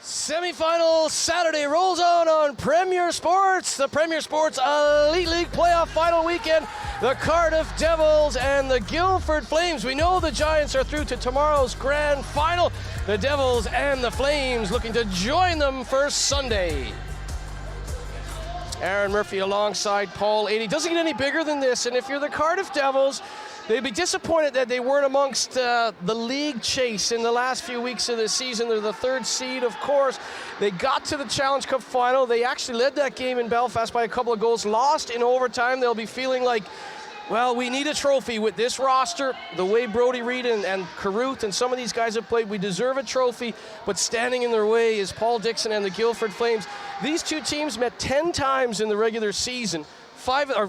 Semi-final Saturday rolls on Premier Sports, the Premier Sports Elite League playoff final weekend. The Cardiff Devils and the Guildford Flames. We know the Giants are through to tomorrow's grand final. The Devils and the Flames looking to join them for Sunday. Aaron Murphy alongside Paul 80. Doesn't get any bigger than this, and if you're the Cardiff Devils, they'd be disappointed that they weren't amongst the league chase in the last few weeks of the season. They're the third seed, of course. They got to the Challenge Cup final. They actually led that game in Belfast by a couple of goals, lost in overtime. They'll be feeling like, well, we need a trophy with this roster. The way Brody Reed and Carruth and some of these guys have played, we deserve a trophy, but standing in their way is Paul Dixon and the Guildford Flames. These two teams met 10 times in the regular season,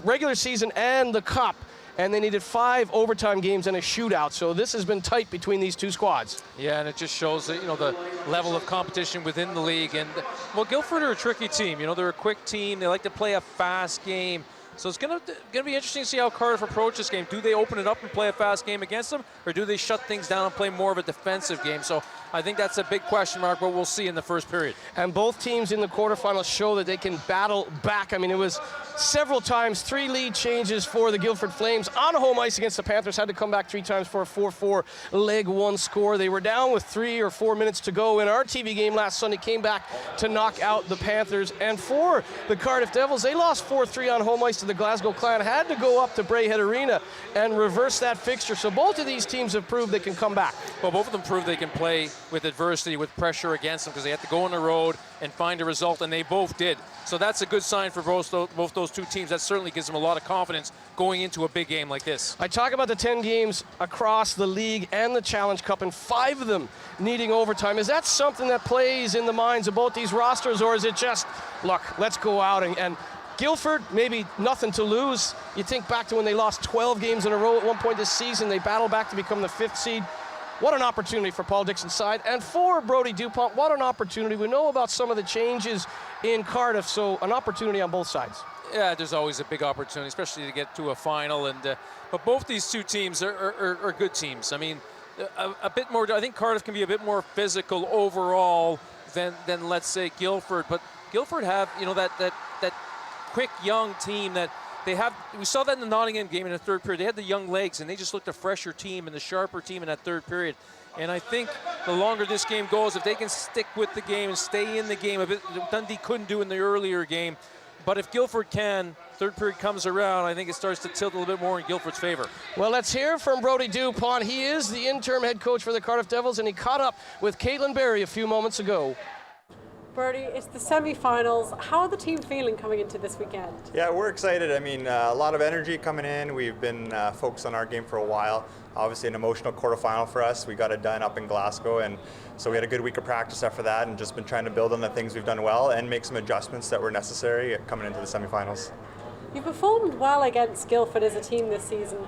regular season and the Cup. And they needed 5 overtime games and a shootout. So this has been tight between these two squads. Yeah, and it just shows that, the level of competition within the league. And, well, Guildford are a tricky team. They're a quick team. They like to play a fast game. So it's gonna be interesting to see how Cardiff approach this game. Do they open it up and play a fast game against them, or do they shut things down and play more of a defensive game? So I think that's a big question mark, but we'll see in the first period. And both teams in the quarterfinals show that they can battle back. I mean, it was several times 3 lead changes for the Guildford Flames on home ice against the Panthers. Had to come back 3 times for a 4-4 leg 1 score. They were down with 3 or 4 minutes to go in our TV game last Sunday, came back to knock out the Panthers. And for the Cardiff Devils, they lost 4-3 on home ice to the Glasgow Clan, had to go up to Braehead Arena and reverse that fixture. So both of these teams have proved they can come back. Well, both of them proved they can play with adversity, with pressure against them, because they had to go on the road and find a result, and they both did. So that's a good sign for both those two teams. That certainly gives them a lot of confidence going into a big game like this. I talk about the 10 games across the league and the Challenge Cup, and 5 of them needing overtime. Is that something that plays in the minds of both these rosters, or is it just, look, let's go out and Guildford, maybe nothing to lose. You think back to when they lost 12 games in a row at one point this season. They battled back to become the 5th seed. What an opportunity for Paul Dixon's side. And for Brody Dupont, what an opportunity. We know about some of the changes in Cardiff, so an opportunity on both sides. Yeah, there's always a big opportunity, especially to get to a final. But both these two teams are good teams. I mean, a bit more. I think Cardiff can be a bit more physical overall than let's say Guildford. But Guildford have that quick young team that they have. We saw that in the Nottingham game in the third period. They had the young legs, and they just looked a fresher team and the sharper team in that third period. And I think the longer this game goes, if they can stick with the game and stay in the game, a bit Dundee couldn't do in the earlier game. But if Guildford can, third period comes around, I think it starts to tilt a little bit more in Guildford's favor. Well, let's hear from Brody Dupont. He is the interim head coach for the Cardiff Devils, and he caught up with Caitlin Berry a few moments ago. Brody, it's the semi-finals. How are the team feeling coming into this weekend? Yeah, we're excited. I mean, a lot of energy coming in. We've been focused on our game for a while. Obviously an emotional quarterfinal for us. We got it done up in Glasgow, and so we had a good week of practice after that and just been trying to build on the things we've done well and make some adjustments that were necessary coming into the semifinals. You performed well against Guildford as a team this season.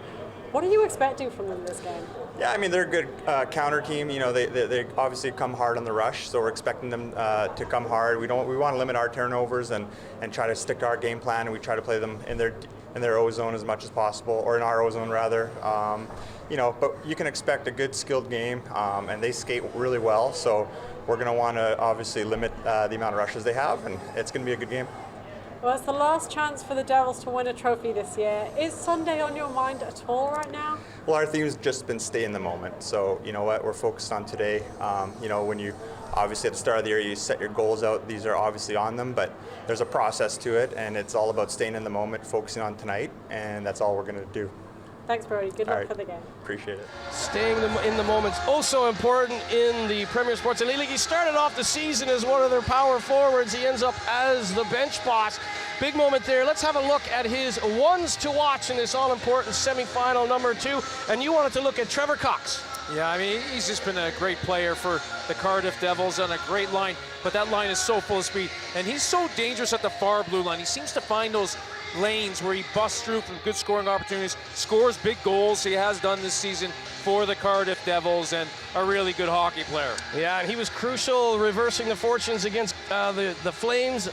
What are you expecting from them this game? Yeah, I mean, they're a good counter team. They obviously come hard on the rush, so we're expecting them to come hard. We want to limit our turnovers and try to stick to our game plan, and we try to play them in their O zone as much as possible, or in our O zone rather. But you can expect a good skilled game, and they skate really well. So we're going to want to obviously limit the amount of rushes they have, and it's going to be a good game. Well, it's the last chance for the Devils to win a trophy this year. Is Sunday on your mind at all right now? Well, our theme has just been stay in the moment. So, you know what, we're focused on today. When you obviously at the start of the year, you set your goals out. These are obviously on them, but there's a process to it, and it's all about staying in the moment, focusing on tonight, and that's all we're going to do. Thanks, Brody. Good luck for the game. Appreciate it. Staying in the moment's also important in the Premier Sports Elite League. He started off the season as one of their power forwards. He ends up as the bench boss. Big moment there. Let's have a look at his ones to watch in this all-important semifinal number 2. And you wanted to look at Trevor Cox. Yeah, I mean, he's just been a great player for the Cardiff Devils on a great line, but that line is so full of speed, and he's so dangerous at the far blue line. He seems to find those lanes where he busts through from good scoring opportunities, scores big goals. He has done this season for the Cardiff Devils, and a really good hockey player. Yeah, and he was crucial reversing the fortunes against the Flames,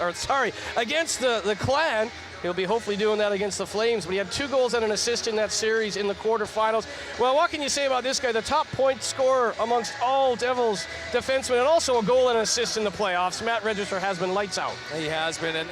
against the Clan. He'll be hopefully doing that against the Flames, but he had 2 goals and an assist in that series in the quarterfinals. Well, what can you say about this guy? The top point scorer amongst all Devils defensemen, and also a goal and an assist in the playoffs. Matt Register has been lights out. He has been, and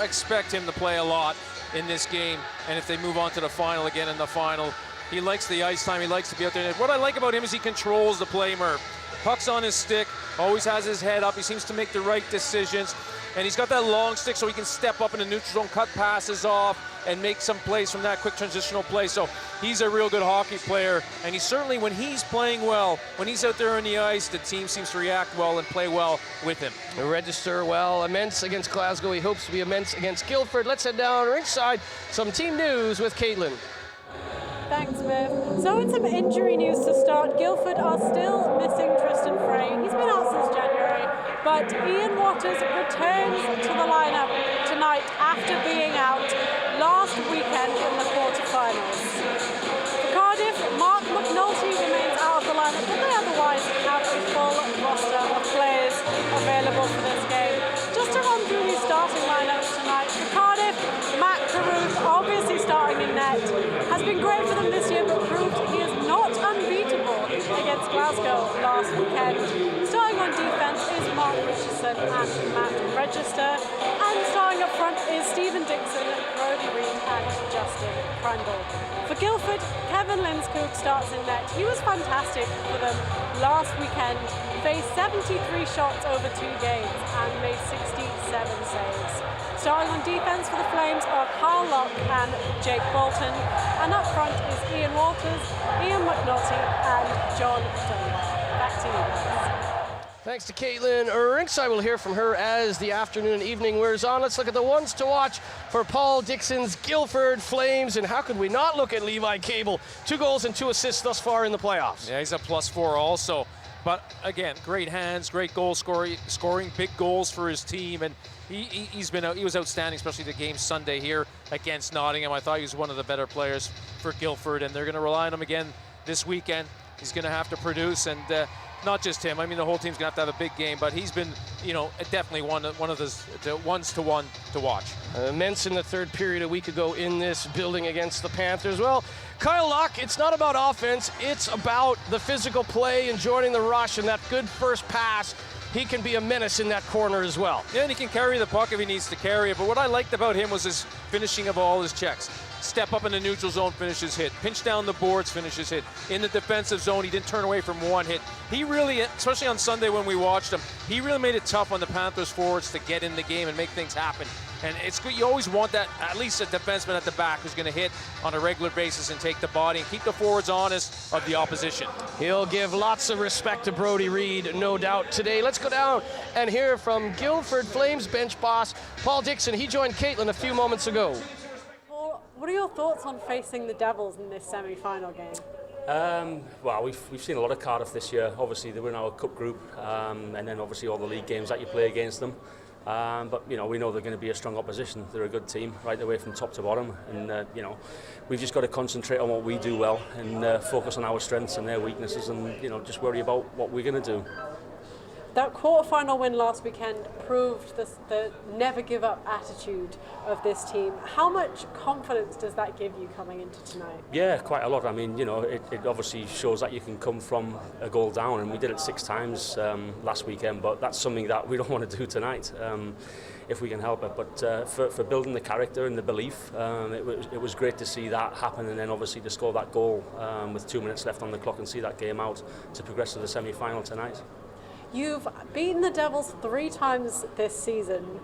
expect him to play a lot in this game. And if they move on to the final again in the final, he likes the ice time. He likes to be out there. What I like about him is he controls the play, Murph. Puck's on his stick, always has his head up. He seems to make the right decisions. And he's got that long stick so he can step up in the neutral zone, cut passes off, and make some plays from that quick transitional play. So he's a real good hockey player. And he certainly, when he's playing well, when he's out there on the ice, the team seems to react well and play well with him. Register, well, immense against Glasgow. He hopes to be immense against Guildford. Let's head down ringside. Some team news with Caitlin. Thanks, Murph. So in some injury news to start, Guildford are still missing Tristan Frey. He's been out since January, but Ian Waters returns to the lineup tonight after being out last weekend in the quarterfinals. For Cardiff, Mark McNulty remains out of the lineup, but they otherwise have a full roster of players available for this game. Just to run through these starting lineups tonight, for Cardiff, Matt Carruth, obviously starting in net, has been great for them this year, but proved he is not unbeatable against Glasgow last weekend. Starting on defense is Mark Richardson and Matt Register, and starting up front is Stephen Dixon, Brody Reed and Justin Crandall. For Guildford, Kevin Linskog starts in net. He was fantastic for them last weekend, faced 73 shots over 2 games and made 67 saves. Starting on defense for the Flames are Carl Locke and Jake Bolton, and up front is Ian Walters, Ian McNulty and John Dunbar. Back to you guys. Thanks to Caitlin. Ringside, we'll hear from her as the afternoon and evening wears on. Let's look at the ones to watch for Paul Dixon's Guildford Flames, and how could we not look at Levi Cable? 2 goals and 2 assists thus far in the playoffs. Yeah, he's a +4 also. But again, great hands, great goal scoring big goals for his team, and he was outstanding, especially the game Sunday here against Nottingham. I thought he was one of the better players for Guildford, and they're going to rely on him again this weekend. He's going to have to produce, and not just him. I mean, the whole team's going to have a big game, but he's been, definitely one of the ones to watch. Immense in the third period a week ago in this building against the Panthers. Well, Kyle Locke, it's not about offense, it's about the physical play and joining the rush and that good first pass. He can be a menace in that corner as well. Yeah, and he can carry the puck if he needs to carry it, but what I liked about him was his finishing of all his checks. Step up in the neutral zone, finish his hit. Pinch down the boards, finish his hit. In the defensive zone, he didn't turn away from one hit. He really, especially on Sunday when we watched him, he really made it tough on the Panthers forwards to get in the game and make things happen. And it's good. You always want that, at least a defenseman at the back who's going to hit on a regular basis and take the body and keep the forwards honest of the opposition. He'll give lots of respect to Brody Reed, no doubt, today. Let's go down and hear from Guildford Flames bench boss Paul Dixon. He joined Caitlin a few moments ago. Paul, what are your thoughts on facing the Devils in this semi-final game? Well, we've seen a lot of Cardiff this year. Obviously, they were in our cup group, and then obviously all the league games that you play against them. But we know they're going to be a strong opposition. They're a good team right the way from top to bottom, and we've just got to concentrate on what we do well and focus on our strengths and their weaknesses, and just worry about what we're going to do. That quarter-final win last weekend proved the never-give-up attitude of this team. How much confidence does that give you coming into tonight? Yeah, quite a lot. I mean, it obviously shows that you can come from a goal down, and we did it 6 times last weekend, but that's something that we don't want to do tonight if we can help it. But for building the character and the belief, it was great to see that happen, and then obviously to score that goal with 2 minutes left on the clock and see that game out to progress to the semi-final tonight. You've beaten the Devils 3 times this season.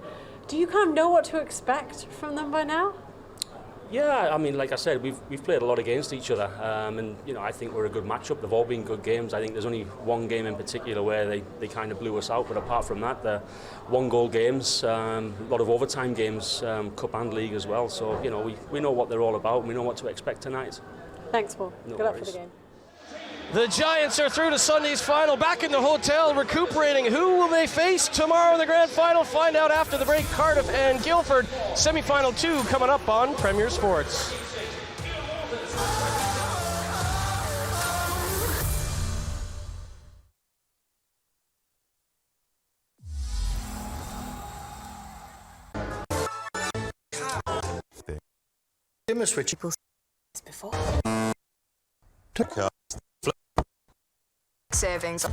Do you kind of know what to expect from them by now? Yeah, I mean, like I said, we've played a lot against each other, and I think we're a good matchup. They've all been good games. I think there's only one game in particular where they kind of blew us out, but apart from that, they're 1-goal games, a lot of overtime games, cup and league as well. So we know what they're all about, and we know what to expect tonight. Thanks, Paul. No Good luck worries. for the game. The Giants are through to Sunday's final, back in the hotel recuperating. Who will they face tomorrow in the grand final? Find out after the break. Cardiff and Guildford, semi-final 2 coming up on Premier Sports. demonstrate before. Savings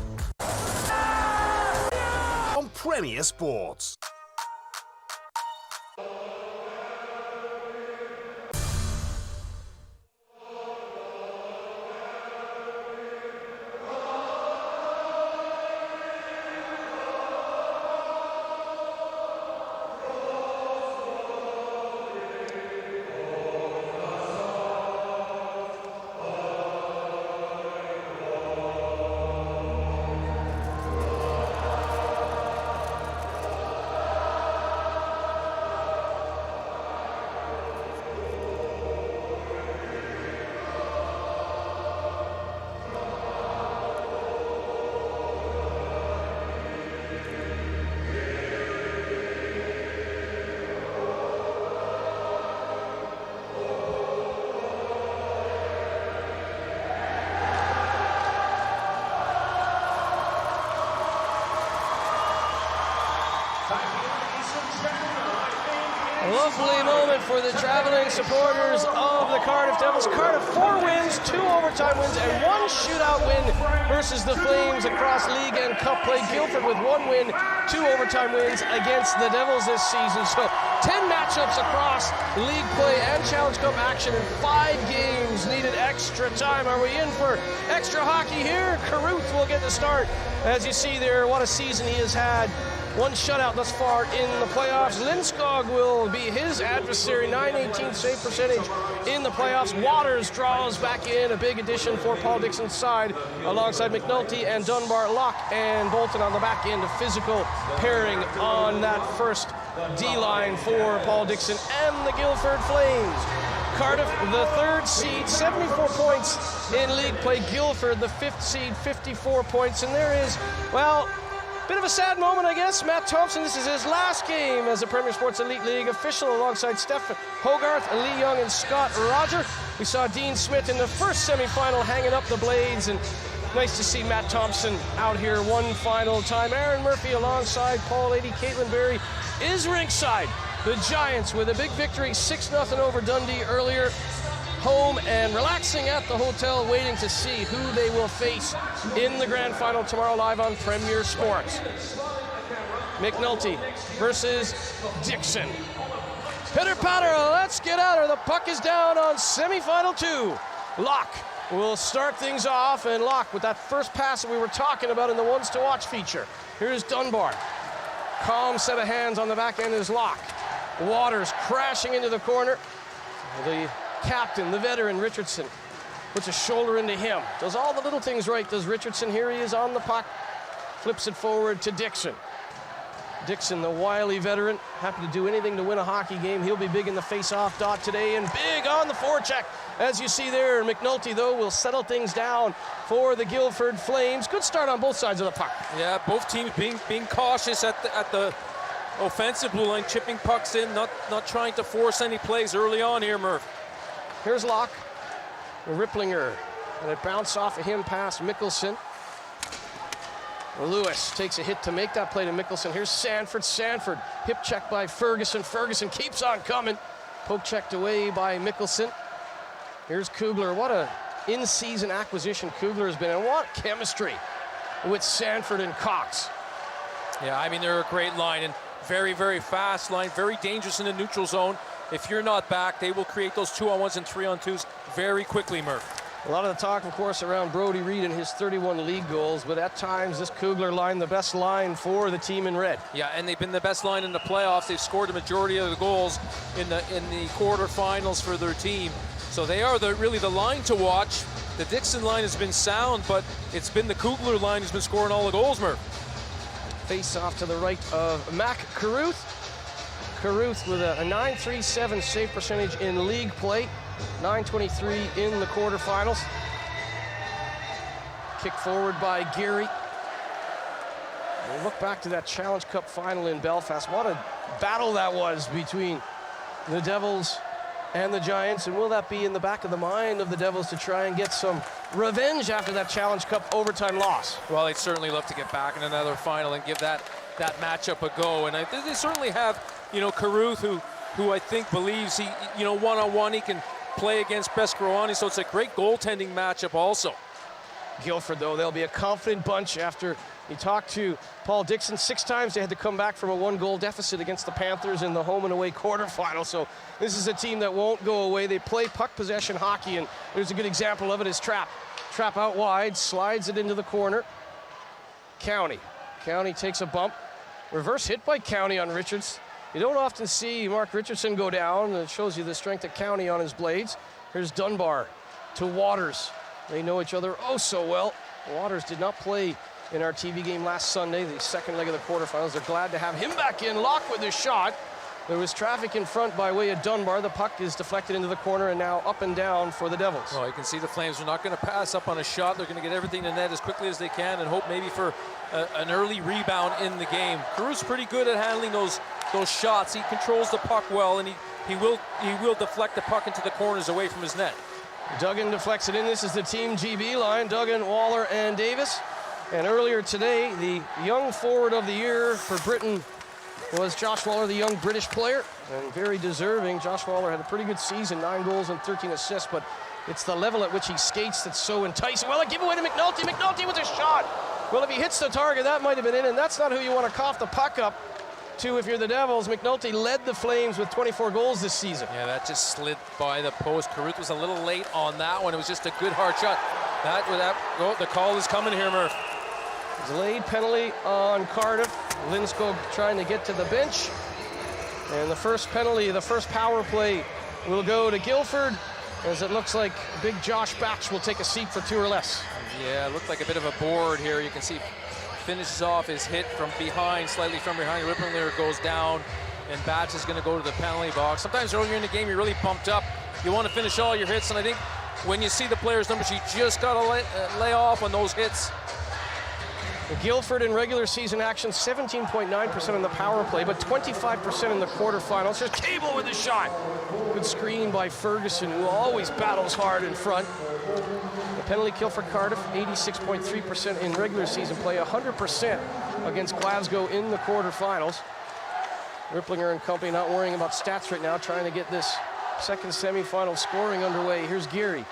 on Premier Sports. A lovely moment for the traveling supporters of the Cardiff Devils. Cardiff 4 wins, 2 overtime wins, and 1 shootout win versus the Flames across league and cup play. Guildford with 1 win, 2 overtime wins against the Devils this season. So 10 matchups across league play and Challenge Cup action in 5 games. Needed extra time. Are we in for extra hockey here? Carruth will get the start. As you see there, what a season he has had. 1 shutout thus far in the playoffs. Lindskog will be his adversary, 918 save percentage in the playoffs. Waters draws back in, a big addition for Paul Dixon's side, alongside McNulty and Dunbar. Locke and Bolton on the back end, a physical pairing on that first D-line for Paul Dixon and the Guildford Flames. Cardiff, the 3rd seed, 74 points in league play. Guildford, the 5th seed, 54 points. And there is, well, bit of a sad moment, I guess. Matt Thompson, this is his last game as a Premier Sports Elite League official alongside Stephen Hogarth, Lee Young, and Scott Roger. We saw Dean Smith in the first semi-final hanging up the blades, and nice to see Matt Thompson out here one final time. Aaron Murphy alongside Paul Adey. Caitlin Berry is ringside. The Giants with a big victory, 6-0 over Dundee earlier. Home and relaxing at the hotel, waiting to see who they will face in the grand final tomorrow, live on Premier Sports. McNulty versus Dixon. Pitter-patter, let's get out of. The puck is down on semifinal 2. Locke will start things off, and Locke with that first pass that we were talking about in the ones to watch feature. Here's Dunbar. Calm set of hands on the back end is Locke. Waters crashing into the corner. The captain, the veteran, Richardson, puts a shoulder into him. Does all the little things right, does Richardson. Here he is on the puck. Flips it forward to Dixon. Dixon, the wily veteran, happy to do anything to win a hockey game. He'll be big in the face-off dot today and big on the forecheck. As you see there, McNulty, though, will settle things down for the Guildford Flames. Good start on both sides of the puck. Yeah, both teams being cautious at the offensive blue line, chipping pucks in, not trying to force any plays early on here, Murph. Here's Locke, Ripplinger, and it bounced off of him past Mickelson. Lewis takes a hit to make that play to Mickelson. Here's Sanford. Sanford, hip check by Ferguson. Ferguson keeps on coming. Poke checked away by Mickelson. Here's Kugler. What a in-season acquisition Kugler has been, and what chemistry with Sanford and Cox. Yeah, I mean, they're a great line, and very, very fast line, very dangerous in the neutral zone. If you're not back, they will create those 2-on-1s and 3-on-2s very quickly, Murph. A lot of the talk, of course, around Brody Reed and his 31 league goals, but at times this Kugler line, the best line for the team in red. Yeah, and they've been the best line in the playoffs. They've scored the majority of the goals in the quarterfinals for their team. So they are really the line to watch. The Dixon line has been sound, but it's been the Kugler line who's been scoring all the goals, Murph. Face off to the right of Mac Carruth. Carruth with a 937 save percentage in league play, 923 in the quarterfinals. Kick forward by Geary. And look back to that Challenge Cup final in Belfast. What a battle that was between the Devils and the Giants, and will that be in the back of the mind of the Devils to try and get some revenge after that Challenge Cup overtime loss? Well, they'd certainly love to get back in another final and give that matchup a go, and they certainly have, you know, Carruth, who who I think believes he, one-on-one he can play against Beskorowany, so it's a great goaltending matchup also. Guildford, though, they'll be a confident bunch after you talked to Paul Dixon. 6 times they had to come back from a 1-goal deficit against the Panthers in the home and away quarterfinal. So this is a team that won't go away. They play puck possession hockey, and there's a good example of it is Trapp. Trapp out wide, slides it into the corner. County takes a bump. Reverse hit by County on Richards. You don't often see Mark Richardson go down. It shows you the strength of County on his blades. Here's Dunbar to Waters. They know each other oh so well. Waters did not play in our TV game last Sunday, the second leg of the quarterfinals. They're glad to have him back in. Locke with his shot. There was traffic in front by way of Dunbar. The puck is deflected into the corner and now up and down for the Devils. Well, you can see the Flames are not going to pass up on a shot. They're going to get everything to net as quickly as they can and hope maybe for an early rebound in the game. Carew's pretty good at handling those shots. He controls the puck well, and he will deflect the puck into the corners away from his net. Duggan deflects it in. This is the Team GB line. Duggan, Waller, and Davis. And earlier today, the young forward of the year for Britain was Josh Waller, the young British player, and very deserving. Josh Waller had a pretty good season, 9 goals and 13 assists, but it's the level at which he skates that's so enticing. Well, a giveaway to McNulty. McNulty with a shot. Well, if he hits the target, that might have been in, and that's not who you want to cough the puck up to if you're the Devils. McNulty led the Flames with 24 goals this season. Yeah, that just slid by the post. Carew was a little late on that one. It was just a good hard shot. The call is coming here, Murph. Delayed penalty on Cardiff. Lindskog trying to get to the bench. And the first penalty, the first power play will go to Guildford, as it looks like big Josh Batch will take a seat for 2 or less. Yeah, it looked like a bit of a board here. You can see finishes off his hit from behind, slightly from behind. Ripplinger goes down, and Batch is going to go to the penalty box. Sometimes earlier in the game, you're really pumped up. You want to finish all your hits, and I think when you see the players' numbers, you just got to lay off on those hits. Guildford in regular season action, 17.9% on the power play, but 25% in the quarterfinals. Here's Cable with the shot. Good screen by Ferguson, who always battles hard in front. The penalty kill for Cardiff, 86.3% in regular season play, 100% against Glasgow in the quarterfinals. Ripplinger and company not worrying about stats right now, trying to get this second semifinal scoring underway. Here's Geary.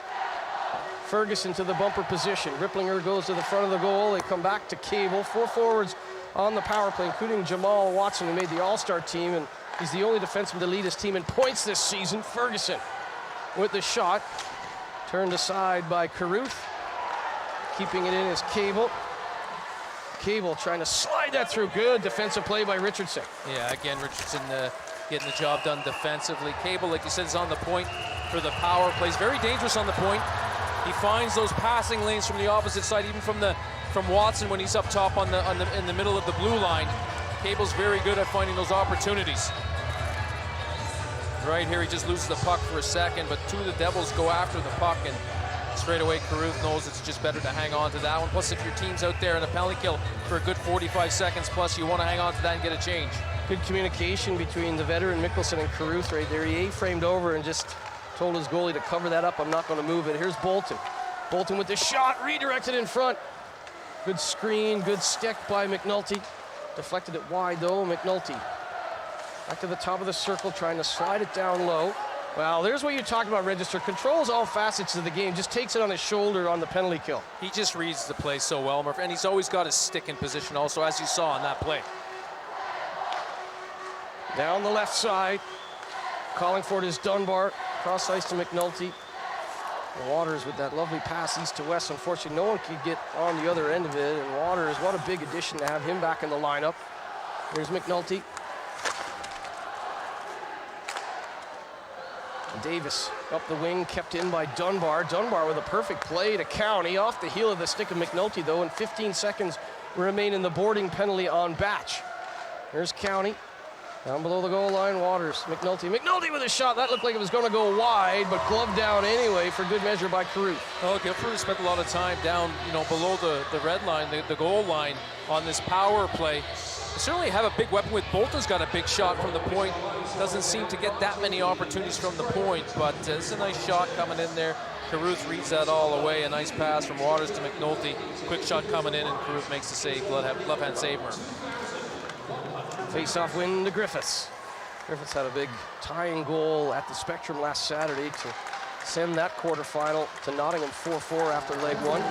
Ferguson to the bumper position. Ripplinger goes to the front of the goal. They come back to Cable. 4 forwards on the power play, including Jamal Watson, who made the All-Star team, and he's the only defenseman to lead his team in points this season. Ferguson with the shot. Turned aside by Caruth. Keeping it in is Cable. Cable trying to slide that through. Good defensive play by Richardson. Yeah, again, Richardson getting the job done defensively. Cable, like you said, is on the point for the power plays. Very dangerous on the point. He finds those passing lanes from the opposite side, even from Watson when he's up top in the middle of the blue line. Cable's very good at finding those opportunities. Right here, he just loses the puck for a second, but 2 of the Devils go after the puck, and straight away Caruth knows it's just better to hang on to that one. Plus, if your team's out there in a penalty kill for a good 45 seconds plus, you want to hang on to that and get a change. Good communication between the veteran Mickelson and Caruth right there. He A-framed over and just told his goalie to cover that up. I'm not going to move it. Here's Bolton. Bolton with the shot, redirected in front. Good screen, good stick by McNulty. Deflected it wide though. McNulty back to the top of the circle, trying to slide it down low. Well, there's what you talk about, Register. Controls all facets of the game, just takes it on his shoulder on the penalty kill. He just reads the play so well, Murph, and he's always got his stick in position also, as you saw on that play. Down the left side, calling for it is Dunbar. Cross ice to McNulty. Waters with that lovely pass east to west. Unfortunately, no one could get on the other end of it. And Waters, what a big addition to have him back in the lineup. Here's McNulty. Davis up the wing, kept in by Dunbar. Dunbar with a perfect play to County. Off the heel of the stick of McNulty, though, and 15 seconds remain in the boarding penalty on Batch. Here's County. Down below the goal line, Waters, McNulty. McNulty with a shot. That looked like it was going to go wide, but gloved down anyway for good measure by Carew. Well, Guildford spent a lot of time down, below the red line, the goal line on this power play. They certainly have a big weapon with Bolton's got a big shot from the point. Doesn't seem to get that many opportunities from the point, but it's a nice shot coming in there. Caruth reads that all away. A nice pass from Waters to McNulty. Quick shot coming in, and Caruth makes the save. Left hand save. Face-off win to Griffiths. Griffiths had a big tying goal at the Spectrum last Saturday to send that quarterfinal to Nottingham 4-4 after leg one.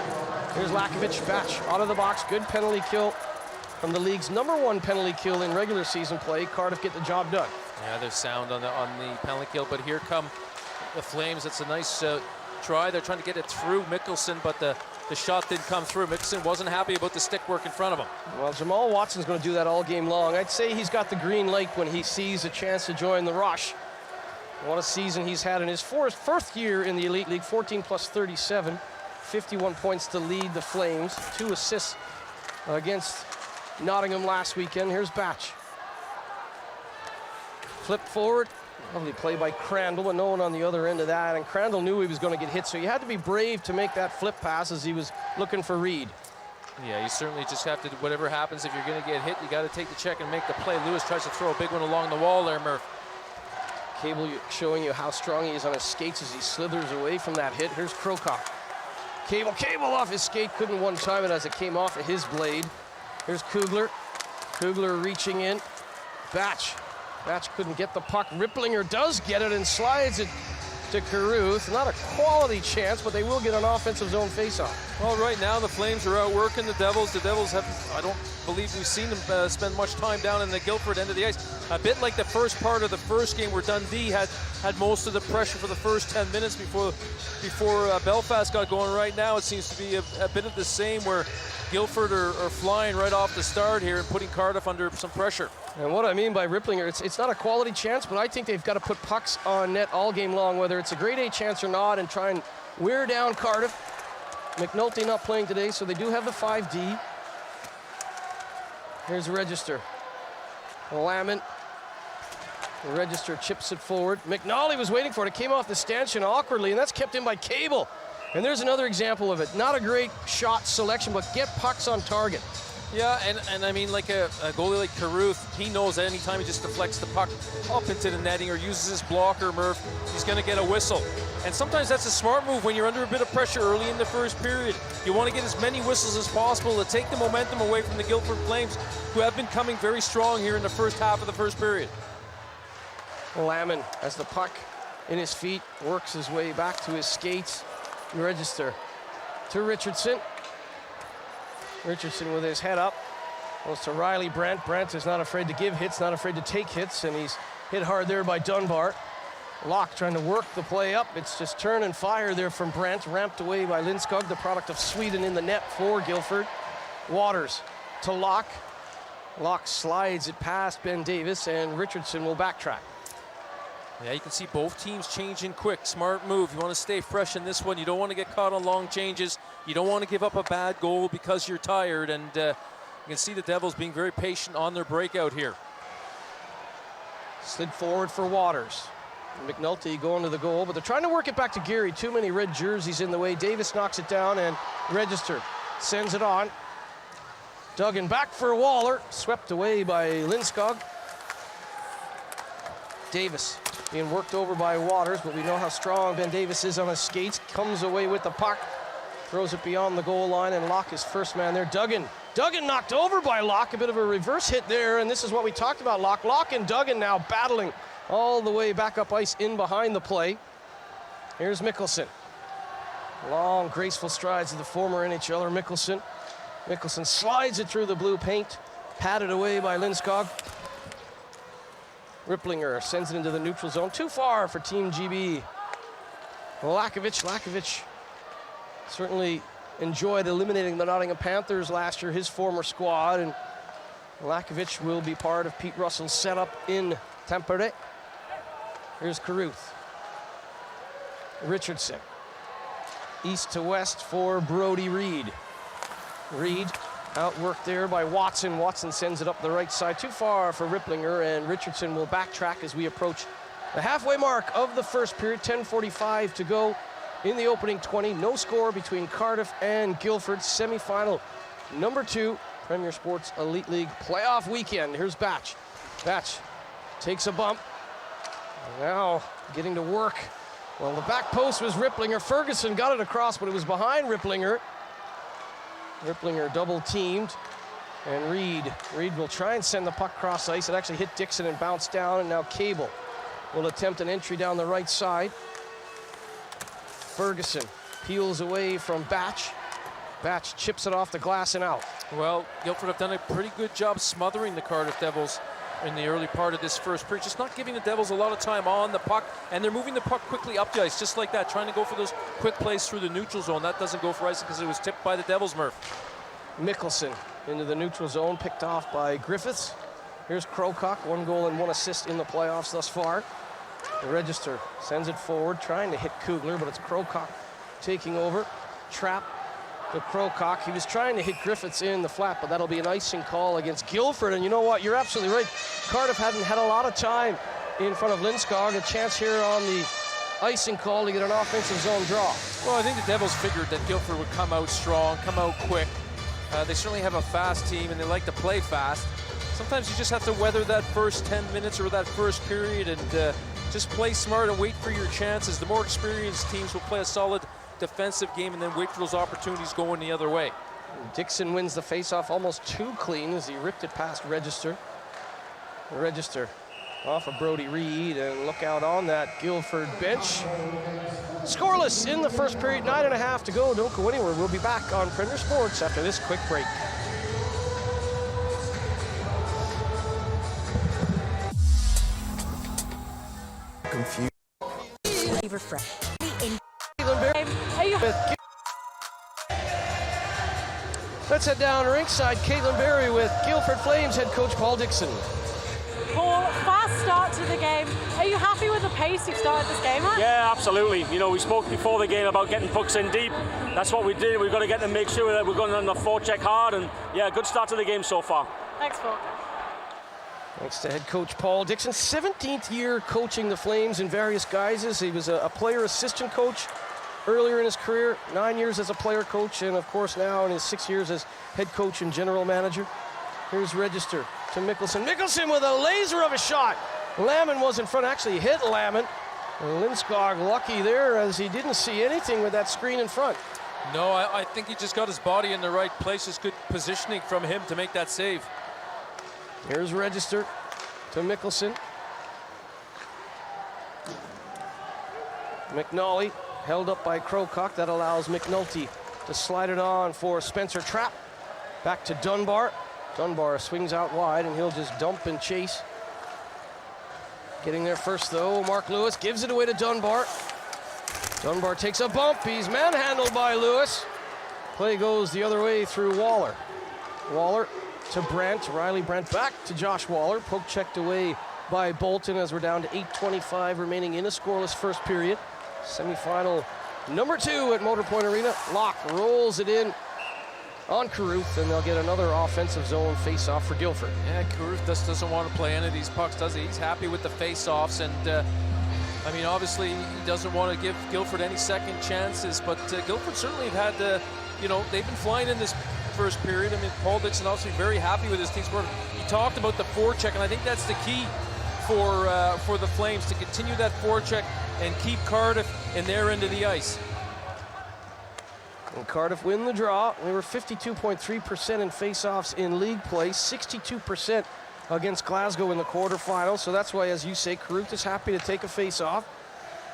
Here's Lakovic, Batch out of the box, good penalty kill from the league's #1 penalty kill in regular season play. Cardiff get the job done. Yeah, they're sound on the penalty kill, but here come the Flames. It's a nice try. They're trying to get it through Mickelson, but the shot didn't come through. Mickelson wasn't happy about the stick work in front of him. Well, Jamal Watson's going to do that all game long. I'd say he's got the green light when he sees a chance to join the rush. What a season he's had in his first year in the Elite League, 14 plus 37, 51 points to lead the Flames, 2 assists against Nottingham last weekend. Here's Batch. Flip forward, lovely play by Crandall, and no one on the other end of that, and Crandall knew he was going to get hit, so you had to be brave to make that flip pass as he was looking for Reed. Yeah, you certainly just have to, whatever happens, if you're going to get hit, you got to take the check and make the play. Lewis tries to throw a big one along the wall there, Murph. Cable showing you how strong he is on his skates as he slithers away from that hit. Here's Krokop. Cable off his skate, couldn't one time it as it came off of his blade. Here's Kugler. Kugler reaching in. Batch couldn't get the puck. Ripplinger does get it and slides it to Carruth. Not a quality chance, but they will get an offensive zone faceoff. Well, right now the Flames are outworking the Devils. The Devils haven't, I don't believe we've seen them spend much time down in the Guildford end of the ice. A bit like the first part of the first game where Dundee had most of the pressure for the first 10 minutes before Belfast got going. Right now it seems to be a bit of the same where Guildford are flying right off the start here and putting Cardiff under some pressure. And what I mean by Ripplinger, it's not a quality chance, but I think they've got to put pucks on net all game long, whether it's a grade A chance or not, and try and wear down Cardiff. McNulty not playing today, so they do have the 5D. Here's the Register. Lamont. The Register chips it forward. McNally was waiting for it. It came off the stanchion awkwardly, and that's kept in by Cable. And there's another example of it. Not a great shot selection, but get pucks on target. Yeah, and I mean, like a goalie like Carruth, he knows that anytime he just deflects the puck up into the netting or uses his blocker, Murph, he's going to get a whistle. And sometimes that's a smart move when you're under a bit of pressure early in the first period. You want to get as many whistles as possible to take the momentum away from the Guildford Flames, who have been coming very strong here in the first half of the first period. Lamont, as the puck in his feet, works his way back to his skates. Register to Richardson. Richardson with his head up. Goes to Riley Brent. Brent is not afraid to give hits, not afraid to take hits, and he's hit hard there by Dunbar. Locke trying to work the play up. It's just turn and fire there from Brent, ramped away by Lindskog, the product of Sweden in the net for Guildford. Waters to Locke. Locke slides it past Ben Davis, and Richardson will backtrack. Yeah, you can see both teams changing quick. Smart move. You want to stay fresh in this one. You don't want to get caught on long changes. You don't want to give up a bad goal because you're tired. And you can see the Devils being very patient on their breakout here. Slid forward for Waters. McNulty going to the goal, but they're trying to work it back to Geary. Too many red jerseys in the way. Davis knocks it down, and Register sends it on. Duggan back for Waller. Swept away by Lindskog. Davis being worked over by Waters, but we know how strong Ben Davis is on his skates. Comes away with the puck, throws it beyond the goal line, and Locke is first man there. Duggan knocked over by Locke. A bit of a reverse hit there, and this is what we talked about. Locke and Duggan now battling all the way back up ice in behind the play. Here's Mickelson. Long, graceful strides of the former NHLer Mickelson. Mickelson slides it through the blue paint, patted away by Lindskog. Ripplinger sends it into the neutral zone. Too far for Team GB. Lakovic certainly enjoyed eliminating the Nottingham Panthers last year, his former squad, and Lakovic will be part of Pete Russell's setup in Tampere. Here's Carruth. Richardson. East to west for Brody Reed. Reed outworked there by Watson. Watson sends it up the right side. Too far for Ripplinger, and Richardson will backtrack as we approach the halfway mark of the first period. 10:45 to go in the opening 20. No score between Cardiff and Guildford. Semi-final number 2, Premier Sports Elite League playoff weekend. Here's Batch. Batch takes a bump. Now getting to work. Well, the back post was Ripplinger. Ferguson got it across, but it was behind Ripplinger. Ripplinger double teamed. And Reed will try and send the puck cross ice. It actually hit Dixon and bounced down, and now Cable will attempt an entry down the right side. Ferguson peels away from Batch. Batch chips it off the glass and out. Well, Guildford have done a pretty good job smothering the Cardiff Devils in the early part of this first period, just not giving the Devils a lot of time on the puck, and they're moving the puck quickly up the ice, just like that, trying to go for those quick plays through the neutral zone. That doesn't go for ice because it was tipped by the Devils, Murph. Mickelson into the neutral zone, picked off by Griffiths. Here's Krokock, 1 goal and 1 assist in the playoffs thus far. The Register sends it forward, trying to hit Kugler, but it's Krokock taking over. Trap to Krokock. He was trying to hit Griffiths in the flat, but that'll be an icing call against Guildford. And you know what? You're absolutely right. Cardiff hadn't had a lot of time in front of Lindskog. A chance here on the icing call to get an offensive zone draw. Well, I think the Devils figured that Guildford would come out strong, come out quick. They certainly have a fast team, and they like to play fast. Sometimes you just have to weather that first 10 minutes or that first period and just play smart and wait for your chances. The more experienced teams will play a solid defensive game and then wait for those opportunities going the other way. Dixon wins the faceoff almost too clean as he ripped it past Register. Register off of Brody Reed, and look out on that Guildford bench. Scoreless in the first period, 9.5 to go. Don't go anywhere. We'll be back on Premier Sports after this quick break. Confused. Let's head down ringside. Caitlin Berry with Guildford Flames head coach Paul Dixon. Paul, fast start to the game. Are you happy with the pace you've started this game at? Yeah, absolutely. You know, we spoke before the game about getting pucks in deep. That's what we did. We've got to get them, make sure that we're going on the forecheck hard, and yeah, good start to the game so far. Thanks, Paul. Thanks to head coach Paul Dixon. 17th year coaching the Flames in various guises. He was a player assistant coach earlier in his career, 9 years as a player coach, and of course now in his 6 years as head coach and general manager. Here's Register to Mickelson. Mickelson with a laser of a shot. Lamon was in front, actually hit Lamon. And Lindskog lucky there as he didn't see anything with that screen in front. No, I think he just got his body in the right place. Just good positioning from him to make that save. Here's Register to Mickelson. McNally held up by Krokock. That allows McNulty to slide it on for Spencer Trapp. Back to Dunbar. Dunbar swings out wide, and he'll just dump and chase. Getting there first, though, Mark Lewis gives it away to Dunbar. Dunbar takes a bump. He's manhandled by Lewis. Play goes the other way through Waller. Waller to Brent. Riley Brent back to Josh Waller. Poke checked away by Bolton as we're down to 8:25 remaining in a scoreless first period. Semifinal number 2 at Motor Point Arena. Locke rolls it in on Carruth, and they'll get another offensive zone face-off for Guildford. Yeah, Carruth just doesn't want to play any of these pucks, does he? He's happy with the face-offs, and I mean, obviously, he doesn't want to give Guildford any second chances, but Guildford certainly have had, you know, they've been flying in this first period. I mean, Paul Dixon obviously very happy with his team's work. He talked about the forecheck, and I think that's the key for the Flames, to continue that forecheck and keep Cardiff in their end of the ice. And Cardiff win the draw. They were 52.3% in face-offs in league play, 62% against Glasgow in the quarterfinals. So that's why, as you say, Carruth is happy to take a face-off.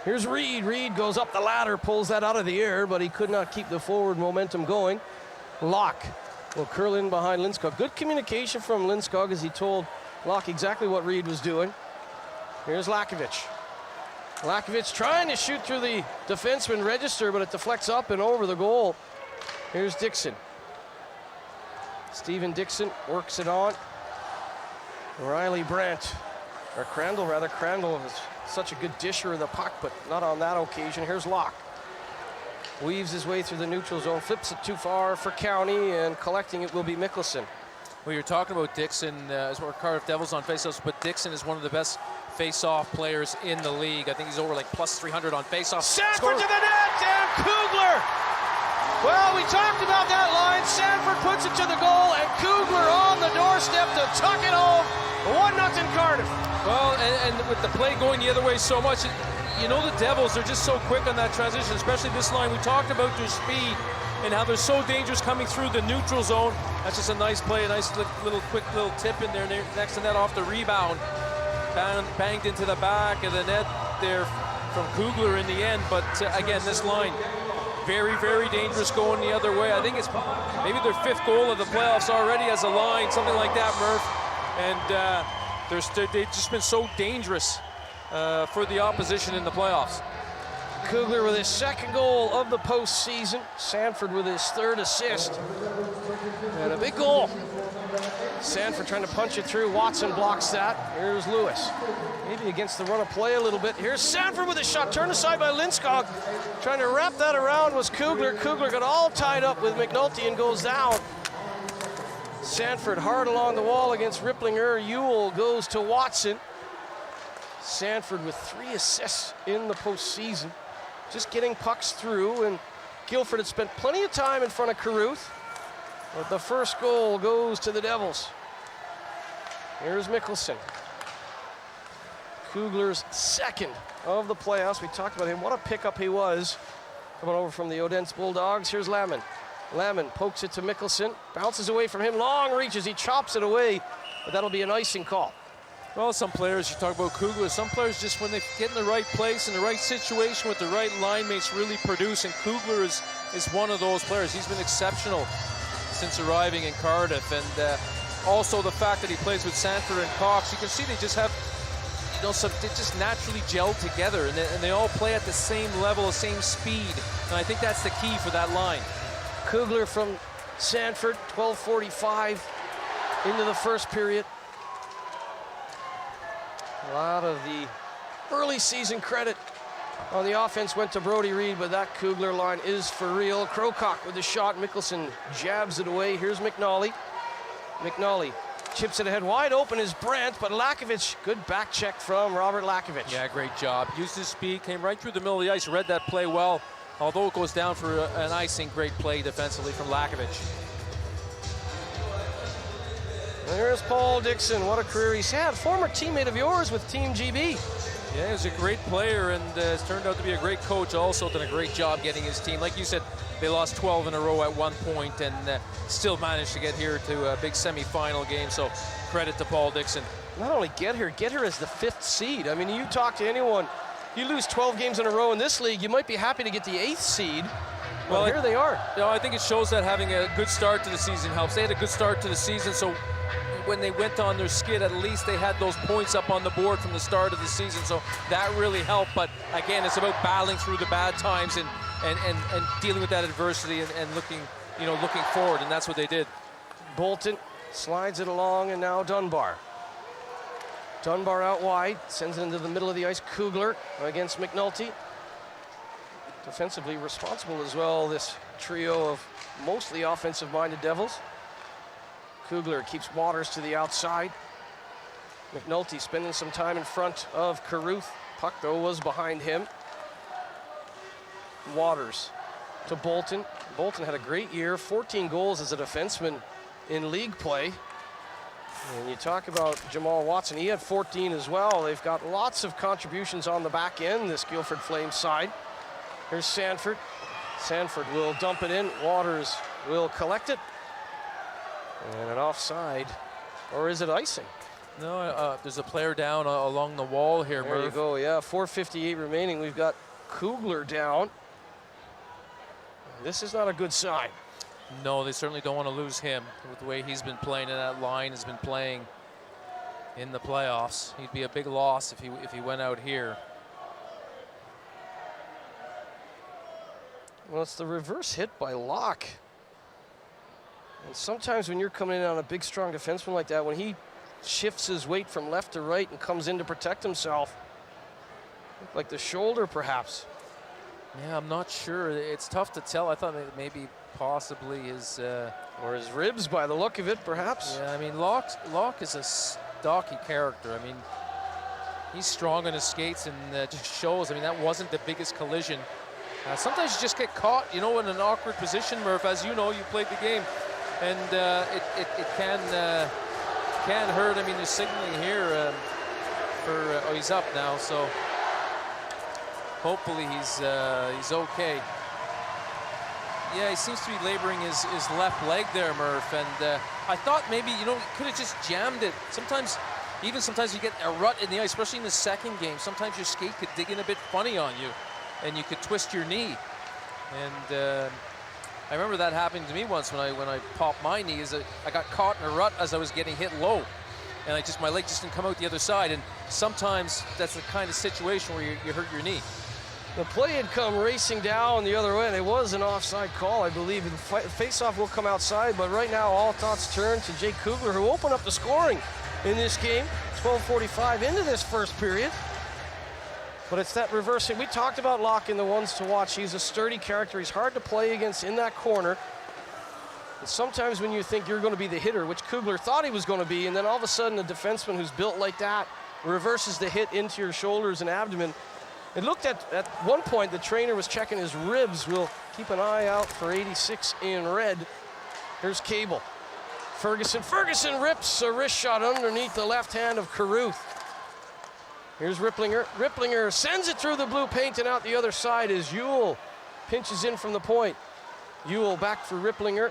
Here's Reed. Reed goes up the ladder, pulls that out of the air, but he could not keep the forward momentum going. Locke will curl in behind Lindskog. Good communication from Lindskog as he told Locke exactly what Reed was doing. Here's Lakovic. Lakovic trying to shoot through the defenseman Register, but it deflects up and over the goal. Here's Dixon. Stephen Dixon works it on. Riley Brandt, or Crandall rather. Crandall is such a good disher of the puck, but not on that occasion. Here's Locke. Weaves his way through the neutral zone, flips it too far for County, and collecting it will be Mickelson. Well, you're talking about Dixon as we're Cardiff Devils on faceoffs, but Dixon is one of the best face-off players in the league. I think he's over like plus 300 on face-offs. Sanford to the net, and Kugler! Well, we talked about that line. Sanford puts it to the goal, and Kugler on the doorstep to tuck it home. 1-0 Cardiff. Well, and with the play going the other way so much, you know, the Devils are just so quick on that transition, especially this line. We talked about their speed. and how they're so dangerous coming through the neutral zone. That's just a nice play, a nice quick little tip in there next to net off the rebound. Banged into the back of the net there from Kugler in the end. But again, this line, very, very dangerous going the other way. I think it's maybe their 5th goal of the playoffs already as a line, something like that, Murph. And they've just been so dangerous for the opposition in the playoffs. Kugler with his 2nd goal of the postseason. Sanford with his 3rd assist. And a big goal. Sanford trying to punch it through. Watson blocks that. Here's Lewis. Maybe against the run of play a little bit. Here's Sanford with a shot. Turned aside by Lindskog. Trying to wrap that around was Kugler. Kugler got all tied up with McNulty and goes down. Sanford hard along the wall against Ripplinger. Ewell goes to Watson. Sanford with 3 assists in the postseason. Just getting pucks through, and Guildford had spent plenty of time in front of Carruth. But the first goal goes to the Devils. Here's Mickelson. Kugler's 2nd of the playoffs. We talked about him. What a pickup he was. Coming over from the Odense Bulldogs. Here's Lamon. Lamon pokes it to Mickelson. Bounces away from him. Long reaches. He chops it away. But that'll be an icing call. Well, some players, you talk about Kugler, some players just when they get in the right place, in the right situation with the right line mates really produce, and Kugler is one of those players. He's been exceptional since arriving in Cardiff, and also the fact that he plays with Sanford and Cox, you can see they just have, they just naturally gel together, and they all play at the same level, the same speed, and I think that's the key for that line. Kugler from Sanford, 12:45 into the first period. A lot of the early season credit on the offense went to Brody Reed, but that Kugler line is for real. Krokock with the shot. Mickelson jabs it away. Here's McNally. McNally chips it ahead. Wide open is Brandt, but Lakovic, good back check from Robert Lakovic. Yeah, great job. Used his speed, came right through the middle of the ice, read that play well. Although it goes down for an icing, great play defensively from Lakovic. There's Paul Dixon. What a career he's had. Former teammate of yours with Team GB. Yeah, he's a great player and has turned out to be a great coach. Also done a great job getting his team. Like you said, they lost 12 in a row at one point and still managed to get here to a big semi-final game. So credit to Paul Dixon. Not only get here as the 5th seed. I mean, you talk to anyone, you lose 12 games in a row in this league, you might be happy to get the 8th seed. Well, here they are. You know, I think it shows that having a good start to the season helps. They had a good start to the season, so when they went on their skid, at least they had those points up on the board from the start of the season, so that really helped. But again, it's about battling through the bad times and dealing with that adversity and looking forward, and that's what they did. Bolton slides it along, and now Dunbar. Dunbar out wide, sends it into the middle of the ice. Kugler against McNulty. Defensively responsible as well, this trio of mostly offensive-minded Devils. Kugler keeps Waters to the outside. McNulty spending some time in front of Carruth. Puck, though, was behind him. Waters to Bolton. Bolton had a great year, 14 goals as a defenseman in league play. And you talk about Jamal Watson, he had 14 as well. They've got lots of contributions on the back end, this Guildford Flames side. Here's Sanford. Sanford will dump it in. Waters will collect it. And an offside, or is it icing? No, there's a player down along the wall here, There Murph. you go, yeah, 4:58 remaining. We've got Kugler down. This is not a good sign. No, they certainly don't want to lose him with the way he's been playing, and that line has been playing in the playoffs. He'd be a big loss if he went out here. Well, it's the reverse hit by Locke. And sometimes when you're coming in on a big, strong defenseman like that, when he shifts his weight from left to right and comes in to protect himself, like the shoulder, perhaps. Yeah, I'm not sure. It's tough to tell. I thought maybe possibly his... or his ribs, by the look of it, perhaps. Yeah, I mean, Locke is a stocky character. I mean, he's strong on his skates and just shows. I mean, that wasn't the biggest collision. Sometimes you just get caught, in an awkward position, Murph. As you know, you played the game. And it can hurt. I mean, there's signaling here for he's up now, so hopefully he's okay. Yeah, he seems to be laboring his left leg there, Murph. And I thought maybe, he could have just jammed it. Sometimes you get a rut in the ice, especially in the second game. Sometimes your skate could dig in a bit funny on you, and you could twist your knee. And I remember that happening to me once when I popped my knee. I got caught in a rut as I was getting hit low, and my leg just didn't come out the other side. And sometimes that's the kind of situation where you hurt your knee. The play had come racing down the other way, and it was an offside call, I believe. The face-off will come outside, but right now all thoughts turn to Jake Kugler, who opened up the scoring in this game. 12:45 into this first period. But it's that reversing. We talked about Locke in the ones to watch. He's a sturdy character. He's hard to play against in that corner. And sometimes when you think you're going to be the hitter, which Kugler thought he was going to be, and then all of a sudden a defenseman who's built like that reverses the hit into your shoulders and abdomen. It looked at one point, the trainer was checking his ribs. We'll keep an eye out for 86 in red. Here's Cable. Ferguson rips a wrist shot underneath the left hand of Carruth. Here's Ripplinger. Ripplinger sends it through the blue paint, and out the other side is Ewell. Pinches in from the point. Ewell back for Ripplinger.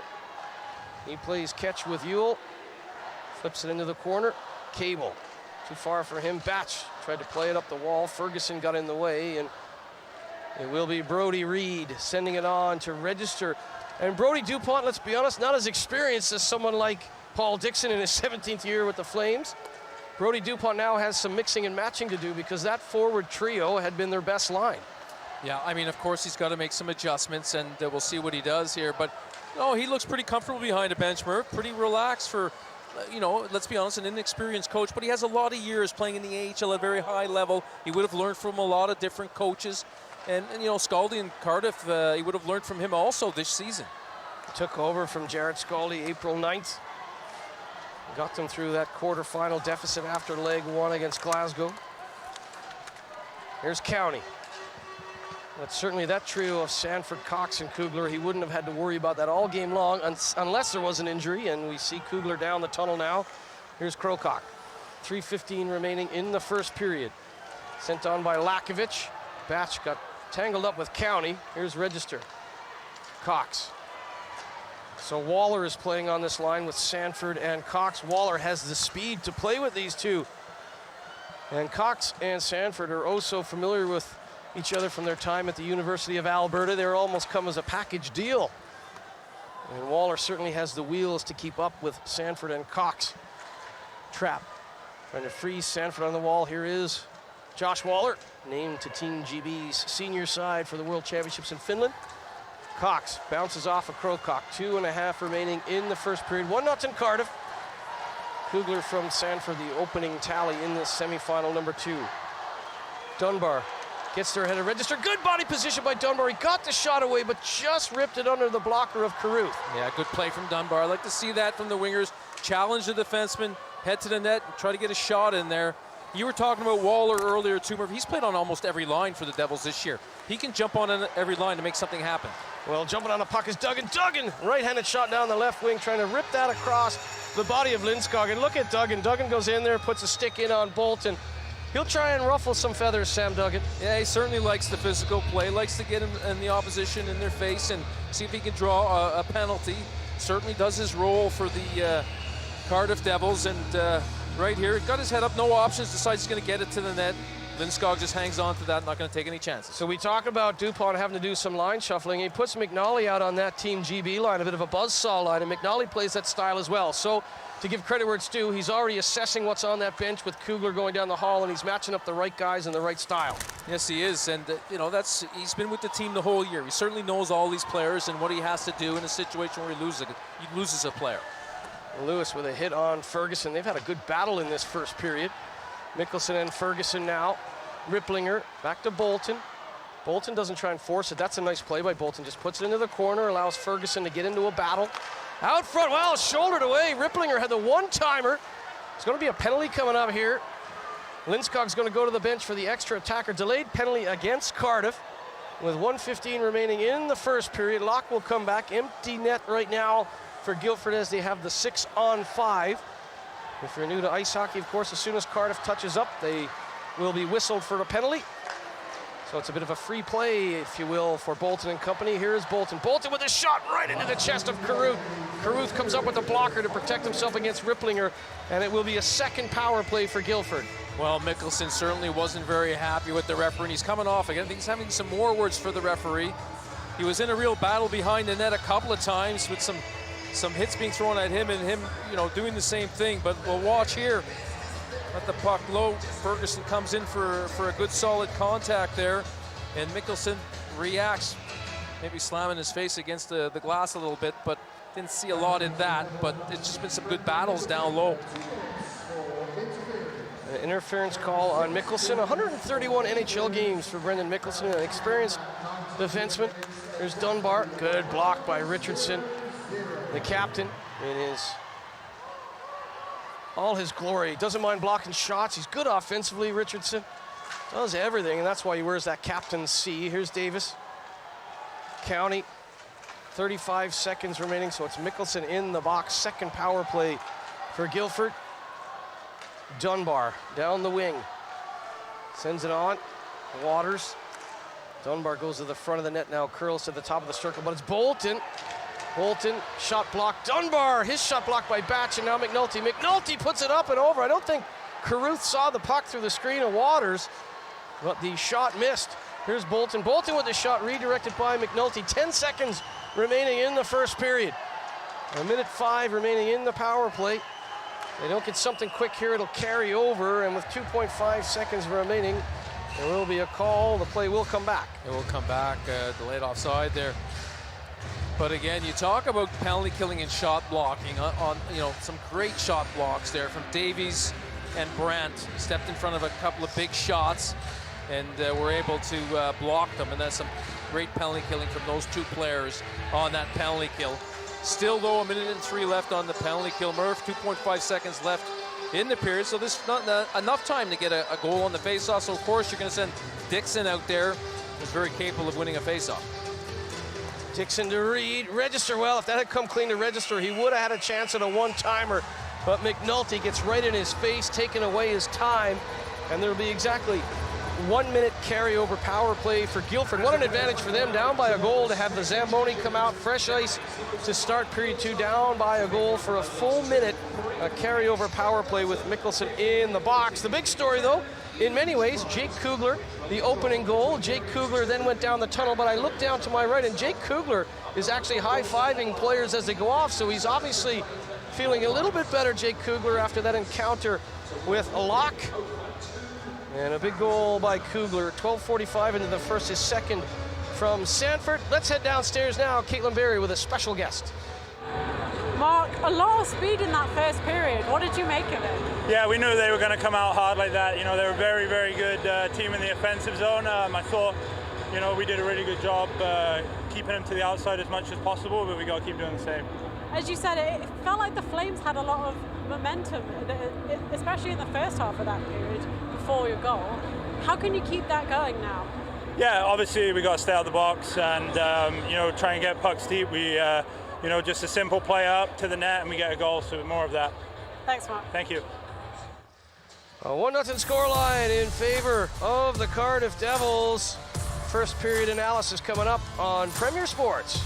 He plays catch with Ewell. Flips it into the corner. Cable. Too far for him. Batch tried to play it up the wall. Ferguson got in the way, and it will be Brody Reed sending it on to Register. And Brody Dupont, let's be honest, not as experienced as someone like Paul Dixon in his 17th year with the Flames. Brody Dupont now has some mixing and matching to do because that forward trio had been their best line. Yeah, I mean, of course, he's got to make some adjustments, and we'll see what he does here. But, he looks pretty comfortable behind a bench, Murph. Pretty relaxed for, let's be honest, an inexperienced coach. But he has a lot of years playing in the AHL at a very high level. He would have learned from a lot of different coaches. And Scaldi in Cardiff, he would have learned from him also this season. Took over from Jared Scaldi April 9th. Got them through that quarterfinal deficit after leg one against Glasgow. Here's County. But certainly that trio of Sanford, Cox, and Kugler, he wouldn't have had to worry about that all game long unless there was an injury, and we see Kugler down the tunnel now. Here's Krokock. 3:15 remaining in the first period. Sent on by Lakovic. Batch got tangled up with County. Here's Register. Cox. So Waller is playing on this line with Sanford and Cox. Waller has the speed to play with these two. And Cox and Sanford are oh so familiar with each other from their time at the University of Alberta. They're almost come as a package deal. And Waller certainly has the wheels to keep up with Sanford and Cox. Trap. Trying to freeze Sanford on the wall. Here is Josh Waller, named to Team GB's senior side for the World Championships in Finland. Cox bounces off of Krokock. 2.5 remaining in the first period. 1-0 Cardiff. Kugler from Sanford, the opening tally in this semifinal number 2. Dunbar gets there ahead of Register. Good body position by Dunbar. He got the shot away, but just ripped it under the blocker of Carruth. Yeah, good play from Dunbar. I like to see that from the wingers. Challenge the defenseman, head to the net, and try to get a shot in there. You were talking about Waller earlier too, Murph. He's played on almost every line for the Devils this year. He can jump on every line to make something happen. Well, jumping on the puck is Duggan. Duggan, right-handed shot down the left wing, trying to rip that across the body of Lindskog. And look at Duggan. Duggan goes in there, puts a stick in on Bolton. He'll try and ruffle some feathers, Sam Duggan. Yeah, he certainly likes the physical play, likes to get him in the opposition in their face and see if he can draw a penalty. Certainly does his role for the Cardiff Devils. And right here, got his head up, no options, decides he's going to get it to the net. Lindskog just hangs on to that, not going to take any chances. So we talk about Dupont having to do some line shuffling. He puts McNally out on that Team GB line, a bit of a buzzsaw line, and McNally plays that style as well. So to give credit where it's due, he's already assessing what's on that bench with Kugler going down the hall, and he's matching up the right guys in the right style. Yes, he is, and he's been with the team the whole year. He certainly knows all these players and what he has to do in a situation where he loses a player. Lewis with a hit on Ferguson. They've had a good battle in this first period. Mickelson and Ferguson now. Ripplinger back to Bolton. Bolton doesn't try and force it. That's a nice play by Bolton. Just puts it into the corner, allows Ferguson to get into a battle. Out front, well, shouldered away. Ripplinger had the one-timer. It's going to be a penalty coming up here. Lindskog's going to go to the bench for the extra attacker. Delayed penalty against Cardiff with 1:15 remaining in the first period. Locke will come back. Empty net right now for Guildford as they have the 6-on-5. If you're new to ice hockey, of course, as soon as Cardiff touches up, they will be whistled for a penalty. So it's a bit of a free play, if you will, for Bolton and company. Here's Bolton. Bolton with a shot right into the chest of Carruth. Carruth comes up with a blocker to protect himself against Ripplinger, and it will be a second power play for Guildford. Well, Mickelson certainly wasn't very happy with the referee, and he's coming off again. I think he's having some more words for the referee. He was in a real battle behind the net a couple of times with some hits being thrown at him and him, doing the same thing. But we'll watch here. Let the puck low. Ferguson comes in for a good solid contact there, and Mickelson reacts, maybe slamming his face against the glass a little bit, but didn't see a lot in that. But it's just been some good battles down low. An interference call on Mickelson. 131 NHL games for Brendan Mickelson, an experienced defenseman. There's Dunbar. Good block by Richardson, the captain, in all his glory. Doesn't mind blocking shots. He's good offensively, Richardson. Does everything, and that's why he wears that captain's C. Here's Davis. County. 35 seconds remaining, so it's Mickelson in the box. Second power play for Guildford. Dunbar down the wing. Sends it on. Waters. Dunbar goes to the front of the net now, curls to the top of the circle, but it's Bolton. Bolton, shot blocked. Dunbar, his shot blocked by Batch, and now McNulty. McNulty puts it up and over. I don't think Carruth saw the puck through the screen of Waters, but the shot missed. Here's Bolton. Bolton with the shot redirected by McNulty. 10 seconds remaining in the first period. 1:05 remaining in the power play. They don't get something quick here, it'll carry over, and with 2.5 seconds remaining, there will be a call. The play will come back. It will come back, delayed offside there. But again, you talk about penalty killing and shot blocking on some great shot blocks there from Davies and Brandt. Stepped in front of a couple of big shots and were able to block them. And that's some great penalty killing from those two players on that penalty kill. Still, though, 1:03 left on the penalty kill. Murph, 2.5 seconds left in the period. So this is not enough time to get a goal on the faceoff. So, of course, you're going to send Dixon out there, who's very capable of winning a faceoff. Dixon to Reed, register well. If that had come clean to register, he would have had a chance at a one-timer. But McNulty gets right in his face, taking away his time. And there'll be exactly 1 minute carryover power play for Guildford. What an advantage for them, down by a goal, to have the Zamboni come out, fresh ice to start period 2, down by a goal for a full minute. A carryover power play with Mickelson in the box. The big story, though, in many ways, Jake Kugler, the opening goal. Jake Kugler then went down the tunnel, but I looked down to my right, and Jake Kugler is actually high-fiving players as they go off, so he's obviously feeling a little bit better, Jake Kugler, after that encounter with Locke. And a big goal by Kugler. 12:45 into the first, his second from Sanford. Let's head downstairs now. Caitlin Berry with a special guest. Mark, a lot of speed in that first period. What did you make of it? Yeah, we knew they were going to come out hard like that. They were a very, very good team in the offensive zone. I thought, we did a really good job keeping them to the outside as much as possible, but we got to keep doing the same. As you said, it felt like the Flames had a lot of momentum, especially in the first half of that period before your goal. How can you keep that going now? Yeah, obviously we got to stay out of the box and try and get pucks deep. We just a simple play up to the net and we get a goal, so more of that. Thanks, Mark. Thank you. A 1-0 scoreline in favor of the Cardiff Devils. First period analysis coming up on Premier Sports.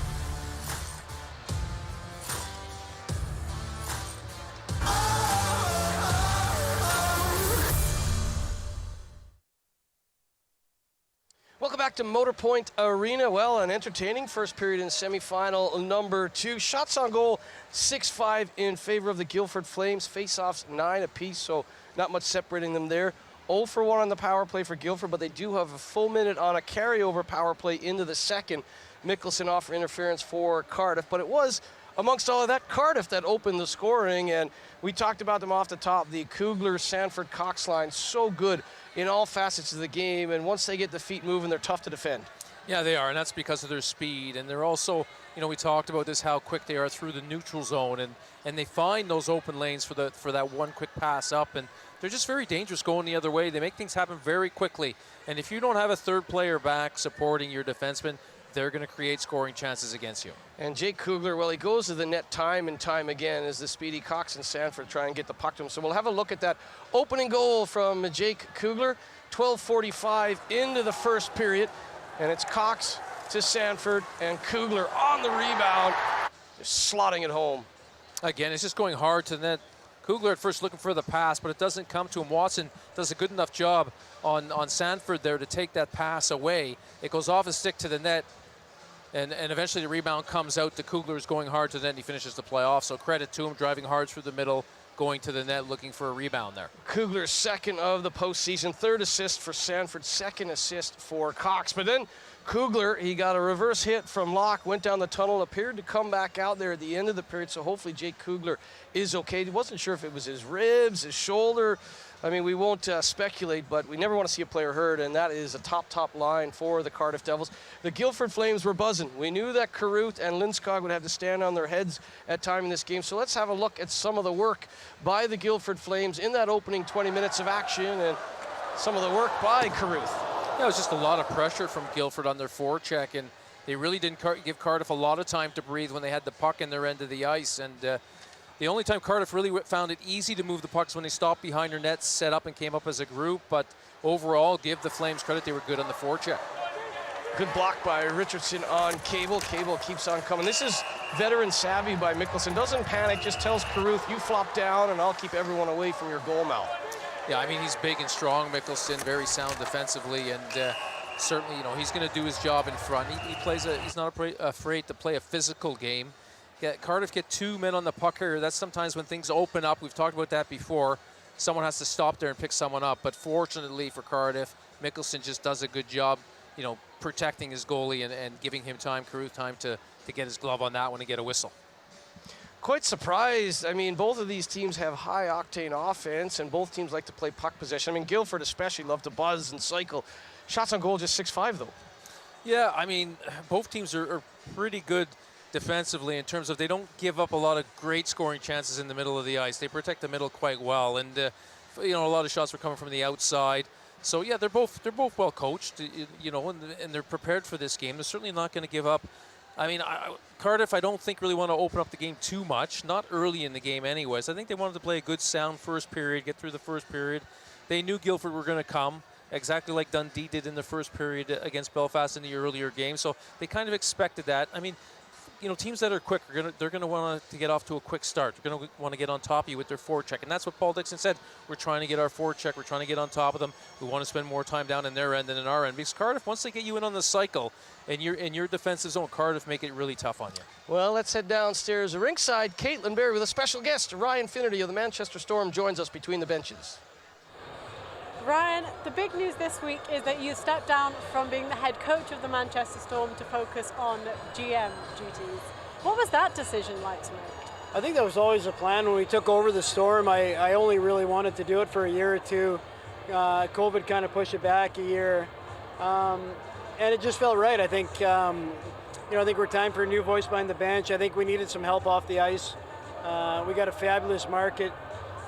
Welcome back to Motor Point Arena. Well, an entertaining first period in semifinal number 2. Shots on goal, 6-5 in favor of the Guildford Flames. Face-offs, 9 apiece, so not much separating them there. 0 for 1 on the power play for Guildford, but they do have a full minute on a carryover power play into the second. Mickelson off for interference for Cardiff, but it was, amongst all of that, Cardiff that opened the scoring, and we talked about them off the top. The Kugler-Sanford-Cox line, so good in all facets of the game, and once they get the feet moving, they're tough to defend. Yeah, they are, and that's because of their speed, and they're also, we talked about this, how quick they are through the neutral zone, and they find those open lanes for that one quick pass up, and they're just very dangerous going the other way. They make things happen very quickly, and if you don't have a third player back supporting your defenseman, they're going to create scoring chances against you. And Jake Kugler, well, he goes to the net time and time again as the speedy Cox and Sanford try and get the puck to him. So we'll have a look at that opening goal from Jake Kugler. 12:45 into the first period, and it's Cox to Sanford, and Kugler on the rebound, just slotting it home. Again, it's just going hard to the net. Kugler at first looking for the pass, but it doesn't come to him. Watson does a good enough job on Sanford there to take that pass away. It goes off his stick to the net, and eventually the rebound comes out. The Kugler is going hard to the net, and he finishes the play off. So credit to him, driving hard through the middle, going to the net, looking for a rebound there. Kugler's second of the postseason, third assist for Sanford, second assist for Cox. But then Kugler, he got a reverse hit from Locke, went down the tunnel, appeared to come back out there at the end of the period, so hopefully Jake Kugler is okay. He wasn't sure if it was his ribs, his shoulder. I mean, we won't speculate, but we never want to see a player hurt, and that is a top line for the Cardiff Devils. The Guildford Flames were buzzing. We knew that Carruth and Lindskog would have to stand on their heads at time in this game, so let's have a look at some of the work by the Guildford Flames in that opening 20 minutes of action, and some of the work by Carruth. Yeah, it was just a lot of pressure from Guildford on their forecheck, and they really didn't give Cardiff a lot of time to breathe when they had the puck in their end of the ice. And the only time Cardiff really found it easy to move the pucks when they stopped behind their nets, set up and came up as a group. But overall, give the Flames credit, they were good on the forecheck. Good block by Richardson on Cable. Cable keeps on coming. This is veteran savvy by Mickelson. Doesn't panic, just tells Carruth, you flop down and I'll keep everyone away from your goal mouth. Yeah, I mean, he's big and strong, Mickelson, very sound defensively, and certainly, you know, he's going to do his job in front. He's not afraid to play a physical game. Cardiff get 2 men on the puck here. That's sometimes when things open up. We've talked about that before. Someone has to stop there and pick someone up. But fortunately for Cardiff, Mickelson just does a good job, you know, protecting his goalie and giving him time, Carruth time to get his glove on that one and get a whistle. Quite surprised. I mean, both of these teams have high-octane offense, and both teams like to play puck possession. I mean, Guildford especially love to buzz and cycle. Shots on goal just 6-5, though. Yeah, I mean, both teams are pretty good defensively in terms of they don't give up a lot of great scoring chances in the middle of the ice. They protect the middle quite well, and you know, a lot of shots were coming from the outside. So yeah, they're both well coached, you know, and they're prepared for this game. They're certainly not going to give up. I mean, Cardiff, I don't think really want to open up the game too much, not early in the game anyways. I think they wanted to play a good, sound first period, get through the first period. They knew Guildford were going to come, exactly like Dundee did in the first period against Belfast in the earlier game. So they kind of expected that. I mean, you know, teams that are quick, they're going to want to get off to a quick start. They're going to want to get on top of you with their forecheck. And that's what Paul Dixon said. We're trying to get our forecheck. We're trying to get on top of them. We want to spend more time down in their end than in our end. Because Cardiff, once they get you in on the cycle and you're in your defensive zone, Cardiff make it really tough on you. Well, let's head downstairs. Ringside, Caitlin Berry with a special guest. Ryan Finnerty of the Manchester Storm joins us between the benches. Ryan, the big news this week is that you stepped down from being the head coach of the Manchester Storm to focus on GM duties. What was that decision like to make? I think that was always a plan. When we took over the Storm, I only really wanted to do it for a year or two. COVID kind of pushed it back a year. And it just felt right. I think, I think we're time for a new voice behind the bench. I think we needed some help off the ice. We got a fabulous market.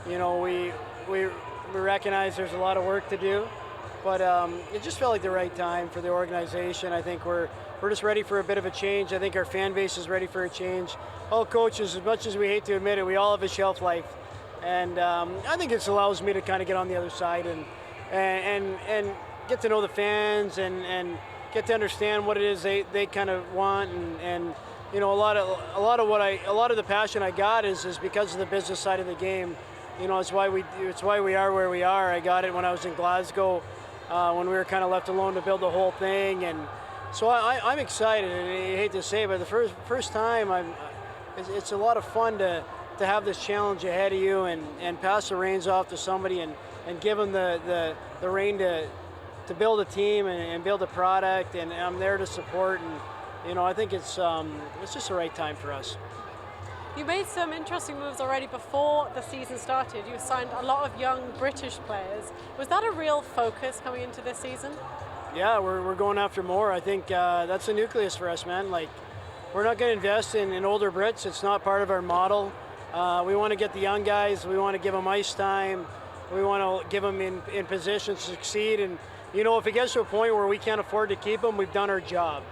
You know, we recognize there's a lot of work to do, but it just felt like the right time for the organization. I think we're just ready for a bit of a change. I think our fan base is ready for a change. All coaches, as much as we hate to admit it, we all have a shelf life, and I think this allows me to kind of get on the other side and get to know the fans and get to understand what it is they kind of want, and you know, a lot of the passion I got is because of the business side of the game. You know, it's why we are where we are. I got it when I was in Glasgow, when we were kind of left alone to build the whole thing, and so I'm excited. And I hate to say it, but the first time, it's a lot of fun to have this challenge ahead of you and pass the reins off to somebody and give them the rein to build a team and build a product, and I'm there to support. And you know, I think it's just the right time for us. You made some interesting moves already before the season started. You signed a lot of young British players. Was that a real focus coming into this season? Yeah, we're going after more. I think that's the nucleus for us, man. Like, we're not going to invest in older Brits. It's not part of our model. We want to get the young guys. We want to give them ice time. We want to give them in position to succeed. And, you know, if it gets to a point where we can't afford to keep them, we've done our job.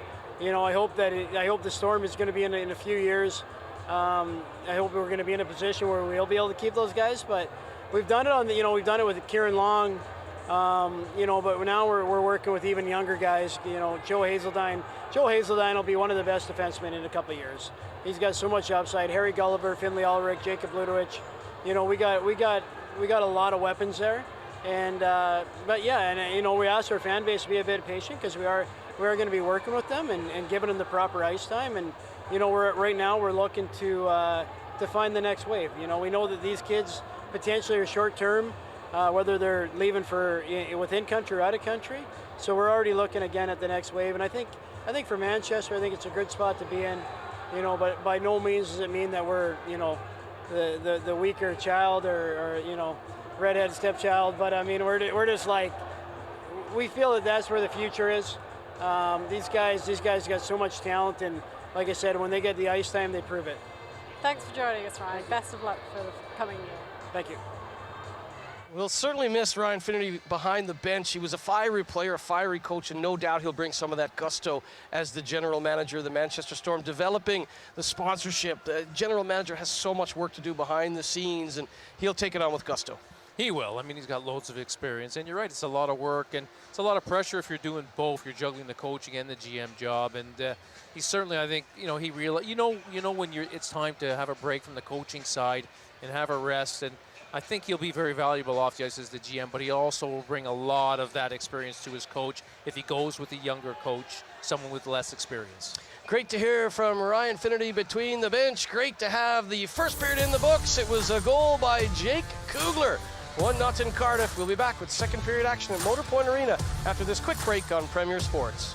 I hope the Storm is going to be in a few years. I hope we're going to be in a position where we'll be able to keep those guys. But we've done it we've done it with Kieran Long. But now we're working with even younger guys. Joe Hazeldine. Joe Hazeldine will be one of the best defensemen in a couple of years. He's got so much upside. Harry Gulliver, Finley Ulrich, Jacob Ludowich. We got a lot of weapons there. And we ask our fan base to be a bit patient because we are going to be working with them and giving them the proper ice time. And right now we're looking to find the next wave. We know that these kids potentially are short term. Whether they're leaving for within country or out of country. So we're already looking again at the next wave. And I think for Manchester, I think it's a good spot to be in. But by no means does it mean that we're, the weaker child or redhead stepchild. But I mean, we're just like, we feel that that's where the future is. These guys got so much talent, and like I said, when they get the ice time, they prove it. Thanks for joining us, Ryan. Best of luck for the coming year. Thank you. We'll certainly miss Ryan Finnerty behind the bench. He was a fiery player, a fiery coach, and no doubt he'll bring some of that gusto as the general manager of the Manchester Storm, developing the sponsorship. The general manager has so much work to do behind the scenes, and he'll take it on with gusto. He will. I mean, he's got loads of experience, and you're right, it's a lot of work, and it's a lot of pressure if you're doing both. You're juggling the coaching and the GM job, and he certainly, I think, he realized, when it's time to have a break from the coaching side and have a rest, and I think he'll be very valuable off the ice as the GM, but he also will bring a lot of that experience to his coach if he goes with a younger coach, someone with less experience. Great to hear from Ryan Finnerty between the bench. Great to have the first period in the books. It was a goal by Jake Kugler. 1-0 Cardiff. We'll be back with second period action at Motor Point Arena after this quick break on Premier Sports.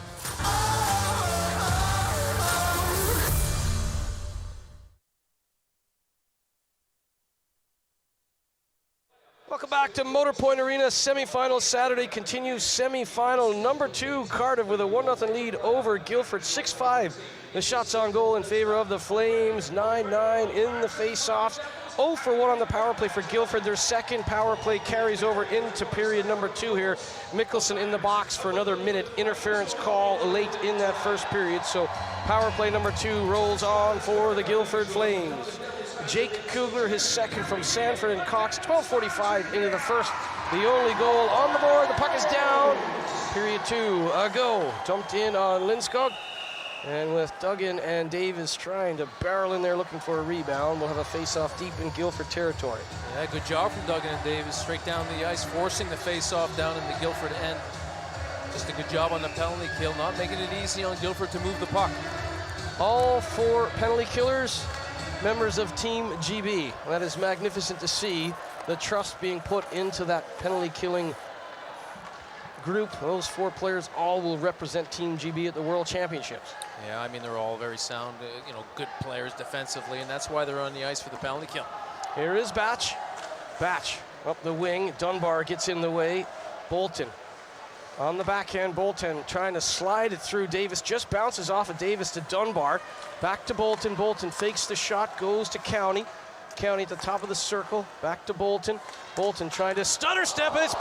Welcome back to Motor Point Arena. Semi-final Saturday continues. Semi-final number 2, Cardiff with a 1-0 lead over Guildford. 6-5. The shots on goal in favor of the Flames. 9-9 in the face-offs. 0 for 1 on the power play for Guildford. Their second power play carries over into period number 2 here. Mickelson in the box for another minute. Interference call late in that first period. So power play number 2 rolls on for the Guildford Flames. Jake Kugler, his second from Sanford and Cox. 12:45 into the first. The only goal on the board. The puck is down. Period 2 a go. Dumped in on Lindskog. And with Duggan and Davis trying to barrel in there looking for a rebound, we'll have a face-off deep in Guildford territory. Yeah, good job from Duggan and Davis, straight down the ice, forcing the face-off down in the Guildford end. Just a good job on the penalty kill, not making it easy on Guildford to move the puck. All 4 penalty killers, members of Team GB. That is magnificent to see, the trust being put into that penalty killing group. Those 4 players all will represent Team GB at the World Championships. Yeah, I mean, they're all very sound, good players defensively, and that's why they're on the ice for the penalty kill. Here is Batch. Batch up the wing. Dunbar gets in the way. Bolton on the backhand. Bolton trying to slide it through Davis. Just bounces off of Davis to Dunbar. Back to Bolton. Bolton fakes the shot. Goes to County. County at the top of the circle. Back to Bolton. Bolton trying to stutter step, and it's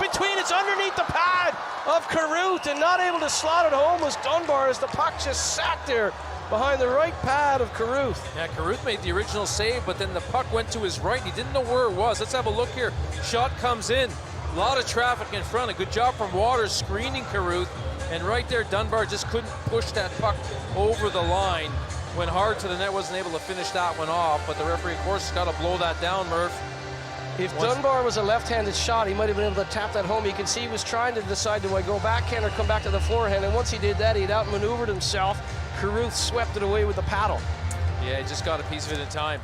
underneath the pad of Carruth, and not able to slot it home was Dunbar as the puck just sat there behind the right pad of Carruth. Yeah, Carruth made the original save, but then the puck went to his right. He didn't know where it was. Let's have a look here. Shot comes in. A lot of traffic in front. A good job from Waters screening Carruth, and right there Dunbar just couldn't push that puck over the line. Went hard to the net, wasn't able to finish that one off, but the referee, of course, has got to blow that down, Murph. If Dunbar was a left-handed shot, he might have been able to tap that home. You can see he was trying to decide, do I go backhand or come back to the forehand? And once he did that, he'd outmaneuvered himself. Carruth swept it away with the paddle. Yeah, he just got a piece of it in time.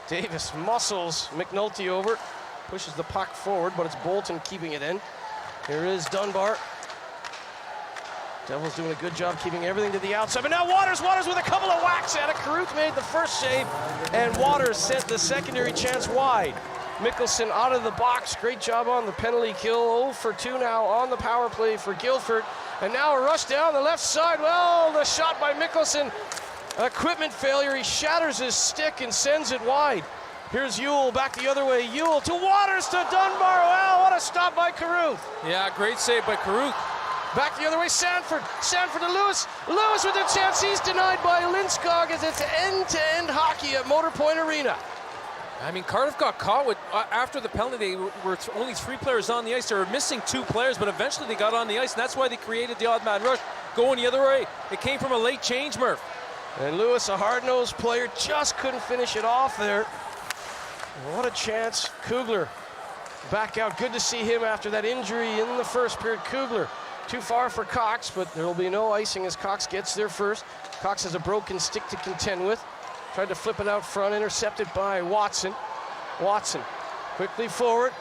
Davis muscles McNulty over, pushes the puck forward, but it's Bolton keeping it in. Here is Dunbar. Devils doing a good job keeping everything to the outside. But now Waters with a couple of whacks at it. Carruth made the first save, and Waters sent the secondary chance wide. Mickelson out of the box. Great job on the penalty kill. 0 for 2 now on the power play for Guildford. And now a rush down the left side. Well, the shot by Mickelson. Equipment failure. He shatters his stick and sends it wide. Here's Ewell back the other way. Ewell to Waters to Dunbar. Well, what a stop by Carruth. Yeah, great save by Carruth. Back the other way, Sanford. Sanford to Lewis. Lewis with a chance. He's denied by Lindskog as it's end-to-end hockey at Motor Point Arena. I mean, Cardiff got caught with, after the penalty, they were only 3 players on the ice. They were missing 2 players, but eventually they got on the ice, and that's why they created the odd man rush going the other way. It came from a late change, Murph. And Lewis, a hard-nosed player, just couldn't finish it off there. What a chance. Kugler back out. Good to see him after that injury in the first period. Kugler too far for Cox, but there will be no icing as Cox gets there first. Cox has a broken stick to contend with. Tried to flip it out front, intercepted by Watson. Watson quickly forward.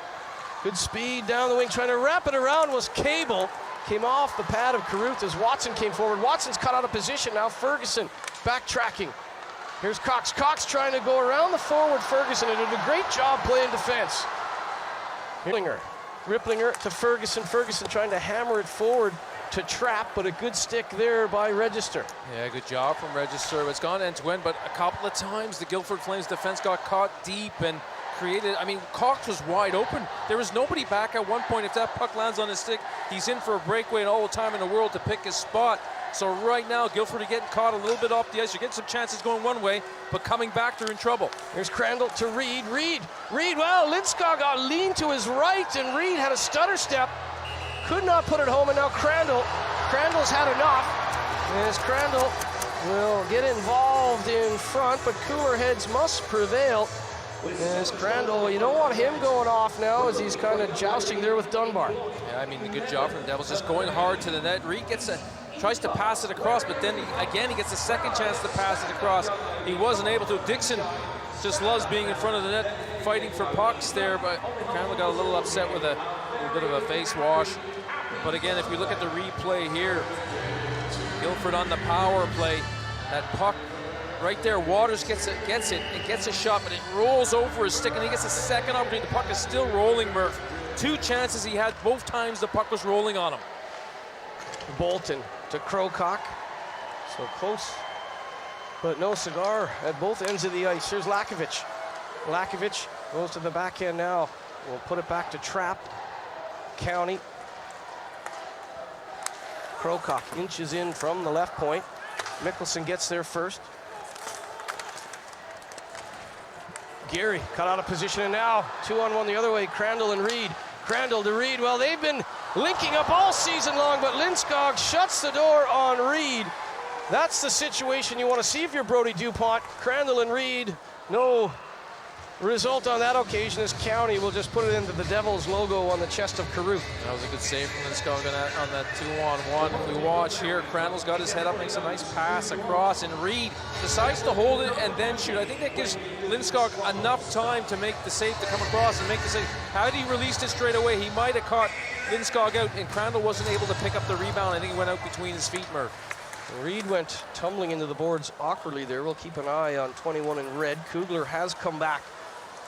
Good speed down the wing. Trying to wrap it around was Cable. Came off the pad of Carruth as Watson came forward. Watson's cut out of position now. Ferguson backtracking. Here's Cox. Cox trying to go around the forward Ferguson and did a great job playing defense. Ripplinger to Ferguson. Ferguson trying to hammer it forward to Trap, but a good stick there by Register. Yeah, good job from Register. It's gone end to end, but a couple of times the Guildford Flames defense got caught deep and created, I mean, Cox was wide open. There was nobody back at one point. If that puck lands on his stick, he's in for a breakaway and all the time in the world to pick his spot. So right now, Guildford are getting caught a little bit off the ice. You're getting some chances going one way, but coming back, they're in trouble. Here's Crandall to Reed. Reed, well, Lindskog got leaned to his right, and Reed had a stutter step. Could not put it home, and now Crandall's had enough. As Crandall will get involved in front, but cooler heads must prevail. As Crandall, you don't want him going off now as he's kind of jousting there with Dunbar. Yeah, I mean, a good job from the Devils, just going hard to the net. Reed tries to pass it across, but then he gets a second chance to pass it across. He wasn't able to. Dixon just loves being in front of the net, fighting for pucks there, but Crandall got a little upset with a little bit of a face wash. But again, if we look at the replay here, Guildford on the power play, that puck right there, Waters gets a shot, but it rolls over his stick, and he gets a second opportunity. The puck is still rolling, Murph. 2 chances he had, both times the puck was rolling on him. Bolton to Crowcock. So close, but no cigar at both ends of the ice. Here's Lakovic. Lakovic goes to the backhand now. We'll put it back to Trap. County. Crowcock inches in from the left point. Mickelson gets there first. Gary cut out of position, and now 2-on-1 the other way. Crandall and Reed. Crandall to Reed. Well, they've been linking up all season long, but Lindskog shuts the door on Reed. That's the situation you want to see if you're Brody DuPont. Crandall and Reed, no result on that occasion as County will just put it into the Devils logo on the chest of Carruth. That was a good save from Lindskog on that 2-on-1. If we watch here, Crandall's got his head up, makes a nice pass across, and Reed decides to hold it and then shoot. I think that gives Lindskog enough time to make the save, to come across and make the save. Had he released it straight away, he might have caught Lindskog out, and Crandall wasn't able to pick up the rebound. I think he went out between his feet, Murph. Reed went tumbling into the boards awkwardly there. We'll keep an eye on 21 in red. Kugler has come back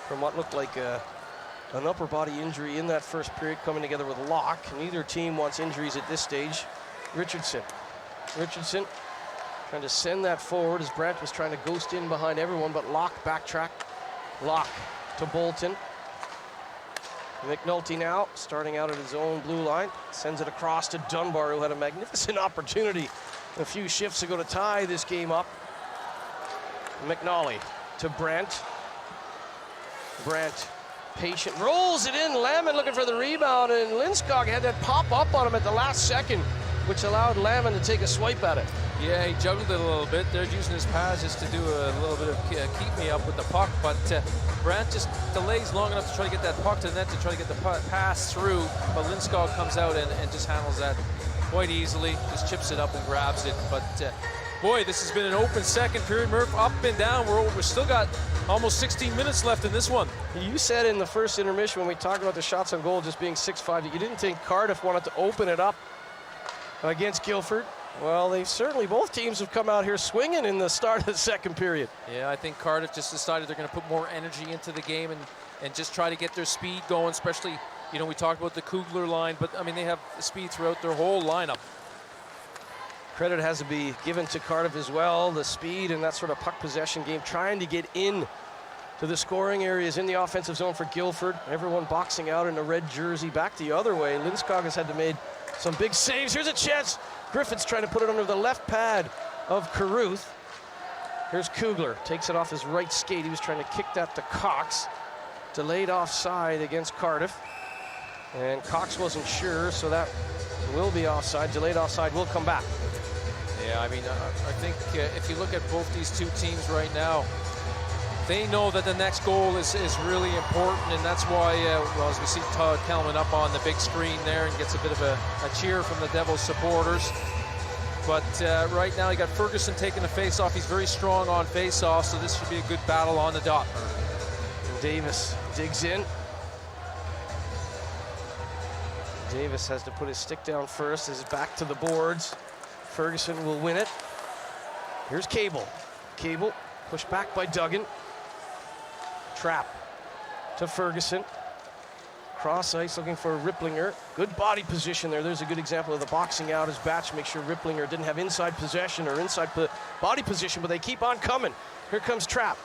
from what looked like an upper body injury in that first period, coming together with Locke. Neither team wants injuries at this stage. Richardson trying to send that forward as Brent was trying to ghost in behind everyone, but Locke backtracked. Locke to Bolton. McNulty now starting out at his own blue line, sends it across to Dunbar, who had a magnificent opportunity a few shifts ago to tie this game up. McNally to Brent. Brent, patient, rolls it in. Lamon looking for the rebound, and Lindskog had that pop up on him at the last second, which allowed Lamon to take a swipe at it. Yeah, he juggled it a little bit. They're using his pass just to do a little bit of keep me up with the puck, but Brandt just delays long enough to try to get that puck to the net, to try to get the pass through, but Lindskog comes out and just handles that quite easily, just chips it up and grabs it. But boy, this has been an open second period, Murph, up and down. We're still got almost 16 minutes left in this one. You said in the first intermission when we talked about the shots on goal just being 6-5 that you didn't think Cardiff wanted to open it up against Guildford. Well, both teams have come out here swinging in the start of the second period. Yeah, I think Cardiff just decided they're going to put more energy into the game and just try to get their speed going, especially, you know, we talked about the Kugler line, but I mean, they have speed throughout their whole lineup. Credit has to be given to Cardiff as well, the speed and that sort of puck possession game, trying to get in to the scoring areas in the offensive zone for Guildford. Everyone boxing out in a red jersey back the other way. Lindskog has had to make Some big saves. Here's a chance. Griffith's trying to put it under the left pad of Carruth. Here's Kugler. Takes it off his right skate. He was trying to kick that to Cox. Delayed offside against Cardiff. And Cox wasn't sure, so that will be offside. Delayed offside will come back. Yeah, I mean, I think if you look at both these two teams right now, they know that the next goal is really important, and that's why, well, as we see Todd Kelman up on the big screen there and gets a bit of a cheer from the Devils supporters. But right now you got Ferguson taking the face-off. He's very strong on face-off, so this should be a good battle on the dot. And Davis digs in. Davis has to put his stick down first. This is back to the boards. Ferguson will win it. Here's Cable. Cable pushed back by Duggan. Trap to Ferguson. Cross ice looking for Ripplinger. Good body position there. There's a good example of the boxing out as Batch makes sure Ripplinger didn't have inside possession or inside body position, but they keep on coming. Here comes Trap.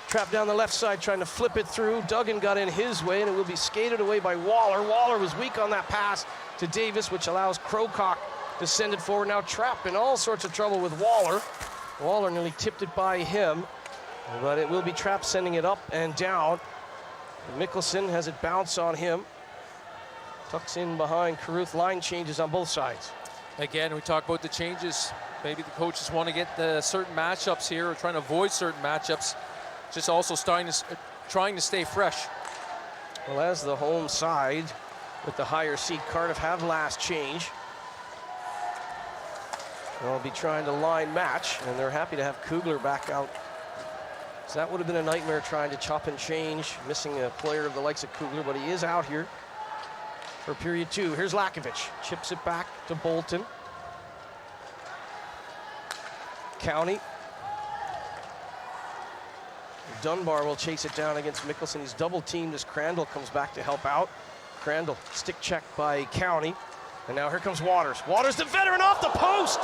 Trap down the left side trying to flip it through. Duggan got in his way and it will be skated away by Waller. Waller was weak on that pass to Davis, which allows Crowcock to send it forward. Now Trap in all sorts of trouble with Waller. Waller nearly tipped it by him, but it will be Trap sending it up and down. Mickelson has it bounce on him. Tucks in behind Carruth. Line changes on both sides. Again, we talk about the changes. Maybe the coaches want to get the certain matchups here or trying to avoid certain matchups. Just also trying to stay fresh. Well, as the home side with the higher seed, Cardiff have last change. They'll be trying to line match, and they're happy to have Kugler back out. So that would have been a nightmare trying to chop and change, missing a player of the likes of Kugler, but he is out here for period 2. Here's Lakovic, chips it back to Bolton. County. Dunbar will chase it down against Mickelson. He's double teamed as Crandall comes back to help out. Crandall, stick check by County. And now here comes Waters. Waters, the veteran, off the post.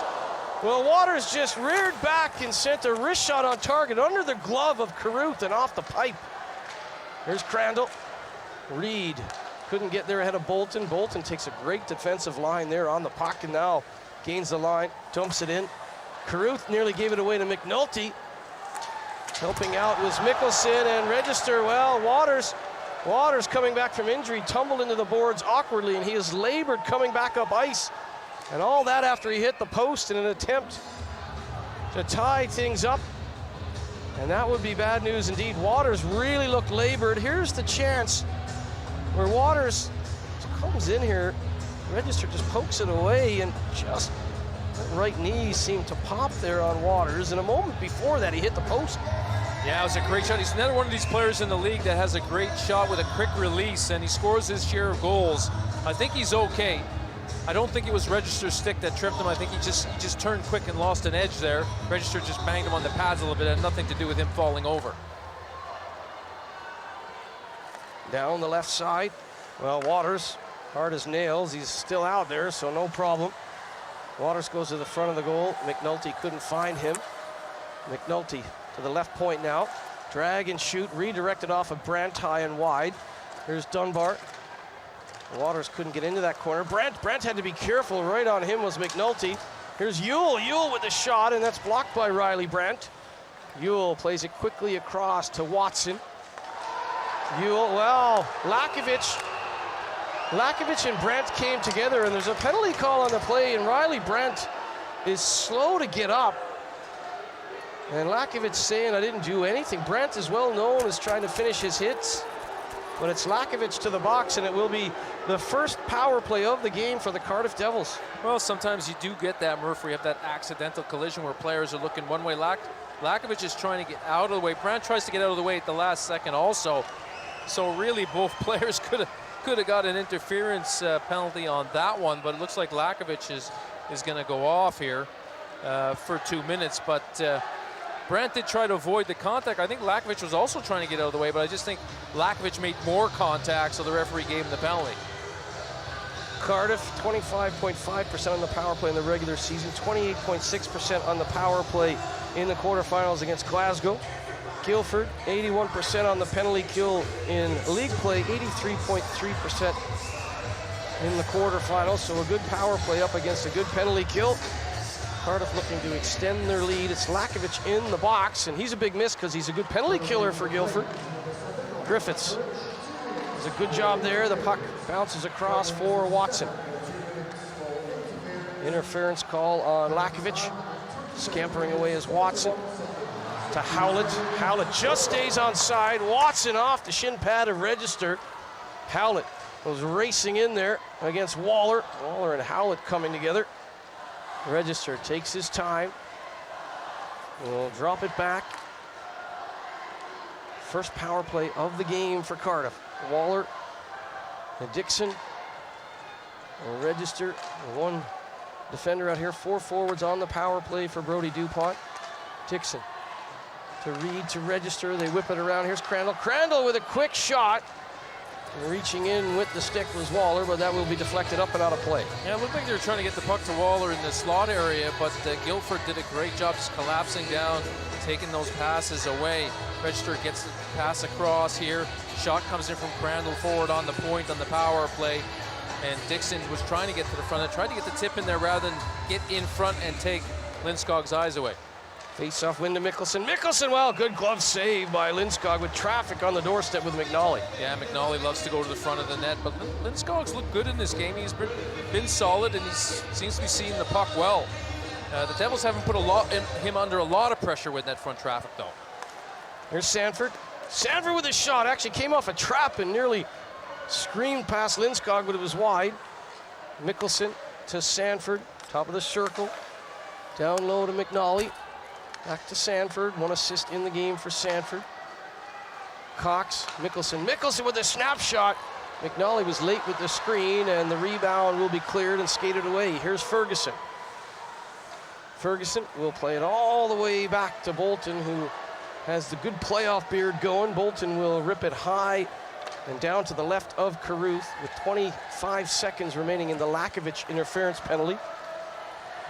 Well, Waters just reared back and sent a wrist shot on target under the glove of Carruth and off the pipe. Here's Crandall. Reed couldn't get there ahead of Bolton. Bolton takes a great defensive line there on the puck and now gains the line, dumps it in. Carruth nearly gave it away to McNulty. Helping out was Mickelson and Register. Well, Waters coming back from injury, tumbled into the boards awkwardly, and he is labored coming back up ice. And all that after he hit the post in an attempt to tie things up. And that would be bad news indeed. Waters really looked labored. Here's the chance where Waters comes in here. Register just pokes it away, and just that right knee seemed to pop there on Waters. And a moment before that, he hit the post. Yeah, it was a great shot. He's another one of these players in the league that has a great shot with a quick release, and he scores his share of goals. I think he's okay. I don't think it was Register's stick that tripped him. I think he just turned quick and lost an edge there. Register just banged him on the pads a little bit. It had nothing to do with him falling over. Down the left side. Well, Waters, hard as nails. He's still out there, so no problem. Waters goes to the front of the goal. McNulty couldn't find him. McNulty to the left point now. Drag and shoot, redirected off of Brandt high and wide. Here's Dunbar. Waters couldn't get into that corner. Brandt had to be careful. Right on him was McNulty. Here's Ewell. Ewell with the shot, and that's blocked by Riley Brandt. Ewell plays it quickly across to Watson. Ewell, well, Lakovic and Brandt came together, and there's a penalty call on the play, and Riley Brandt is slow to get up. And Lakovic saying, I didn't do anything. Brandt is well known as trying to finish his hits, but it's Lakovic to the box, and it will be the first power play of the game for the Cardiff Devils. Well, sometimes you do get that, Murph, where you have that accidental collision where players are looking one way. Lakovic is trying to get out of the way. Brandt tries to get out of the way at the last second also. So really both players could have got an interference penalty on that one, but it looks like Lakovic is going to go off here for 2 minutes. But Brandt did try to avoid the contact. I think Lakovic was also trying to get out of the way, but I just think Lakovic made more contact, so the referee gave him the penalty. Cardiff, 25.5% on the power play in the regular season, 28.6% on the power play in the quarterfinals against Glasgow. Guildford, 81% on the penalty kill in league play, 83.3% in the quarterfinals, so a good power play up against a good penalty kill. Cardiff looking to extend their lead. It's Lakovic in the box, and he's a big miss because he's a good penalty killer for Guildford. Griffiths does a good job there. The puck bounces across for Watson. Interference call on Lakovic. Scampering away is Watson to Howlett. Howlett just stays on side. Watson off the shin pad of Register. Howlett was racing in there against Waller. Waller and Howlett coming together. Register takes his time. We'll drop it back. First power play of the game for Cardiff. Waller and Dixon. Register, one defender out here, 4 forwards on the power play for Brody DuPont. Dixon to Reed to Register. They whip it around. Here's Crandall. Crandall with a quick shot. Reaching in with the stick was Waller, but that will be deflected up and out of play. Yeah, it looked like they were trying to get the puck to Waller in the slot area, but Guildford did a great job just collapsing down, taking those passes away. Register gets the pass across here. Shot comes in from Crandall forward on the point on the power play. And Dixon was trying to get to the front and tried to get the tip in there rather than get in front and take Lindskog's eyes away. Face off win to Mickelson. Mickelson, well, good glove save by Lindskog with traffic on the doorstep with McNally. Yeah, McNally loves to go to the front of the net, but Lindskog's looked good in this game. He's been solid and he seems to be seeing the puck well. The Devils haven't put him under a lot of pressure with that front traffic, though. Here's Sanford. Sanford with a shot. Actually came off a trap and nearly screamed past Lindskog, but it was wide. Mickelson to Sanford, top of the circle. Down low to McNally. Back to Sanford, 1 assist in the game for Sanford. Cox, Mickelson. Mickelson with a snapshot. McNally was late with the screen, and the rebound will be cleared and skated away. Here's Ferguson. Ferguson will play it all the way back to Bolton, who has the good playoff beard going. Bolton will rip it high and down to the left of Carruth with 25 seconds remaining in the Lakovic interference penalty.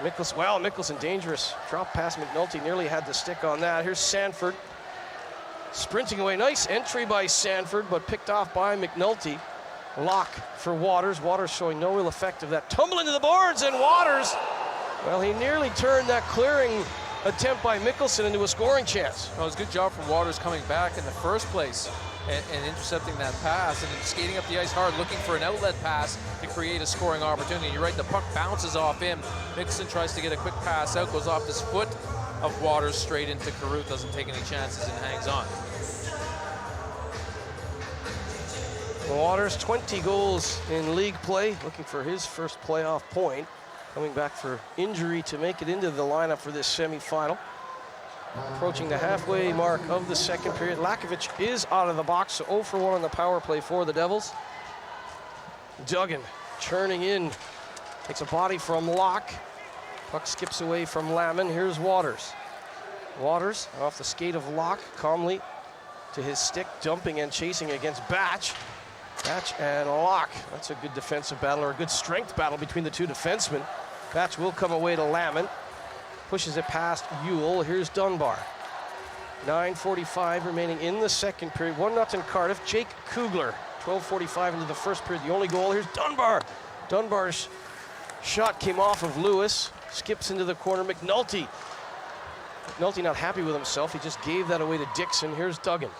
Mickelson dangerous. Drop past McNulty, nearly had the stick on that. Here's Sanford. Sprinting away, nice entry by Sanford, but picked off by McNulty. Lock for Waters. Waters showing no ill effect of that. Tumble into the boards, and Waters, well, he nearly turned that clearing attempt by Mickelson into a scoring chance. Well, it was a good job from Waters coming back in the first place and intercepting that pass and then skating up the ice hard, looking for an outlet pass to create a scoring opportunity. You're right, the puck bounces off him. Mickelson tries to get a quick pass out, goes off this foot of Waters straight into Carruth, doesn't take any chances and hangs on. Waters, 20 goals in league play, looking for his first playoff point. Coming back for injury to make it into the lineup for this semifinal. Approaching the halfway mark of the second period. Lakovic is out of the box, so 0 for 1 on the power play for the Devils. Duggan churning in, takes a body from Locke. Puck skips away from Lamon. Here's Waters. Waters off the skate of Locke, calmly to his stick, dumping and chasing against Batch. Batch and Locke. That's a good defensive battle, or a good strength battle between the two defensemen. Batch will come away to Lamon. Pushes it past Ewell. Here's Dunbar. 9:45 remaining in the second period. 1-0 Cardiff. Jake Kugler. 12:45 into the first period. The only goal. Here's Dunbar. Dunbar's shot came off of Lewis. Skips into the corner. McNulty. McNulty not happy with himself. He just gave that away to Dixon. Here's Duggan.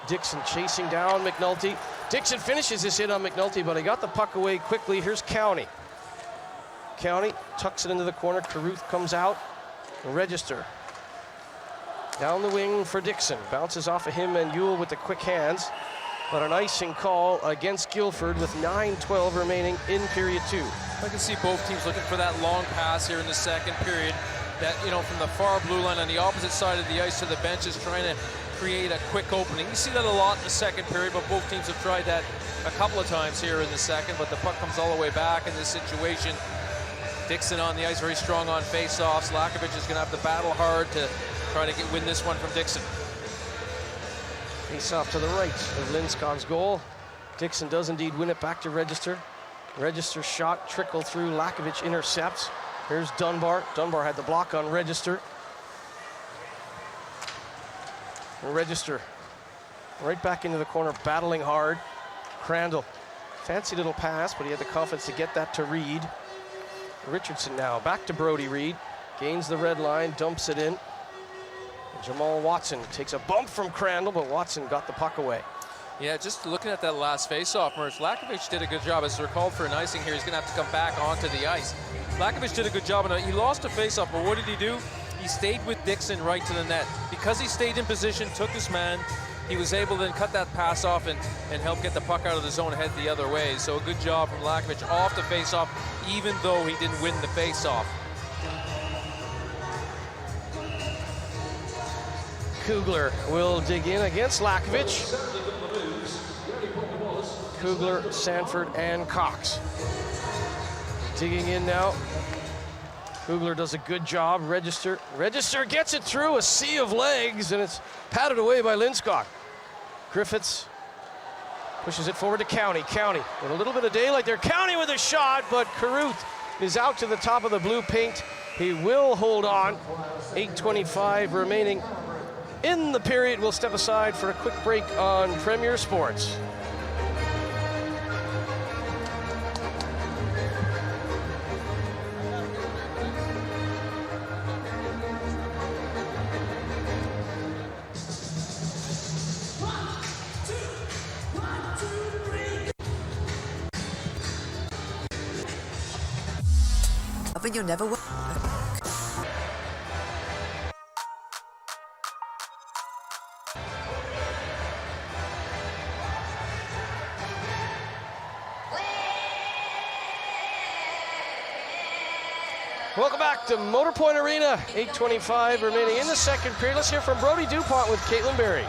Dixon chasing down McNulty. Dixon finishes his hit on McNulty, but he got the puck away quickly. Here's County. County tucks it into the corner. Carruth comes out. Register. Down the wing for Dixon. Bounces off of him and Ewell with the quick hands. But an icing call against Guildford with 9:12 remaining in period 2. I can see both teams looking for that long pass here in the second period. That, from the far blue line on the opposite side of the ice to the benches, trying to create a quick opening. You see that a lot in the second period, but both teams have tried that a couple of times here in the second, but the puck comes all the way back in this situation. Dixon on the ice, very strong on face-offs. Lakovic is going to have to battle hard to try to win this one from Dixon. Face off to the right of Lindskog's goal. Dixon does indeed win it back to Register. Register shot trickled through. Lakovic intercepts. Here's Dunbar. Dunbar had the block on Register. Register right back into the corner, battling hard. Crandall Fancy little pass, but he had the confidence to get that to Reed. Richardson now back to Brody Reed. Gains the red line, dumps it in. And Jamal Watson takes a bump from Crandall, but Watson got the puck away. Yeah, just looking at that last face-off, Merce, Lakovic did a good job. As they're called for an icing here, he's going to have to come back onto the ice. Lakovic did a good job, and he lost a face-off, but what did he do? He stayed with Dixon right to the net. Because he stayed in position, took his man, he was able to then cut that pass off and help get the puck out of the zone, head the other way. So a good job from Lakovic off the face-off, even though he didn't win the face-off. Kugler will dig in against Lakovic. Kugler, Sanford, and Cox. Digging in now. Kugler does a good job. Register gets it through a sea of legs, and it's patted away by Lindskog. Griffiths pushes it forward to County. County with a little bit of daylight there. County with a shot, but Carruth is out to the top of the blue paint. He will hold on. 8:25 remaining in the period. We'll step aside for a quick break on Premier Sports. But you never will. Welcome back to Motor Point Arena. 8:25 remaining in the second period. Let's hear from Brody DuPont with Caitlin Berry.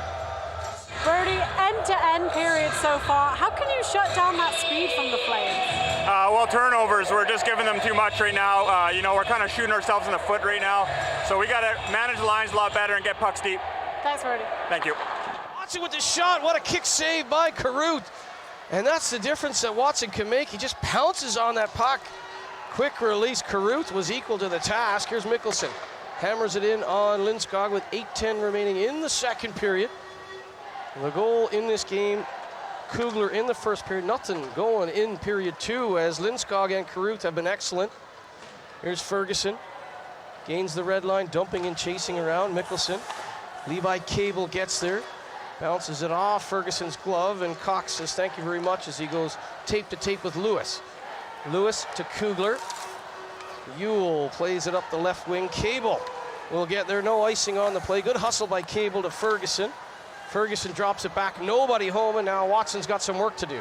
Brody, end-to-end period so far. How can you shut down that speed from the Flames? Well, turnovers, we're just giving them too much right now. We're kind of shooting ourselves in the foot right now. So we got to manage the lines a lot better and get pucks deep. Thanks, Brody. Thank you. Watson with the shot. What a kick save by Carruth. And that's the difference that Watson can make. He just pounces on that puck. Quick release. Carruth was equal to the task. Here's Mickelson. Hammers it in on Lindskog with 8:10 remaining in the second period. The goal in this game, Kugler in the first period. Nothing going in period two as Lindskog and Carruth have been excellent. Here's Ferguson. Gains the red line, dumping and chasing around Mickelson. Levi Cable gets there. Bounces it off Ferguson's glove, and Cox says thank you very much as he goes tape to tape with Lewis. Lewis to Kugler. Ewell plays it up the left wing. Cable will get there. No icing on the play. Good hustle by Cable to Ferguson. Ferguson drops it back. Nobody home, and now Watson's got some work to do.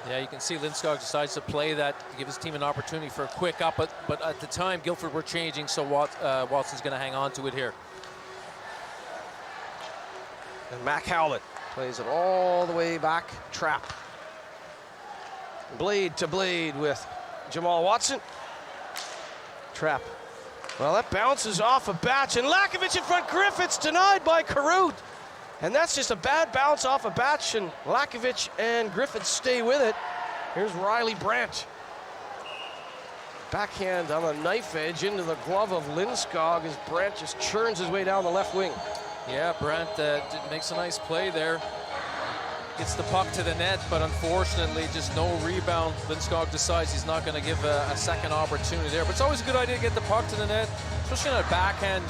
Yeah, you can see Lindskog decides to play that to give his team an opportunity for a quick up, but at the time, Guildford were changing, so Watson's going to hang on to it here. And Mac Howlett plays it all the way back. Trap. Blade to blade with Jamal Watson. Trap. Well, that bounces off a Batch, and Lakovic in front. Griffiths denied by Carruth. And that's just a bad bounce off a Batch, and Lakovic and Griffiths stay with it. Here's Riley Brandt. Backhand on the knife edge into the glove of Lindskog as Brandt just churns his way down the left wing. Yeah, Brandt makes a nice play there. Gets the puck to the net, but unfortunately just no rebound. Lindskog decides he's not going to give a second opportunity there. But it's always a good idea to get the puck to the net, especially on a backhand.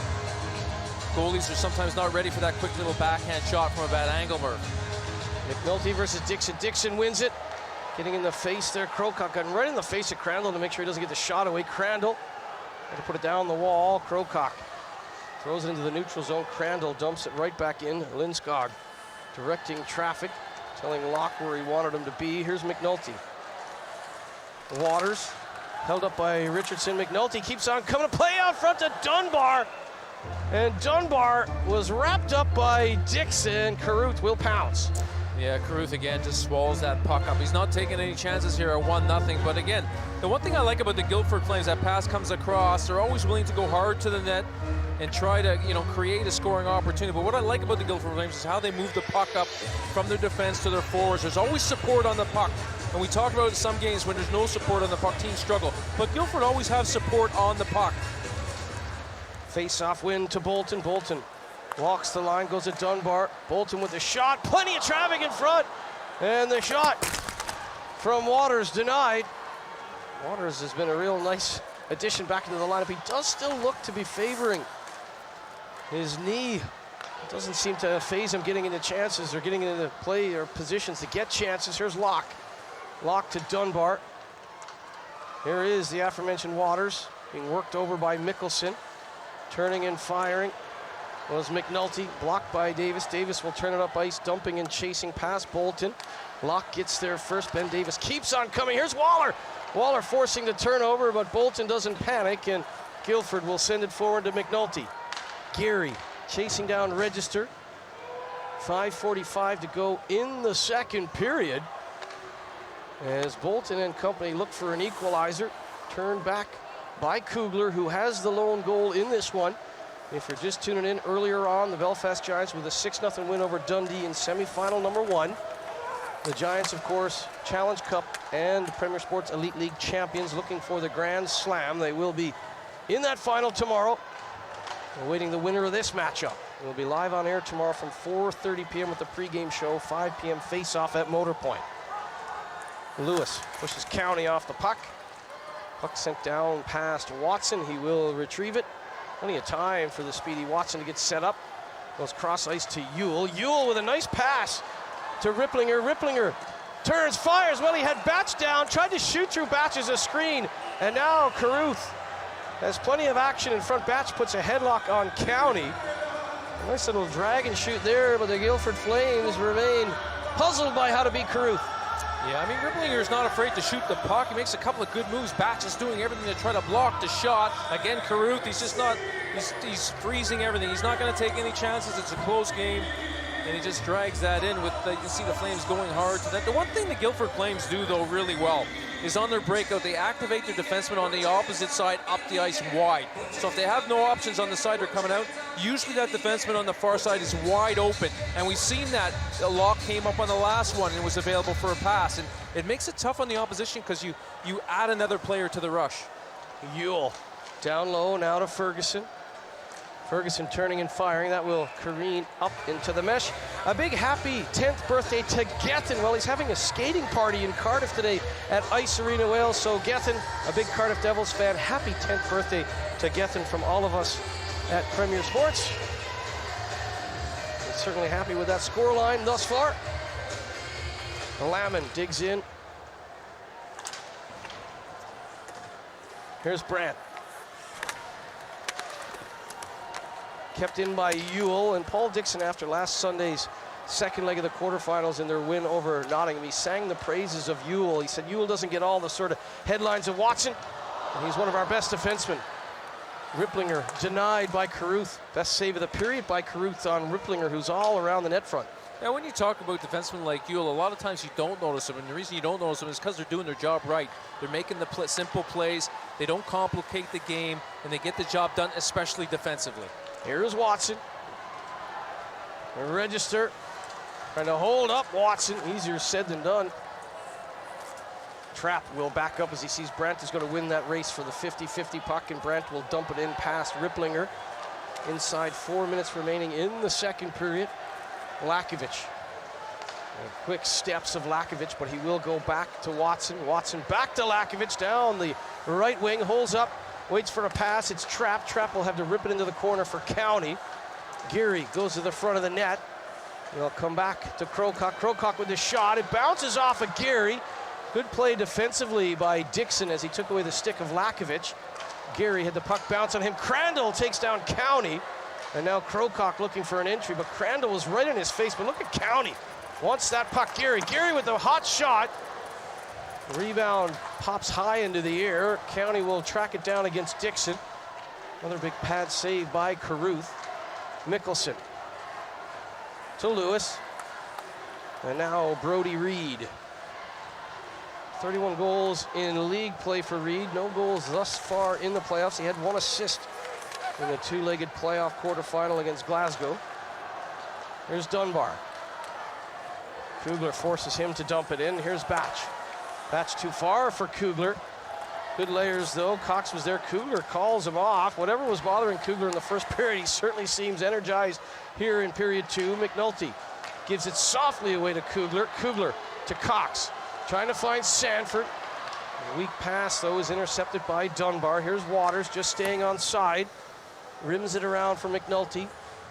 Goalies are sometimes not ready for that quick little backhand shot from a bad angle, Murph. McNulty versus Dixon. Dixon wins it. Getting in the face there. Krokak got right in the face of Crandall to make sure he doesn't get the shot away. Crandall had to put it down the wall. Krokak throws it into the neutral zone. Crandall dumps it right back in. Lindskog directing traffic, telling Locke where he wanted him to be. Here's McNulty. Waters held up by Richardson. McNulty keeps on coming to play out front to Dunbar. And Dunbar was wrapped up by Dixon. Carruth will pounce. Yeah, Carruth again just swallows that puck up. He's not taking any chances here at 1-0. But again, the one thing I like about the Guildford Flames, that pass comes across. They're always willing to go hard to the net and try to, create a scoring opportunity. But what I like about the Guildford Flames is how they move the puck up from their defense to their forwards. There's always support on the puck. And we talked about it in some games when there's no support on the puck, teams struggle. But Guildford always have support on the puck. Face-off win to Bolton. Bolton walks the line, goes to Dunbar. Bolton with the shot. Plenty of traffic in front. And the shot from Waters, denied. Waters has been a real nice addition back into the lineup. He does still look to be favoring his knee. It doesn't seem to phase him getting into chances or getting into play or positions to get chances. Here's Locke. Locke to Dunbar. Here is the aforementioned Waters being worked over by Mickelson. Turning and firing was McNulty, blocked by Davis. Davis will turn it up ice, dumping and chasing past Bolton. Locke gets there first. Ben Davis keeps on coming. Here's Waller. Waller forcing the turnover, but Bolton doesn't panic, and Guildford will send it forward to McNulty. Geary chasing down Register. 5:45 to go in the second period, as Bolton and company look for an equalizer. Turned back by Kugler, who has the lone goal in this one. If you're just tuning in, earlier on, the Belfast Giants with a 6-0 win over Dundee in semi-final number 1. The Giants, of course, Challenge Cup and Premier Sports Elite League champions, looking for the Grand Slam. They will be in that final tomorrow, awaiting the winner of this matchup. We'll be live on air tomorrow from 4:30 p.m. with the pregame show, 5 p.m. face-off at Motor Point. Lewis pushes County off the puck. Puck sent down past Watson. He will retrieve it. Plenty of time for the speedy Watson to get set up. Goes cross ice to Ewell. Ewell with a nice pass to Ripplinger. Ripplinger turns, fires. Well, he had Batch down, tried to shoot through Batch's a screen, and now Carruth has plenty of action in front. Batch puts a headlock on County. A nice little drag and shoot there, but the Guildford Flames remain puzzled by how to beat Carruth. Yeah, I mean, Ripplinger's not afraid to shoot the puck. He makes a couple of good moves. Batch is doing everything to try to block the shot. Again, Carruth, he's just not, he's freezing everything. He's not going to take any chances. It's a close game, and he just drags that in with, you can see the Flames going hard to that. The one thing the Guildford Flames do, though, really well is on their breakout, they activate their defenseman on the opposite side up the ice wide. So if they have no options on the side they're coming out, usually that defenseman on the far side is wide open. And we've seen that. The lock came up on the last one and was available for a pass. And it makes it tough on the opposition because you add another player to the rush. Ewell down low now to Ferguson. Ferguson turning and firing. That will careen up into the mesh. A big happy 10th birthday to Gethin. Well, he's having a skating party in Cardiff today at Ice Arena Wales. So Gethin, a big Cardiff Devils fan, happy 10th birthday to Gethin from all of us at Premier Sports. He's certainly happy with that scoreline thus far. Lamon digs in. Here's Brandt. Kept in by Ewell, and Paul Dixon, after last Sunday's second leg of the quarterfinals in their win over Nottingham, he sang the praises of Ewell. He said Ewell doesn't get all the sort of headlines of Watson, and he's one of our best defensemen. Ripplinger denied by Carruth. Best save of the period by Carruth on Ripplinger, who's all around the net front. Now, when you talk about defensemen like Ewell, a lot of times you don't notice them, and the reason you don't notice them is because they're doing their job right. They're making the simple plays, they don't complicate the game, and they get the job done, especially defensively. Here's Watson. Register trying to hold up Watson. Easier said than done. Trapp will back up as he sees Brandt is going to win that race for the 50-50 puck, and Brandt will dump it in past Ripplinger. Inside 4 minutes remaining in the second period. Lakovic. Quick steps of Lakovic, but he will go back to Watson. Watson back to Lakovic down the right wing, holds up, waits for a pass. It's Trapp. Trapp will have to rip it into the corner for County. Geary goes to the front of the net. They'll come back to Krokock. Krokock with the shot. It bounces off of Geary. Good play defensively by Dixon as he took away the stick of Lakovic. Geary had the puck bounce on him. Crandall takes down County. And now Krokock looking for an entry, but Crandall was right in his face. But look at County. Wants that puck. Geary with the hot shot. Rebound pops high into the air. County will track it down against Dixon. Another big pad save by Carruth. Mickelson to Lewis. And now Brody Reed. 31 goals in league play for Reed. No goals thus far in the playoffs. He had one assist in the two-legged playoff quarterfinal against Glasgow. Here's Dunbar. Kugler forces him to dump it in. Here's Batch. Batch too far for Kugler. Good layers though. Cox was there. Kugler calls him off. Whatever was bothering Kugler in the first period, he certainly seems energized here in period 2. McNulty gives it softly away to Kugler. Kugler to Cox. trying to find Sanford. A weak pass, though, is intercepted by Dunbar. Here's Waters just staying on side. Rims it around for McNulty.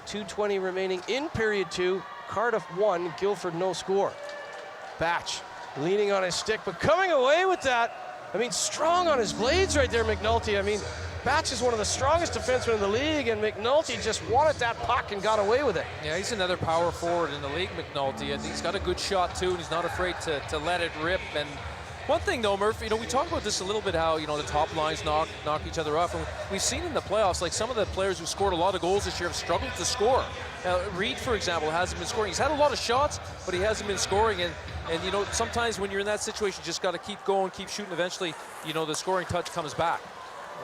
2:20 remaining in period 2. Cardiff 1, Guildford no score. Batch leaning on his stick, but coming away with that. I mean, strong on his blades right there, McNulty. I mean, Batch is one of the strongest defensemen in the league, and McNulty just wanted that puck and got away with it. Yeah, he's another power forward in the league, McNulty, and he's got a good shot too, and he's not afraid to let it rip. And one thing though, Murph, we talk about this a little bit, how the top lines knock each other off, and we've seen in the playoffs, like some of the players who scored a lot of goals this year have struggled to score. Now, Reed, for example, hasn't been scoring. He's had a lot of shots, but he hasn't been scoring, and sometimes when you're in that situation, you just got to keep going, keep shooting. Eventually, the scoring touch comes back.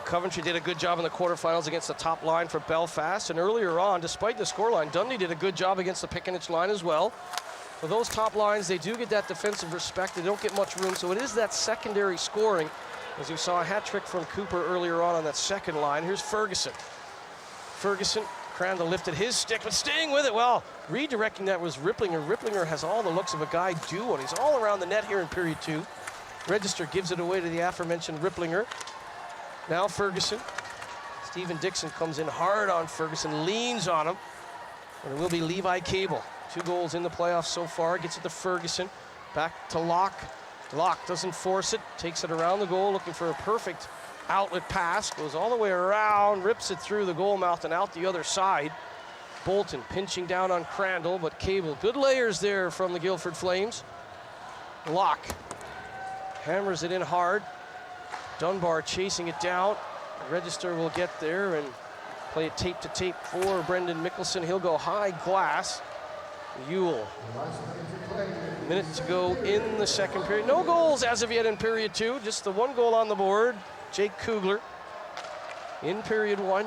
Coventry did a good job in the quarterfinals against the top line for Belfast, and earlier on, despite the scoreline, Dundee did a good job against the Pickenich line as well. For those top lines, they do get that defensive respect. They don't get much room, so it is that secondary scoring, as you saw a hat trick from Cooper earlier on that second line. Here's Ferguson. Crandall lifted his stick, but staying with it. Well, redirecting that was Ripplinger. Ripplinger has all the looks of a guy due, and he's all around the net here in period 2. Register gives it away to the aforementioned Ripplinger. Now Ferguson. Stephen Dixon comes in hard on Ferguson, leans on him, and it will be Levi Cable. 2 goals in the playoffs so far. Gets it to Ferguson. Back to Locke. Locke doesn't force it. Takes it around the goal, looking for a perfect outlet pass. Goes all the way around, rips it through the goal mouth and out the other side. Bolton pinching down on Crandall, but Cable. Good layers there from the Guildford Flames. Locke hammers it in hard. Dunbar chasing it down. Register will get there and play it tape to tape for Brendan Mickelson. He'll go high glass. Ewell. A minute to go in the second period. No goals as of yet in period 2. Just the 1 goal on the board. Jake Kugler in period 1.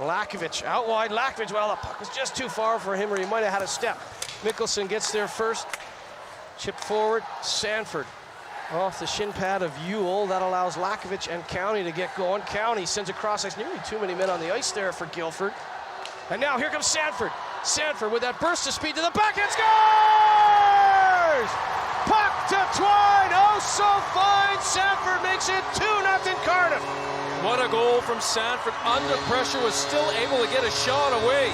Lakovic out wide. Lakovic, well, the puck was just too far for him, or he might have had a step. Mickelson gets there first. Chip forward. Sanford off the shin pad of Ewell. That allows Lakovic and County to get going. County sends across ice. Nearly too many men on the ice there for Guildford. And now here comes Sanford. Sanford with that burst of speed to the backhand, scores! Puck to Twine, oh so fine. Sanford makes it 2-0 Cardiff. What a goal from Sanford. Under pressure, was still able to get a shot away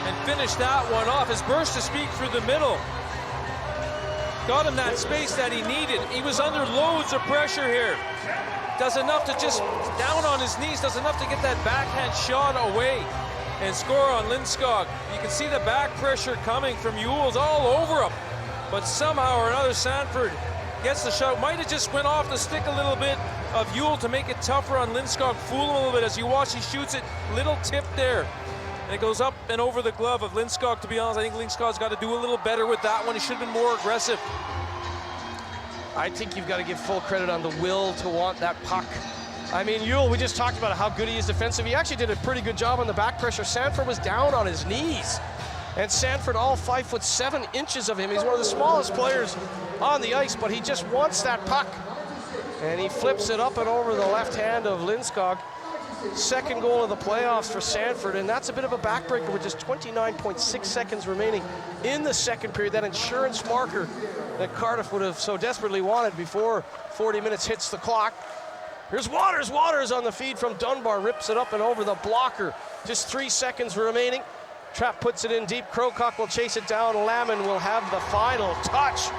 and finish that one off. His burst of speed through the middle got him that space that he needed. He was under loads of pressure here. Does enough to just down on his knees, does enough to get that backhand shot away and score on Lindskog. You can see the back pressure coming from Ewell's all over him, but somehow or another Sanford gets the shot. Might have just went off the stick a little bit of Ewell to make it tougher on Lindskog. Fool him a little bit as you watch. He shoots it, little tip there, and it goes up and over the glove of Lindskog. To be honest, I think Lindskog's got to do a little better with that one. He should have been more aggressive. I think you've got to give full credit on the will to want that puck. I mean, Ewell, we just talked about how good he is defensive. He actually did a pretty good job on the back pressure. Sanford was down on his knees. And Sanford, all 5'7" of him. He's one of the smallest players on the ice, but he just wants that puck. And he flips it up and over the left hand of Lindskog. Second goal of the playoffs for Sanford, and that's a bit of a backbreaker with just 29.6 seconds remaining in the second period. That insurance marker that Cardiff would have so desperately wanted before 40 minutes hits the clock. Here's Waters. Waters on the feed from Dunbar, rips it up and over the blocker. Just 3 seconds remaining. Trapp puts it in deep. Crowcock will chase it down. Lamon will have the final touch.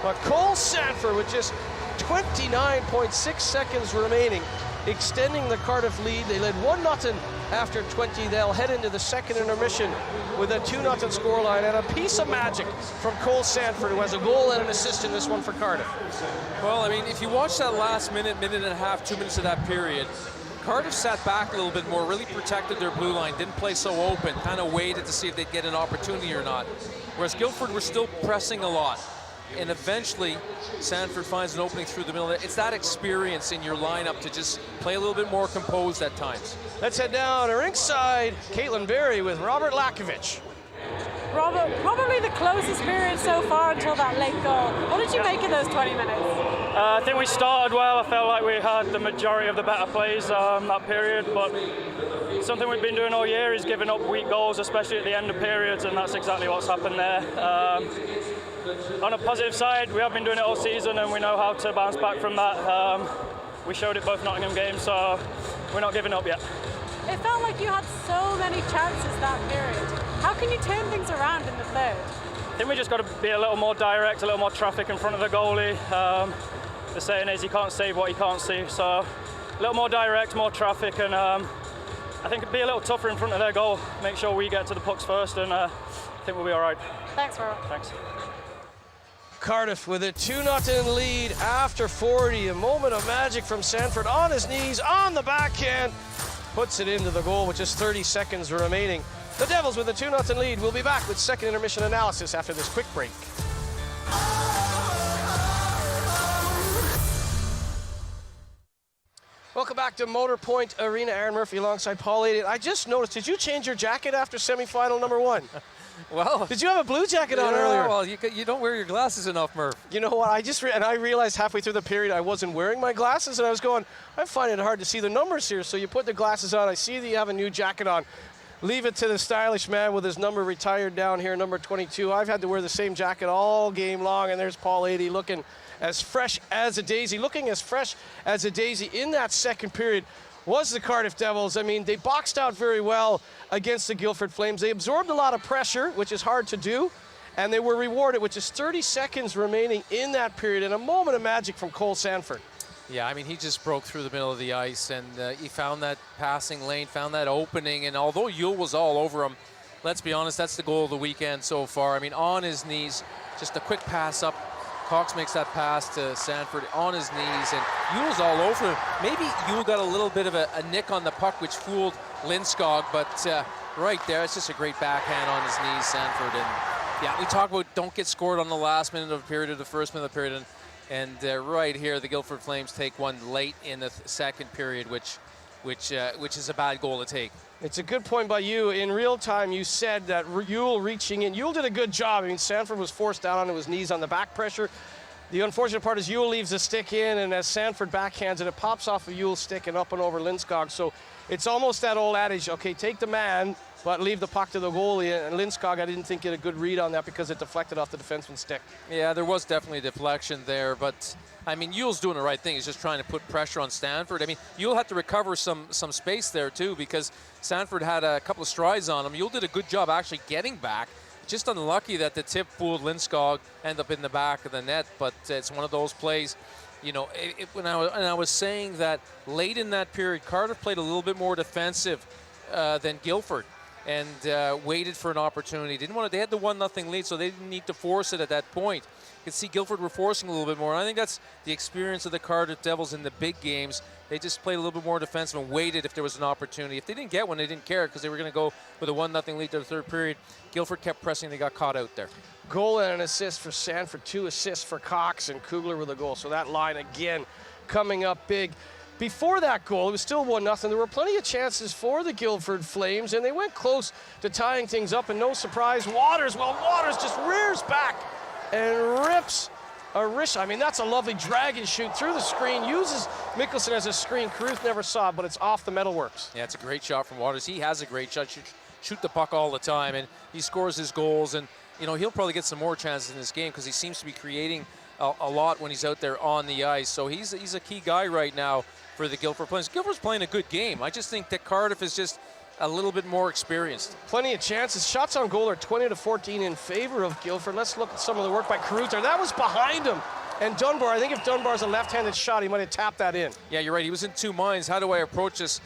But Cole Sanford with just 29.6 seconds remaining, extending the Cardiff lead. They led 1-0 after 20. They'll head into the second intermission with a 2-0 scoreline and a piece of magic from Cole Sanford, who has a goal and an assist in this one for Cardiff. Well, I mean, if you watch that last minute and a half, 2 minutes of that period, Cardiff sat back a little bit more, really protected their blue line, didn't play so open, kind of waited to see if they'd get an opportunity or not. Whereas Guildford were still pressing a lot. And eventually, Sanford finds an opening through the middle. It's that experience in your lineup to just play a little bit more composed at times. Let's head down to rinkside. Caitlin Berry with Robert Lakovic. Robert, probably the closest period so far until that late goal. What did you make of those 20 minutes? I think we started well. I felt like we had the majority of the better plays that period, but something we've been doing all year is giving up weak goals, especially at the end of periods, and that's exactly what's happened there. on a positive side, we have been doing it all season and we know how to bounce back from that. We showed it both Nottingham games, so we're not giving up yet. It felt like you had so many chances that period. How can you turn things around in the third? I think we just got to be a little more direct, a little more traffic in front of the goalie. The saying is, he can't save what he can't see. So a little more direct, more traffic, and I think be a little tougher in front of their goal. Make sure we get to the pucks first, and I think we'll be all right. Thanks, Rob. Thanks. Cardiff with a 2-0 lead after 40. A moment of magic from Sanford on his knees, on the backhand. Puts it into the goal with just 30 seconds remaining. The Devils with a 2-0 lead. We'll be back with second intermission analysis after this quick break. Welcome back to Motor Point Arena. Aaron Murphy alongside Paul Elliott. I just noticed, did you change your jacket after semifinal number 1? Well, did you have a blue jacket on earlier? Well, you don't wear your glasses enough, Murph. You know what? I realized halfway through the period I wasn't wearing my glasses, and I was going, I'm finding it hard to see the numbers here. So you put the glasses on. I see that you have a new jacket on. Leave it to the stylish man with his number retired down here, number 22. I've had to wear the same jacket all game long, and there's Paul Adey looking as fresh as a daisy. Looking as fresh as a daisy in that second period was the Cardiff Devils. I mean, they boxed out very well against the Guildford Flames. They absorbed a lot of pressure, which is hard to do, and they were rewarded with just 30 seconds remaining in that period, and a moment of magic from Cole Sanford. Yeah, I mean, he just broke through the middle of the ice, and he found that passing lane, found that opening, and although Yule was all over him, let's be honest, that's the goal of the weekend so far. I mean, on his knees, just a quick pass up. Cox makes that pass to Sanford on his knees, and Yule's all over him. Maybe Yule got a little bit of a nick on the puck, which fooled Lindskog, but right there, it's just a great backhand on his knees, Sanford. And yeah, we talk about don't get scored on the last minute of a period or the first minute of the period, and right here, the Guildford Flames take one late in the second period, which is a bad goal to take. It's a good point by you. In real time, you said that Yule reaching in. Yule did a good job. I mean, Sanford was forced down onto his knees on the back pressure. The unfortunate part is Yule leaves the stick in, and as Sanford backhands it, it pops off of Yule's stick and up and over Lindskog. So it's almost that old adage, okay, take the man, but leave the puck to the goalie. And Lindskog, I didn't think he had a good read on that because it deflected off the defenseman's stick. Yeah, there was definitely a deflection there, but I mean, Yule's doing the right thing. He's just trying to put pressure on Sanford. I mean, Yule had to recover some space there too, because Sanford had a couple of strides on him. Yule did a good job actually getting back. Just unlucky that the tip fooled Lindskog, end up in the back of the net, but it's one of those plays. You know, when I was saying that late in that period, Cardiff played a little bit more defensive than Guildford, and waited for an opportunity. They had the 1-0 lead, so they didn't need to force it at that point. You could see Guildford were forcing a little bit more. And I think that's the experience of the Cardiff Devils in the big games. They just played a little bit more defensive and waited if there was an opportunity. If they didn't get one, they didn't care because they were going to go with a 1-0 lead to the third period. Guildford kept pressing. They got caught out there. Goal and an assist for Sanford, 2 assists for Cox, and Kugler with a goal. So that line again coming up big. Before that goal, it was still 1-0. There were plenty of chances for the Guildford Flames, and they went close to tying things up, and no surprise, Waters just rears back and rips a wrist. I mean, that's a lovely drag and shoot through the screen, uses Mickelson as a screen. Caruth never saw it, but it's off the metalworks. Yeah, it's a great shot from Waters. He has a great shot, shoot the puck all the time, and he scores his goals, and you know, he'll probably get some more chances in this game because he seems to be creating a lot when he's out there on the ice. So he's a key guy right now for the Guildford Flames. Guildford's playing a good game. I just think that Cardiff is just a little bit more experienced. Plenty of chances. Shots on goal are 20-14 in favor of Guildford. Let's look at some of the work by Caruth there. That was behind him. And Dunbar, I think if Dunbar's a left-handed shot, he might have tapped that in. Yeah, you're right. He was in two minds. How do I approach this?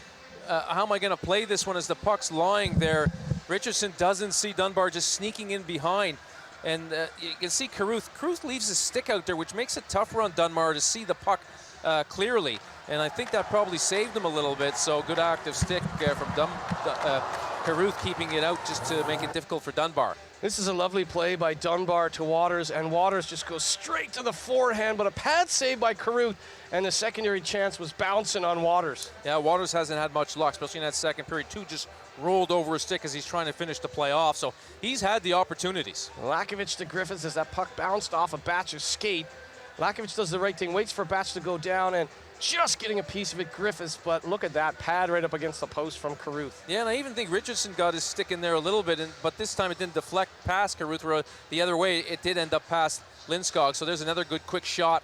How am I going to play this one as the puck's lying there? Richardson doesn't see Dunbar just sneaking in behind. And you can see Caruth. Caruth leaves his stick out there, which makes it tougher on Dunbar to see the puck clearly. And I think that probably saved him a little bit. So good active stick from Caruth, keeping it out just to make it difficult for Dunbar. This is a lovely play by Dunbar to Waters, and Waters just goes straight to the forehand, but a pad save by Caruth, and the secondary chance was bouncing on Waters. Yeah, Waters hasn't had much luck, especially in that second period. Two just rolled over his stick as he's trying to finish the play off, so he's had the opportunities. Lakovic to Griffiths as that puck bounced off a Batch's skate. Lakovic does the right thing, waits for Batch to go down, and just getting a piece of it, Griffiths, but look at that pad right up against the post from Carruth. Yeah, and I even think Richardson got his stick in there a little bit, but this time it didn't deflect past Carruth, where the other way it did end up past Lindskog. So there's another good quick shot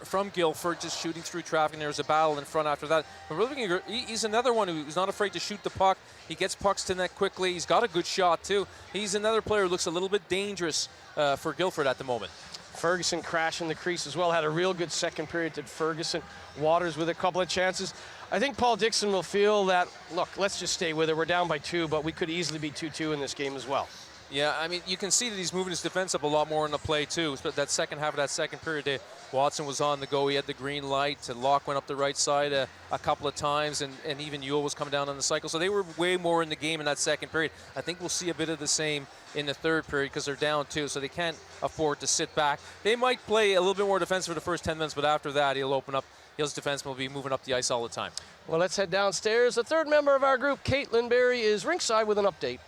from Guildford, just shooting through traffic, and there was a battle in front after that. But he's another one who's not afraid to shoot the puck. He gets pucks to net quickly. He's got a good shot, too. He's another player who looks a little bit dangerous for Guildford at the moment. Ferguson crashing the crease as well. Had a real good second period to Ferguson. Waters with a couple of chances. I think Paul Dixon will feel that, look, let's just stay with it. We're down by 2, but we could easily be 2-2 in this game as well. Yeah, I mean, you can see that he's moving his defense up a lot more in the play, too. But that second half of that second period, Watson was on the go. He had the green light. Locke went up the right side a couple of times, and even Ewell was coming down on the cycle. So they were way more in the game in that second period. I think we'll see a bit of the same in the third period because they're down 2, so they can't afford to sit back. They might play a little bit more defense for the first 10 minutes, but after that, he'll open up. His defenseman will be moving up the ice all the time. Well, let's head downstairs. The third member of our group, Caitlin Berry, is ringside with an update.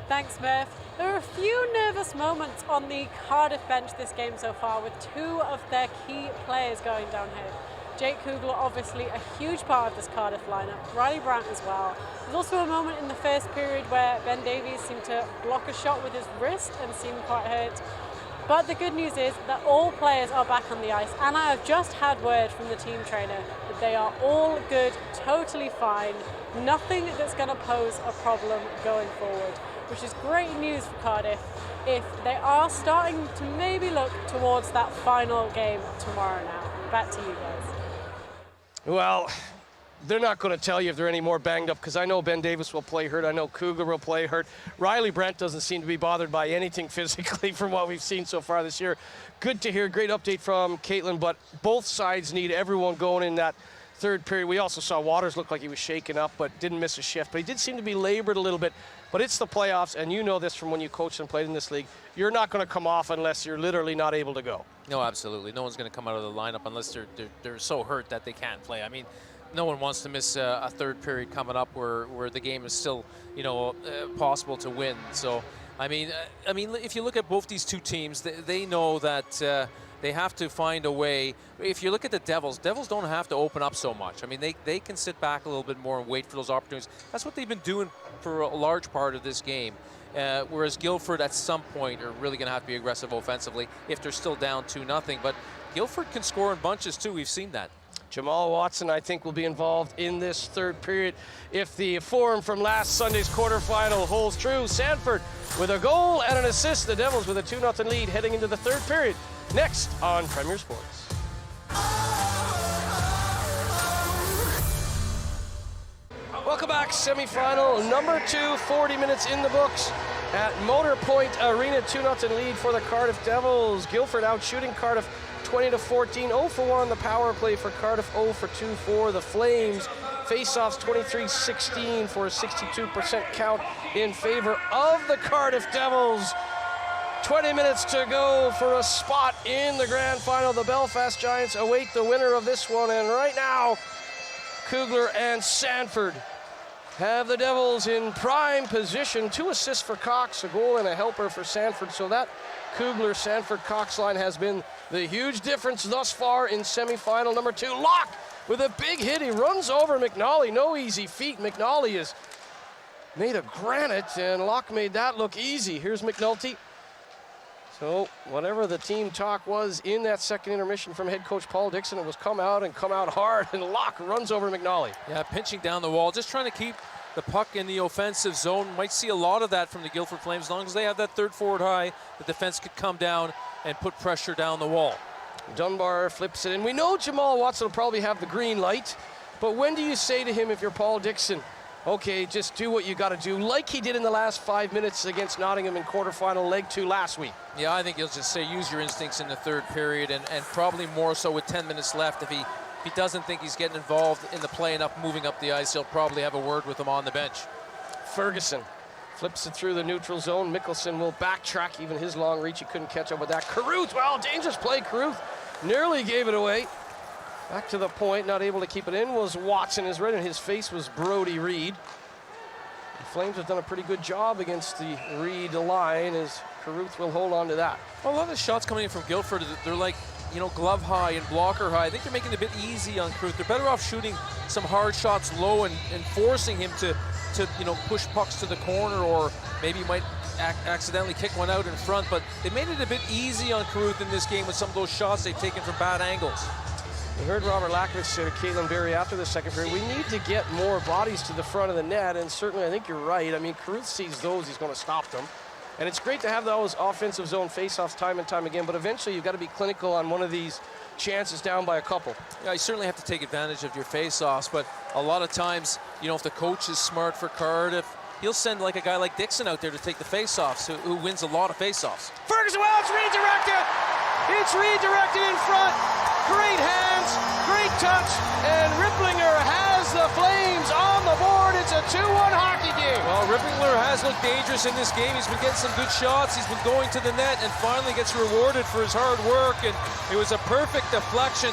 Thanks, Murph. There are a few nervous moments on the Cardiff bench this game so far, with 2 of their key players going down here. Jake Kugler, obviously a huge part of this Cardiff lineup. Riley Brandt as well. There's also a moment in the first period where Ben Davies seemed to block a shot with his wrist and seemed quite hurt. But the good news is that all players are back on the ice, and I have just had word from the team trainer that they are all good, totally fine. Nothing that's going to pose a problem going forward, which is great news for Cardiff if they are starting to maybe look towards that final game tomorrow now. Back to you guys. Well, they're not going to tell you if they're any more banged up, because I know Ben Davis will play hurt. I know Kugler will play hurt. Riley Brandt doesn't seem to be bothered by anything physically from what we've seen so far this year. Good to hear. Great update from Caitlin, but both sides need everyone going in that third period. We also saw Waters look like he was shaken up, but didn't miss a shift. But he did seem to be labored a little bit. But it's the playoffs, and you know this from when you coached and played in this league. You're not going to come off unless you're literally not able to go. No, absolutely. No one's going to come out of the lineup unless they're so hurt that they can't play. I mean, no one wants to miss a third period coming up where the game is still, possible to win. So, I mean, if you look at both these two teams, they know that they have to find a way. If you look at the Devils don't have to open up so much. I mean, they can sit back a little bit more and wait for those opportunities. That's what they've been doing for a large part of this game. Whereas Guildford, at some point, are really going to have to be aggressive offensively if they're still down 2-0. But Guildford can score in bunches, too. We've seen that. Jamal Watson, I think, will be involved in this third period if the form from last Sunday's quarterfinal holds true. Sanford with a goal and an assist. The Devils with a 2-0 lead heading into the third period. Next on Premier Sports. Welcome back. Semi-final number 2, 40 minutes in the books at Motor Point Arena. 2-0 lead for the Cardiff Devils. Guildford out shooting Cardiff 20-14. 0 for 1 on the power play for Cardiff. 0 for 2 for the Flames. Face-offs 23-16 for a 62% count in favor of the Cardiff Devils. 20 minutes to go for a spot in the grand final. The Belfast Giants await the winner of this one, and right now, Kugler and Sanford have the Devils in prime position. 2 assists for Cox, a goal and a helper for Sanford. So that Kugler-Sanford-Cox line has been the huge difference thus far in semifinal number 2. Locke with a big hit. He runs over McNally. No easy feat. McNally is made of granite, and Locke made that look easy. Here's McNulty. So whatever the team talk was in that second intermission from head coach Paul Dixon, it was come out hard, and Locke runs over McNally. Yeah, pinching down the wall, just trying to keep the puck in the offensive zone. Might see a lot of that from the Guildford Flames. As long as they have that third forward high, the defense could come down and put pressure down the wall. Dunbar flips it in. We know Jamal Watson will probably have the green light, but when do you say to him, if you're Paul Dixon, okay, just do what you got to do, like he did in the last 5 minutes against Nottingham in quarterfinal leg 2 last week? Yeah, I think he'll just say use your instincts in the third period, and probably more so with 10 minutes left. If he doesn't think he's getting involved in the play enough, moving up the ice, he'll probably have a word with him on the bench. Ferguson flips it through the neutral zone. Mickelson will backtrack. Even his long reach, he couldn't catch up with that. Carruth, well, dangerous play. Carruth nearly gave it away. Back to the point, not able to keep it in was Watson. His right in his face was Brody Reed. The Flames have done a pretty good job against the Reed line, as Carruth will hold on to that. Well, a lot of the shots coming in from Guildford, they're like glove high and blocker high. I think they're making it a bit easy on Carruth. They're better off shooting some hard shots low and forcing him to push pucks to the corner, or maybe might accidentally kick one out in front. But they made it a bit easy on Carruth in this game with some of those shots they've taken from bad angles. We heard Robert Lakovich say to Caitlin Berry after the second period, we need to get more bodies to the front of the net, and certainly I think you're right. I mean, Carruth sees those, he's going to stop them. And it's great to have those offensive zone faceoffs time and time again, but eventually you've got to be clinical on one of these chances down by a couple. Yeah, you certainly have to take advantage of your faceoffs, but a lot of times, if the coach is smart for Cardiff, he'll send like a guy like Dixon out there to take the faceoffs, who wins a lot of faceoffs. Ferguson, well, it's redirected. It's redirected in front. Great hands, great touch, and Ripplinger has the Flames on the board. It's a 2-1 hockey game. Well, Ripplinger has looked dangerous in this game. He's been getting some good shots. He's been going to the net and finally gets rewarded for his hard work, and it was a perfect deflection.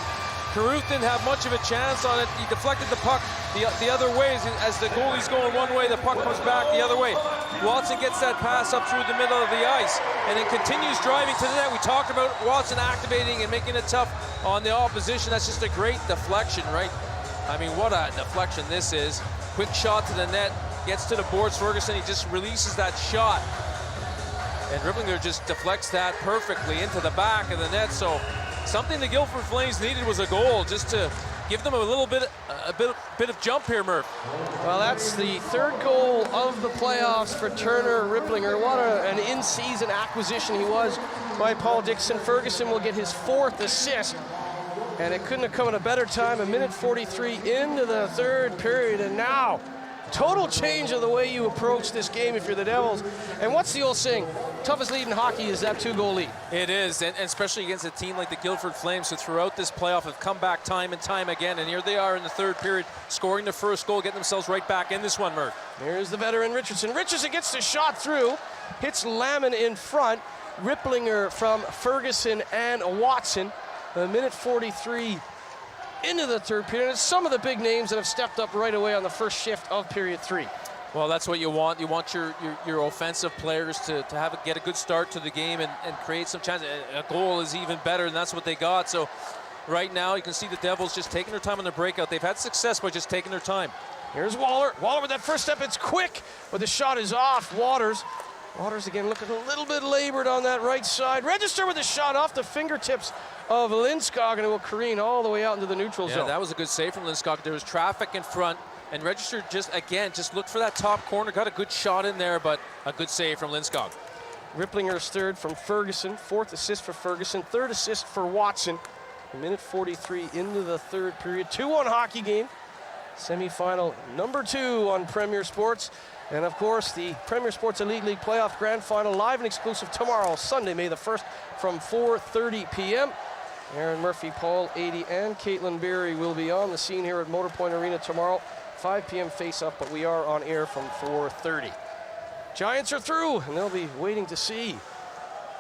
Carruth didn't have much of a chance on it. He deflected the puck the other way. As the goalie's going one way, the puck comes back the other way. Watson gets that pass up through the middle of the ice and then continues driving to the net. We talked about Watson activating and making it tough on the opposition. That's just a great deflection, right? I mean, what a deflection this is. Quick shot to the net, gets to the boards. Ferguson, he just releases that shot. And Ripplinger just deflects that perfectly into the back of the net. So something the Guildford Flames needed was a goal, just to give them a bit of jump here, Murph. Well, that's the third goal of the playoffs for Turner Ripplinger. What an in-season acquisition he was by Paul Dixon. Ferguson will get his 4th assist, and it couldn't have come at a better time. 1:43 into the third period, and now total change of the way you approach this game if you're the Devils. And what's the old saying? Toughest lead in hockey is that 2-goal lead. It is, and especially against a team like the Guildford Flames, who throughout this playoff have come back time and time again. And here they are in the third period, scoring the first goal, getting themselves right back in this one, Murph. Here's the veteran Richardson. Richardson gets the shot through, hits Lamon in front. Ripplinger from Ferguson and Watson. 1:43 into the third period. It's some of the big names that have stepped up right away on the first shift of period 3. Well, that's what you want. You want your offensive players to get a good start to the game and create some chances. A goal is even better, and that's what they got. So right now you can see the Devils just taking their time on the breakout. They've had success by just taking their time. Here's Waller. Waller with that first step. It's quick, but the shot is off. Waters again looking a little bit labored on that right side. Register with a shot off the fingertips of Lindskog, and it will careen all the way out into the neutral zone. Yeah, that was a good save from Lindskog. There was traffic in front, and Register just looked for that top corner. Got a good shot in there, but a good save from Lindskog. Ripplinger's third from Ferguson. 4th assist for Ferguson. 3rd assist for Watson. 1:43 into the third period. 2-1 hockey game. Semi-final number 2 on Premier Sports. And of course, the Premier Sports Elite League Playoff Grand Final live and exclusive tomorrow, Sunday, May the 1st, from 4:30 p.m. Aaron Murphy, Paul Adey, and Caitlin Berry will be on the scene here at Motor Point Arena tomorrow. 5 p.m. face-up, but we are on air from 4:30. Giants are through, and they'll be waiting to see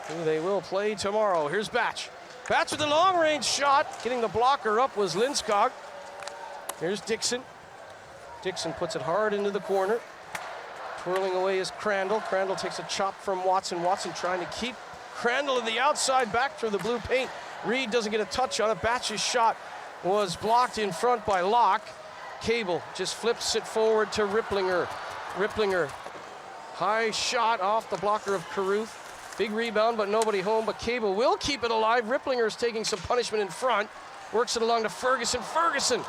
who they will play tomorrow. Here's Batch. Batch with the long-range shot. Getting the blocker up was Lindskog. Here's Dixon. Dixon puts it hard into the corner. Twirling away is Crandall. Crandall takes a chop from Watson. Watson trying to keep Crandall to the outside, back through the blue paint. Reed doesn't get a touch on it. Batch's shot was blocked in front by Locke. Cable just flips it forward to Ripplinger. Ripplinger, high shot off the blocker of Carruth. Big rebound, but nobody home, but Cable will keep it alive. Ripplinger's taking some punishment in front. Works it along to Ferguson. Ferguson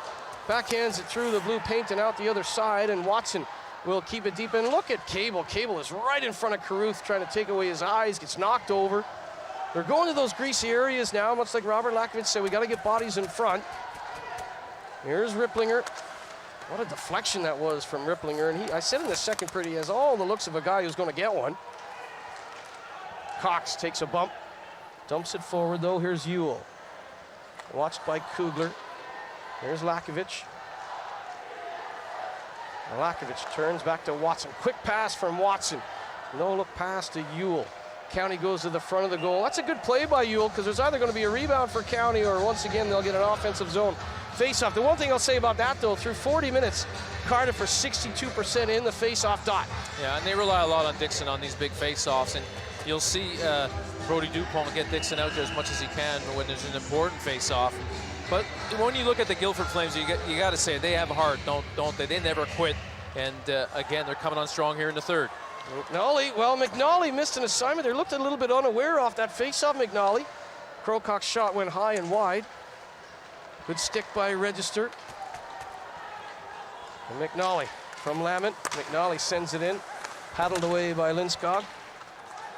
backhands it through the blue paint and out the other side, and Watson will keep it deep. And look at Cable. Cable is right in front of Carruth, trying to take away his eyes, gets knocked over. They're going to those greasy areas now, much like Robert Lakovich said, we got to get bodies in front. Here's Ripplinger. What a deflection that was from Ripplinger. And I said in the second period, he has all the looks of a guy who's going to get one. Cox takes a bump, dumps it forward though. Here's Ewell, watched by Kugler. There's Lakovich. Lakovich turns back to Watson. Quick pass from Watson. No look pass to Ewell. County goes to the front of the goal. That's a good play by Ewell, because there's either going to be a rebound for County or once again they'll get an offensive zone face-off. The one thing I'll say about that though, through 40 minutes, Cardiff are 62% in the face-off dot. Yeah, and they rely a lot on Dixon on these big face-offs, and you'll see Brody Dupont get Dixon out there as much as he can when there's an important face-off. But when you look at the Guildford Flames, you got to say they have heart, don't they? They never quit. And again, they're coming on strong here in the third. McNally missed an assignment there. Looked a little bit unaware off that face-off, McNally. Crowcock's shot went high and wide. Good stick by Register. And McNally from Lamont. McNally sends it in. Paddled away by Lindskog.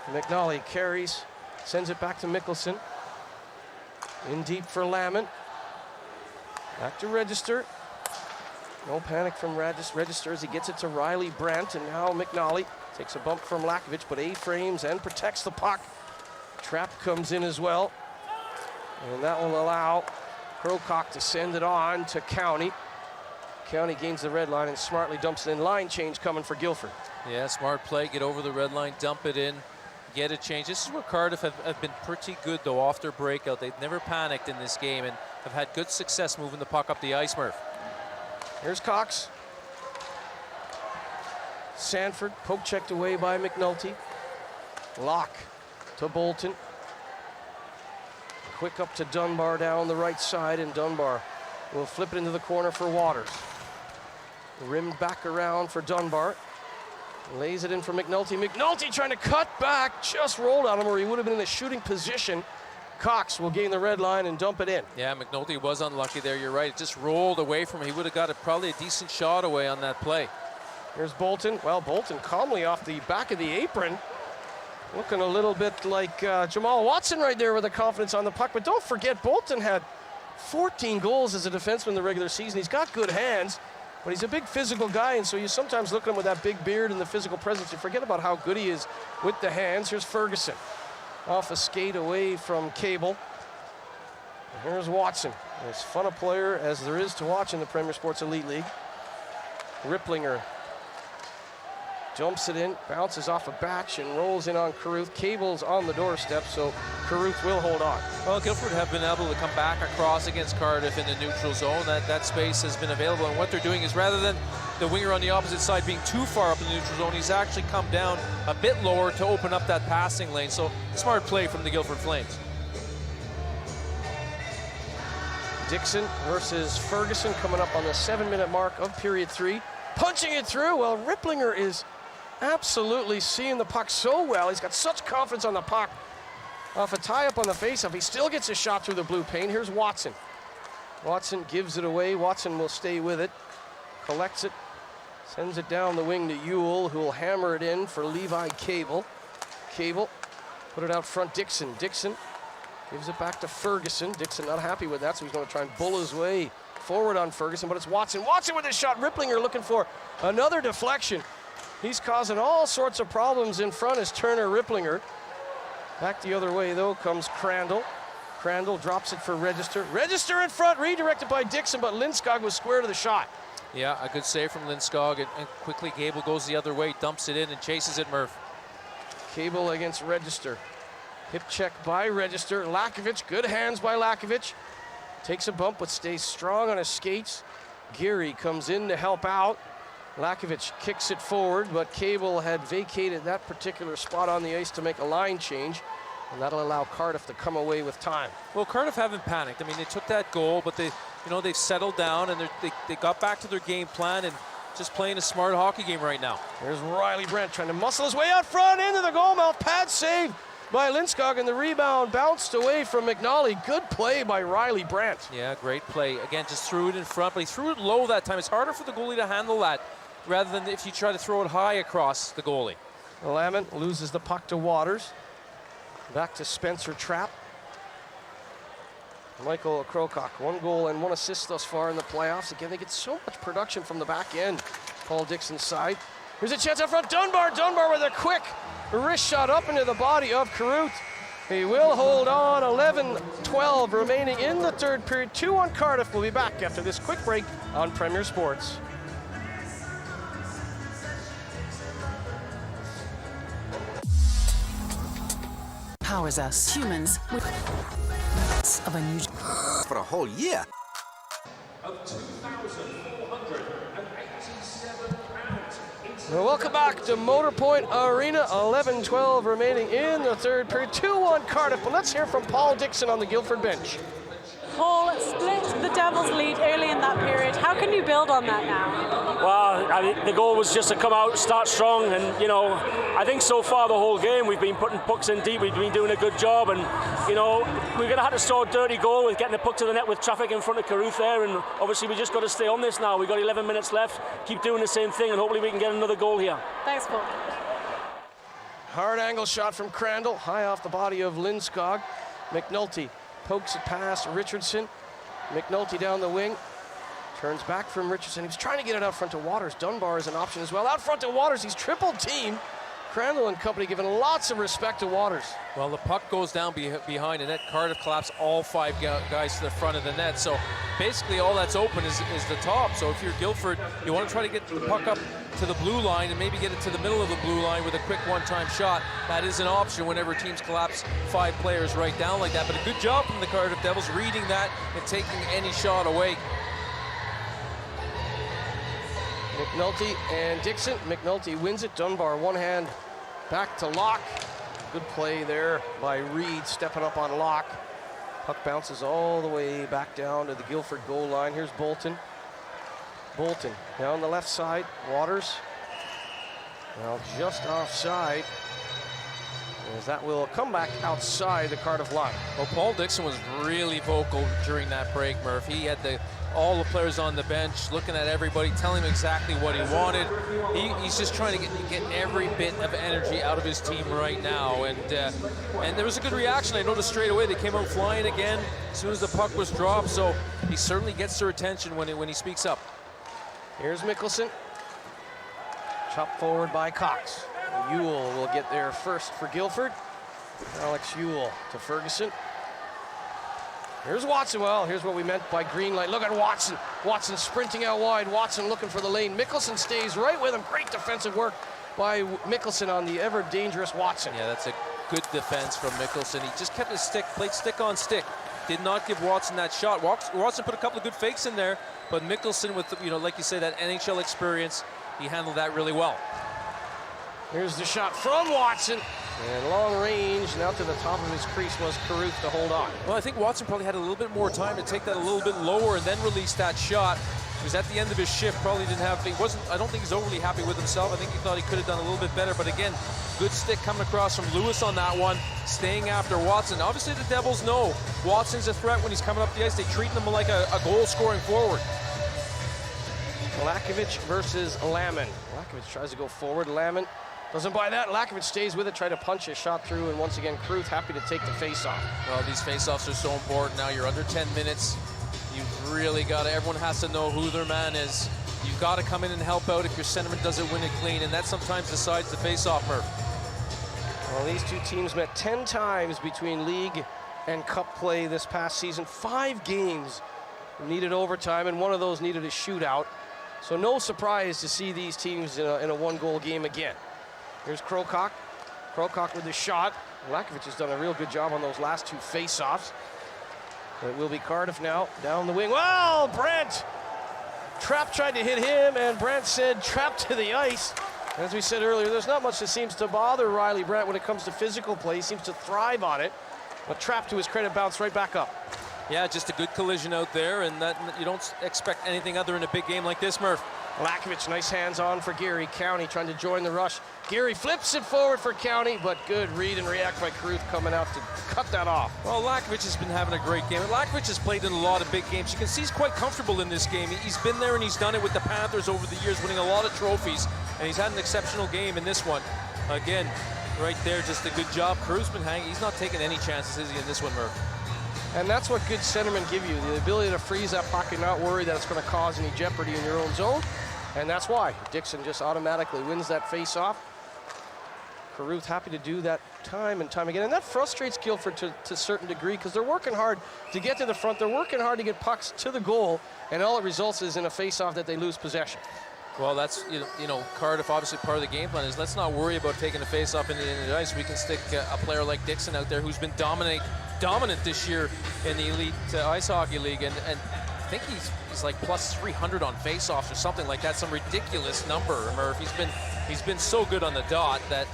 McNally carries, sends it back to Mickelson. In deep for Lamont. Back to Register. No panic from Register as he gets it to Riley Brandt, and now McNally takes a bump from Lakovic, but A-frames and protects the puck. Trap comes in as well, and that will allow Crowcock to send it on to County. County gains the red line and smartly dumps it in. Line change coming for Guildford. Yeah, smart play, get over the red line, dump it in, get a change. This is where Cardiff have been pretty good, though, off their breakout. They've never panicked in this game and have had good success moving the puck up the ice, Murph. Here's Cox. Sanford, poke checked away by McNulty. Locke to Bolton. Quick up to Dunbar down the right side, and Dunbar will flip it into the corner for Waters. Rimmed back around for Dunbar. Lays it in for McNulty. McNulty trying to cut back, just rolled on him, or he would have been in a shooting position. Cox will gain the red line and dump it in. Yeah, McNulty was unlucky there, you're right. It just rolled away from him. He would have got probably a decent shot away on that play. Here's Bolton. Well, Bolton calmly off the back of the apron. Looking a little bit like Jamal Watson right there with the confidence on the puck. But don't forget, Bolton had 14 goals as a defenseman in the regular season. He's got good hands, but he's a big physical guy, and so you sometimes look at him with that big beard and the physical presence. You forget about how good he is with the hands. Here's Ferguson. Off a skate away from Cable. And here's Watson. As fun a player as there is to watch in the Premier Sports Elite League. Ripplinger jumps it in, bounces off a batch and rolls in on Carruth. Cable's on the doorstep, so Carruth will hold on. Well, Guildford have been able to come back across against Cardiff in the neutral zone. That space has been available, and what they're doing is rather than the winger on the opposite side being too far up in the neutral zone, he's actually come down a bit lower to open up that passing lane. So smart play from the Guildford Flames. Dixon versus Ferguson coming up on the 7-minute mark of period 3. Punching it through. Well, Ripplinger is absolutely seeing the puck so well. He's got such confidence on the puck. Off a tie-up on the face-off, he still gets a shot through the blue paint. Here's Watson. Watson gives it away. Watson will stay with it. Collects it. Sends it down the wing to Ewell, who will hammer it in for Levi Cable. Cable put it out front. Dixon. Dixon gives it back to Ferguson. Dixon not happy with that, so he's going to try and bull his way forward on Ferguson, but it's Watson. Watson with his shot. Ripplinger looking for another deflection. He's causing all sorts of problems in front as Turner Ripplinger. Back the other way, though, comes Crandall. Crandall drops it for Register. Register in front, redirected by Dixon, but Lindskog was square to the shot. Yeah, a good save from Lindskog, and quickly Cable goes the other way, dumps it in and chases it, Murph. Cable against Register. Hip check by Register. Lakovic, good hands by Lakovic. Takes a bump, but stays strong on his skates. Geary comes in to help out. Lakovic kicks it forward, but Cable had vacated that particular spot on the ice to make a line change, and that'll allow Cardiff to come away with time. Well, Cardiff haven't panicked. I mean, they took that goal, but they've settled down, and they got back to their game plan and just playing a smart hockey game right now. There's Riley Brandt trying to muscle his way out front into the goal mouth. Pad save by Lindskog, and the rebound bounced away from McNally. Good play by Riley Brandt. Yeah, great play. Again, just threw it in front, but he threw it low that time. It's harder for the goalie to handle that rather than if you try to throw it high across the goalie. Lamont loses the puck to Waters. Back to Spencer Trapp. Michael Crowcock, 1 goal and 1 assist thus far in the playoffs. Again, they get so much production from the back end. Paul Dixon's side. Here's a chance out front. Dunbar with a quick wrist shot up into the body of Carruth. He will hold on. 11-12 remaining in the third period. 2-1 Cardiff. Will be back after this quick break on Premier Sports. Powers us humans with of unusual For a whole year. Of £2,487 into Well, welcome back to Motor Point Arena. 11-12 remaining in the third period. 2-1 Cardiff. But let's hear from Paul Dixon on the Guildford bench. Paul split the Devils' lead early in that period. How can you build on that now? Well, I mean, the goal was just to come out, start strong, and, you know, I think so far the whole game we've been putting pucks in deep, we've been doing a good job, and, you know, we're going to have to score a dirty goal with getting the puck to the net with traffic in front of Cardiff there, and obviously we just got to stay on this now. We've got 11 minutes left, keep doing the same thing, and hopefully we can get another goal here. Thanks, Paul. Hard angle shot from Crandall, high off the body of Lindskog. McNulty pokes it past Richardson. McNulty down the wing. Turns back from Richardson. He was trying to get it out front to Waters. Dunbar is an option as well. Out front to Waters. He's triple teamed. Crandall and company giving lots of respect to Waters. Well, the puck goes down behind the net. Cardiff collapse all 5 guys to the front of the net. So basically all that's open is the top. So if you're Guildford, you want to try to get the puck up to the blue line and maybe get it to the middle of the blue line with a quick one-time shot. That is an option whenever teams collapse 5 players right down like that. But a good job from the Cardiff Devils reading that and taking any shot away. McNulty and Dixon. McNulty wins it. Dunbar one hand back to Locke. Good play there by Reed stepping up on Locke. Puck bounces all the way back down to the Guildford goal line. Here's Bolton. Bolton down the left side. Waters. Now just offside, as that will come back outside the Cardiff line. Well, Paul Dixon was really vocal during that break, Murph. He had all the players on the bench looking at everybody, telling him exactly what he wanted. He's just trying to get every bit of energy out of his team right now, and there was a good reaction. I noticed straight away they came out flying again as soon as the puck was dropped, so he certainly gets their attention when he speaks up. Here's Mickelson. Chopped forward by Cox. Ewell will get there first for Guildford. Alex Ewell to Ferguson. Here's Watson. Well, here's what we meant by green light. Look at Watson. Watson sprinting out wide. Watson looking for the lane. Mickelson stays right with him. Great defensive work by Mickelson on the ever dangerous Watson. Yeah, that's a good defense from Mickelson. He just kept his stick, played stick on stick. Did not give Watson that shot. Watson put a couple of good fakes in there, but Mickelson with, like you say, that NHL experience, he handled that really well. Here's the shot from Watson. And long range, now to the top of his crease was Carruth to hold on. Well, I think Watson probably had a little bit more time to take that a little bit lower and then release that shot. He was at the end of his shift, probably didn't have, I don't think he's overly happy with himself. I think he thought he could have done a little bit better, but again, good stick coming across from Lewis on that one, staying after Watson. Obviously the Devils know Watson's a threat when he's coming up the ice. They treat him like a goal-scoring forward. Lakovic versus Lamin. Lakovic tries to go forward. Lamin doesn't buy that. Lakovic stays with it, try to punch a shot through, and once again, Carruth happy to take the face-off. Well, these face-offs are so important now. You're under 10 minutes. You've really got to, everyone has to know who their man is. You've got to come in and help out if your centerman doesn't win it clean, and that sometimes decides the face-off, Murph. Well, these two teams met 10 times between league and cup play this past season. 5 games needed overtime, and one of those needed a shootout. So no surprise to see these teams in a one-goal game again. Here's Krokock. Krokock with the shot. Lakovic has done a real good job on those last 2 face-offs. It will be Cardiff now, down the wing. Well, Brandt! Trapp tried to hit him, and Brandt said, trapped to the ice. As we said earlier, there's not much that seems to bother Riley Brandt when it comes to physical play. He seems to thrive on it. But Trapp, to his credit, bounced right back up. Yeah, just a good collision out there, and that you don't expect anything other in a big game like this, Murph. Lakovic, nice hands-on for Gary. County trying to join the rush. Gary flips it forward for County, but good read and react by Carruth coming out to cut that off. Well, Lakovic has been having a great game. Lakovic has played in a lot of big games. You can see he's quite comfortable in this game. He's been there and he's done it with the Panthers over the years, winning a lot of trophies, and he's had an exceptional game in this one. Again, right there, just a good job. Carruth's been hanging. He's not taking any chances, is he, in this one, Murph? And that's what good centermen give you, the ability to freeze that puck and not worry that it's going to cause any jeopardy in your own zone. And that's why Dixon just automatically wins that face-off. Carruth happy to do that time and time again. And that frustrates Guildford to a certain degree because they're working hard to get to the front. They're working hard to get pucks to the goal. And all it results is in a face-off that they lose possession. Well, that's, Cardiff, obviously part of the game plan is let's not worry about taking the face-off into the ice. We can stick a player like Dixon out there who's been dominant this year in the Elite Ice Hockey League. And I think he's like plus 300 on face-offs or something like that, some ridiculous number, Murph. He's been He's been so good on the dot that,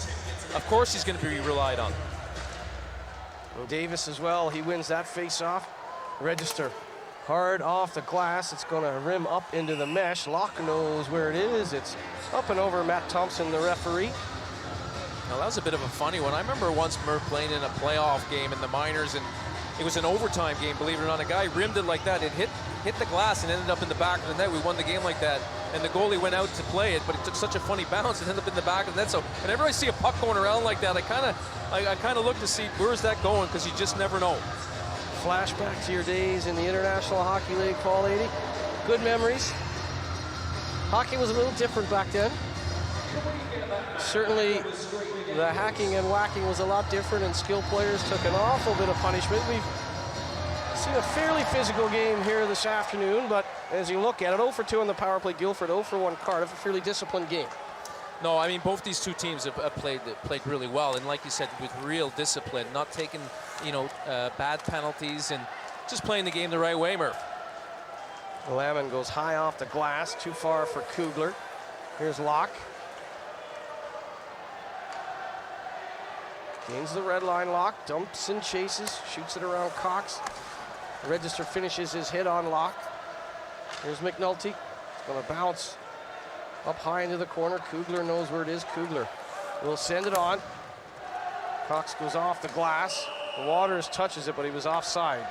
of course, he's going to be relied on. Davis as well, he wins that face-off. Register hard off the glass. It's going to rim up into the mesh. Locke knows where it is. It's up and over Matt Thompson, the referee. Now, that was a bit of a funny one. I remember once Murph playing in a playoff game in the minors, and it was an overtime game, believe it or not. A guy rimmed it like that. It hit the glass and ended up in the back of the net. We won the game like that, and the goalie went out to play it, but it took such a funny bounce and ended up in the back of the net. So whenever I see a puck going around like that, I kind of look to see where's that going, because you just never know. Flashback to your days in the International Hockey League, Paul 80. Good memories. Hockey was a little different back then. Certainly the hacking and whacking was a lot different, and skilled players took an awful bit of punishment. We've seen a fairly physical game here this afternoon, but as you look at it, 0 for 2 on the power play, Guildford 0 for 1 Cardiff, a fairly disciplined game. No, I mean, both these two teams have played really well, and like you said, with real discipline, not taking, bad penalties, and just playing the game the right way, Murph. Lamon goes high off the glass, too far for Kugler. Here's Locke. Gains the red line. Locke dumps and chases, shoots it around Cox. Register finishes his hit on Locke. Here's McNulty. It's going to bounce up high into the corner. Kugler knows where it is. Kugler will send it on. Cox goes off the glass. Waters touches it, but he was offside.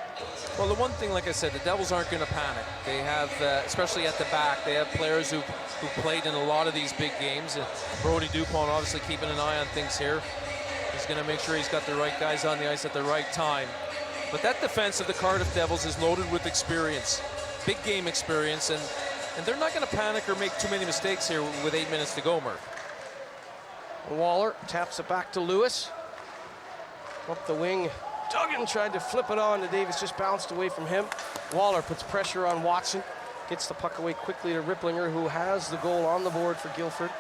Well, the one thing, like I said, the Devils aren't going to panic. They have, especially at the back, they have players who played in a lot of these big games. And Brody Dupont obviously keeping an eye on things here. He's going to make sure he's got the right guys on the ice at the right time. But that defense of the Cardiff Devils is loaded with experience, big game experience, and they're not going to panic or make too many mistakes here with 8 minutes to go, Murph. Waller taps it back to Lewis. Up the wing. Duggan tried to flip it on to Davis, just bounced away from him. Waller puts pressure on Watson. Gets the puck away quickly to Ripplinger, who has the goal on the board for Guildford.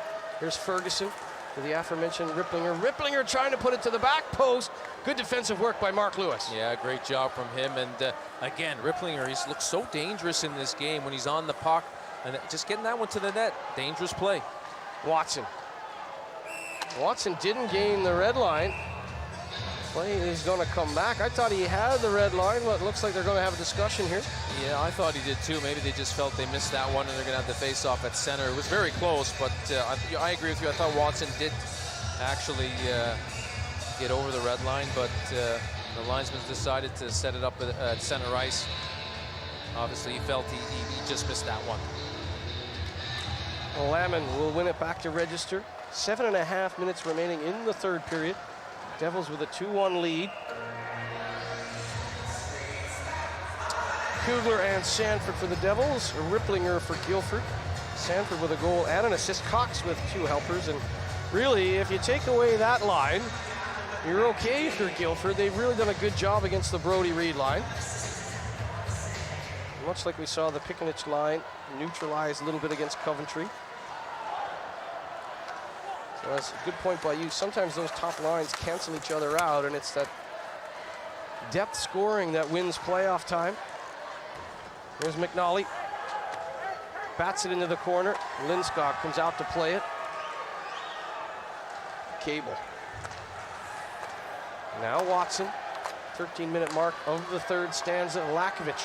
Here's Ferguson to the aforementioned Ripplinger. Ripplinger trying to put it to the back post. Good defensive work by Mark Lewis. Yeah, great job from him. And again, Ripplinger, he's looked so dangerous in this game when he's on the puck. And just getting that one to the net, dangerous play. Watson. Watson didn't gain the red line. Play is going to come back. I thought he had the red line, but it looks like they're going to have a discussion here. Yeah, I thought he did too. Maybe they just felt they missed that one and they're going to have the face-off at center. It was very close, but I agree with you. I thought Watson did actually get over the red line, but the linesman decided to set it up at center ice. Obviously, he felt he just missed that one. Lamon will win it back to Register. 7.5 minutes remaining in the third period. Devils with a 2-1 lead. Kugler and Sanford for the Devils. Ripplinger for Guildford. Sanford with a goal and an assist. Cox with 2 helpers. And really, if you take away that line, you're okay for Guildford. They've really done a good job against the Brody Reed line. Much like we saw the Pickenich line neutralize a little bit against Coventry. So that's a good point by you. Sometimes those top lines cancel each other out, and it's that depth scoring that wins playoff time. There's McNally. Bats it into the corner. Lindskog comes out to play it. Cable. Now Watson. 13-minute mark of the third stanza. Lakovic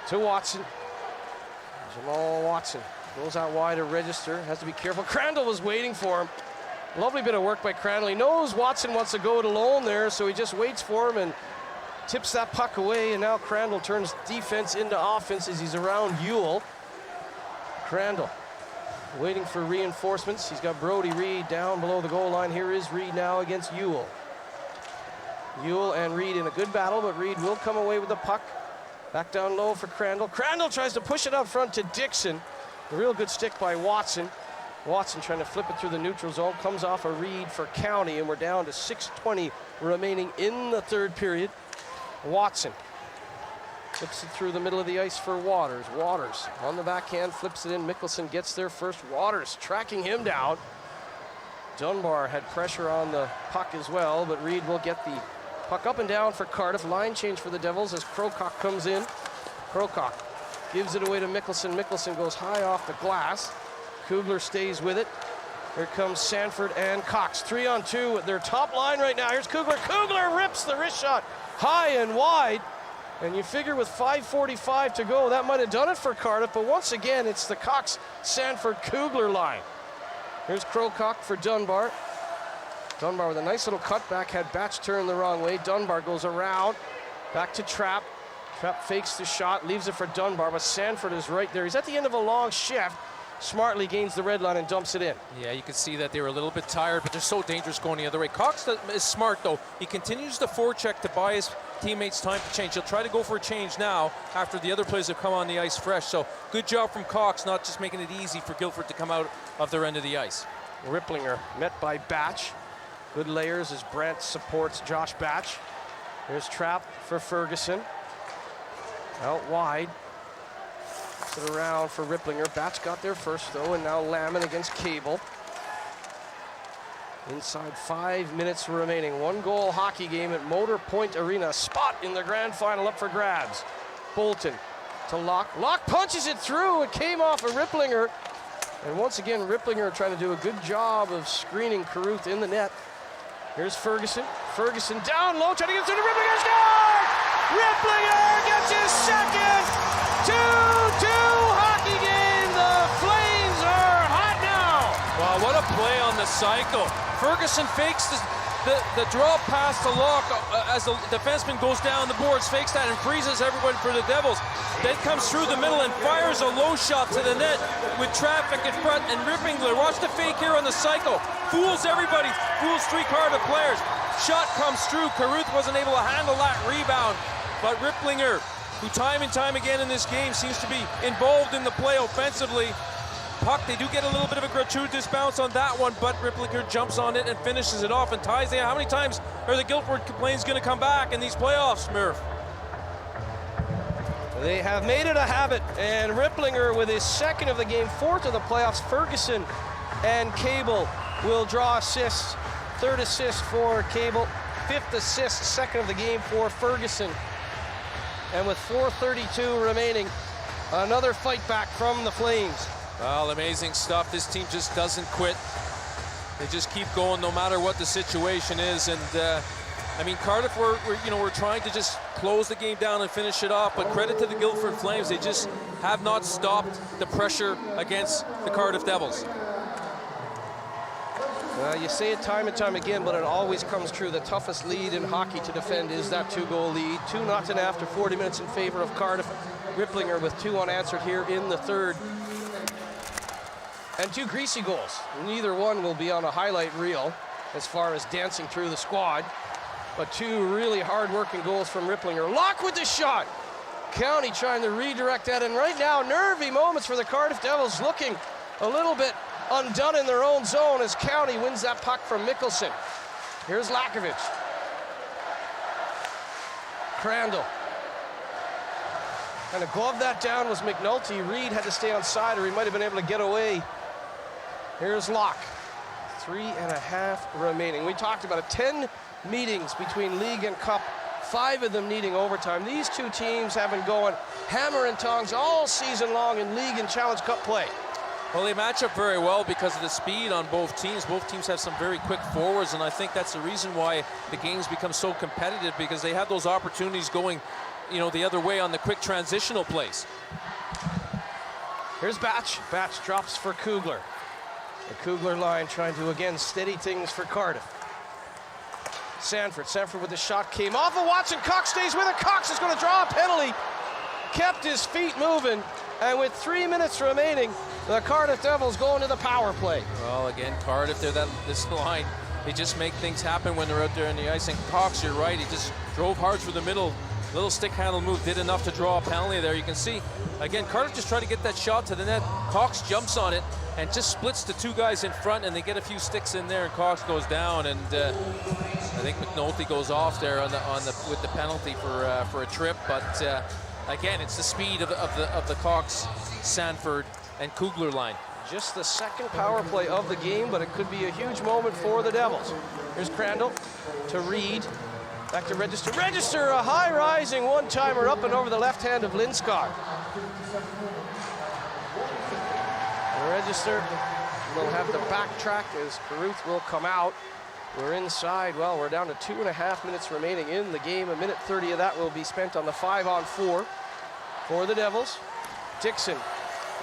to Watson. Jamal Watson goes out wide to Register. Has to be careful. Crandall was waiting for him. Lovely bit of work by Crandall. He knows Watson wants to go it alone there, so he just waits for him and tips that puck away. And now Crandall turns defense into offense as he's around Ewell. Crandall waiting for reinforcements. He's got Brody Reed down below the goal line. Here is Reed now against Ewell. Ewell and Reed in a good battle, but Reed will come away with the puck. Back down low for Crandall. Crandall tries to push it up front to Dixon. A real good stick by Watson. Watson trying to flip it through the neutral zone. Comes off a Reed for County, and we're down to 6:20 remaining in the third period. Watson flips it through the middle of the ice for Waters. Waters on the backhand, flips it in. Mickelson gets there first. Waters tracking him down. Dunbar had pressure on the puck as well, but Reed will get the puck up and down for Cardiff. Line change for the Devils as Krokock comes in. Krokock gives it away to Mickelson. Mickelson goes high off the glass. Kugler stays with it. Here comes Sanford and Cox. 3-on-2 with their top line right now. Here's Kugler. Kugler rips the wrist shot high and wide. And you figure with 5:45 to go, that might have done it for Cardiff. But once again, it's the Cox-Sanford-Kugler line. Here's Krokock for Dunbar. Dunbar with a nice little cutback, had Batch turn the wrong way. Dunbar goes around, back to Trapp. Trapp fakes the shot, leaves it for Dunbar, but Sanford is right there. He's at the end of a long shift. Smartly gains the red line and dumps it in. Yeah, you can see that they were a little bit tired, but they're so dangerous going the other way. Cox is smart, though. He continues to forecheck to buy his teammates time to change. He'll try to go for a change now after the other players have come on the ice fresh. So good job from Cox, not just making it easy for Guildford to come out of their end of the ice. Ripplinger met by Batch. Good layers as Brant supports Josh Batch. Here's Trapp for Ferguson. Out wide. It around for Ripplinger. Batch got there first, though, and now Lamon against Cable. Inside 5 minutes remaining. 1-goal hockey game at Motor Point Arena. Spot in the grand final up for grabs. Bolton to Locke. Locke punches it through. It came off of Ripplinger. And once again, Ripplinger trying to do a good job of screening Carruth in the net. Here's Ferguson. Ferguson down low, trying to get through to Ripplinger. Score! Ripplinger gets his second! 2-2 hockey game. The Flames are hot now. Wow, what a play on the cycle. Ferguson fakes the draw pass to Locke as the defenseman goes down the boards, fakes that and freezes everyone for the Devils. Then comes through the middle and fires a low shot to the net with traffic in front, and Ripplinger, watch the fake here on the cycle. Fools everybody, fools 3 Cardiff players. Shot comes through, Carruth wasn't able to handle that rebound, but Ripplinger, who time and time again in this game seems to be involved in the play offensively. Puck, they do get a little bit of a gratuitous bounce on that one, but Ripplinger jumps on it and finishes it off and ties it. How many times are the Guildford Plains going to come back in these playoffs, Murph? They have made it a habit, and Ripplinger with his second of the game, 4th of the playoffs. Ferguson and Cable will draw assists. 3rd assist for Cable, 5th assist, 2nd of the game for Ferguson. And with 4:32 remaining, another fight back from the Flames. Well, amazing stuff. This team just doesn't quit. They just keep going no matter what the situation is. And I mean, Cardiff, we're trying to just close the game down and finish it off. But credit to the Guildford Flames, they just have not stopped the pressure against the Cardiff Devils. You say it time and time again, but it always comes true. The toughest lead in hockey to defend is that 2-goal lead. 2-0 after 40 minutes in favor of Cardiff. Ripplinger with 2 unanswered here in the 3rd. And 2 greasy goals. Neither one will be on a highlight reel as far as dancing through the squad. But 2 really hard-working goals from Ripplinger. Locke with the shot. County trying to redirect that. And right now, nervy moments for the Cardiff Devils, looking a little bit undone in their own zone as County wins that puck from Mickelson. Here's Lakovic. Crandall. Kind of gloved that down was McNulty. Reed had to stay on side or he might have been able to get away. Here's Locke. 3.5 remaining. We talked about it. 10 meetings between League and Cup. 5 of them needing overtime. These 2 teams have been going hammer and tongs all season long in League and Challenge Cup play. Well, they match up very well because of the speed on both teams. Both teams have some very quick forwards, and I think that's the reason why the games become so competitive, because they have those opportunities going, the other way on the quick transitional plays. Here's Batch. Batch drops for Kugler. The Kugler line trying to, again, steady things for Cardiff. Sanford with the shot, came off of Watson. Cox stays with it. Cox is going to draw a penalty. Kept his feet moving. And with 3 minutes remaining, the Cardiff Devils go into the power play. Well, again, Cardiff, this line, they just make things happen when they're out there in the ice. And Cox, you're right, he just drove hard through the middle. Little stick handle move, did enough to draw a penalty there. You can see, again, Cardiff just tried to get that shot to the net. Cox jumps on it and just splits the 2 guys in front, and they get a few sticks in there, and Cox goes down. And I think McNulty goes off there with the penalty for a trip. But again, it's the speed of the Cox, Sanford, and Kugler line. Just the second power play of the game, but it could be a huge moment for the Devils. Here's Crandall to Reed. Back to Register. Register, a high-rising one-timer up and over the left hand of Linscott. Register They'll have to backtrack as Caruth will come out. We're inside, well, we're down to 2.5 minutes remaining in the game. 1:30 of that will be spent on the 5-on-4 for the Devils. Dixon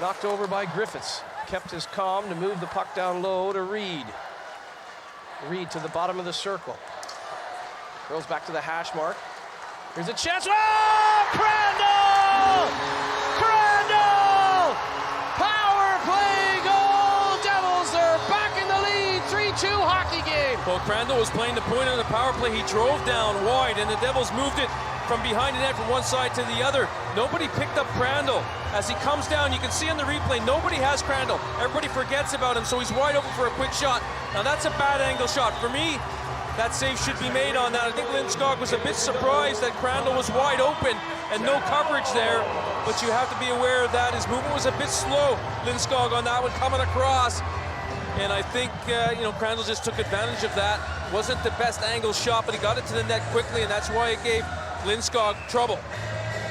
knocked over by Griffiths. Kept his calm to move the puck down low to Reed. Reed to the bottom of the circle. Curls back to the hash mark. Here's a chance. Oh, Crandall! Crandall! Power play goal! Devils are back in the lead. 3-2 hockey game. Well, Crandall was playing the point on the power play. He drove down wide, and the Devils moved it from behind the net from one side to the other. Nobody picked up Crandall. As he comes down, you can see on the replay, nobody has Crandall. Everybody forgets about him, so he's wide open for a quick shot. Now that's a bad angle shot. For me, that save should be made on that. I think Lindskog was a bit surprised that Crandall was wide open and no coverage there, but you have to be aware of that. His movement was a bit slow, Lindskog, on that one coming across. And I think, Crandall just took advantage of that. Wasn't the best angle shot, but he got it to the net quickly, and that's why it gave Lindskog trouble.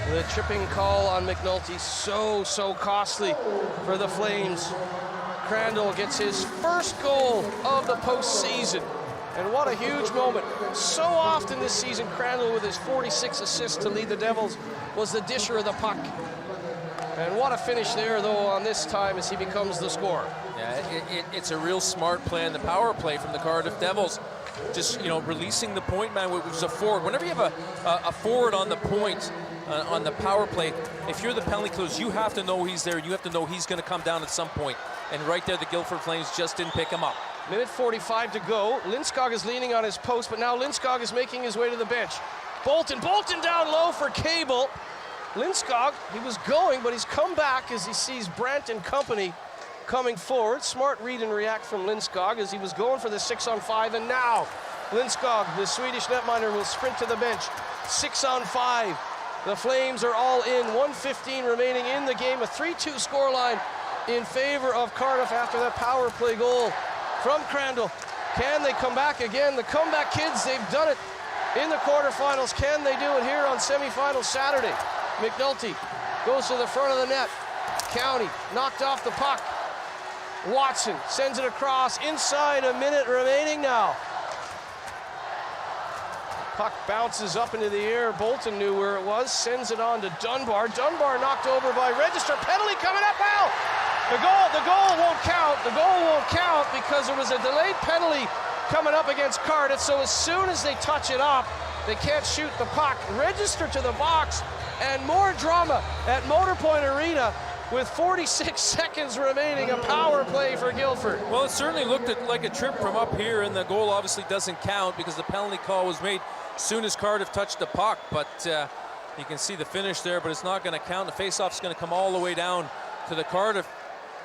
The tripping call on McNulty, so costly for the Flames. Crandall gets his first goal of the postseason. And what a huge moment. So often this season, Crandall, with his 46 assists to lead the Devils, was the disher of the puck. And what a finish there, though, on this time as he becomes the scorer. Yeah, it's a real smart play in the power play from the Cardiff Devils. Just, releasing the point man, which was a forward. Whenever you have a forward on the point, on the power play, if you're the penalty kills, you have to know he's there. You have to know he's going to come down at some point. And right there, the Guildford Flames just didn't pick him up. 1:45 to go. Lindskog is leaning on his post, but now Lindskog is making his way to the bench. Bolton down low for Cable. Lindskog, he was going, but he's come back as he sees Brandt and company coming forward. Smart read and react from Lindskog as he was going for the 6-on-5, and now Lindskog, the Swedish netminder, will sprint to the bench. 6-on-5. The Flames are all in. 1:15 remaining in the game. A 3-2 scoreline in favor of Cardiff after that power play goal from Crandall. Can they come back again? The comeback kids, they've done it in the quarterfinals. Can they do it here on semifinal Saturday? McNulty goes to the front of the net. County knocked off the puck. Watson sends it across inside. A minute remaining now. Puck bounces up into the air. Bolton knew where it was. Sends it on to Dunbar. Dunbar knocked over by Register. Penalty coming up now. The goal won't count. The goal won't count because there was a delayed penalty coming up against Cardiff. So as soon as they touch it up, they can't shoot the puck. Register to the box, and more drama at Motor Point Arena with 46 seconds remaining. A power play for Guildford. Well, it certainly looked like a trip from up here, and the goal obviously doesn't count because the penalty call was made as soon as Cardiff touched the puck. But you can see the finish there, but it's not going to count. The face-off's going to come all the way down to the Cardiff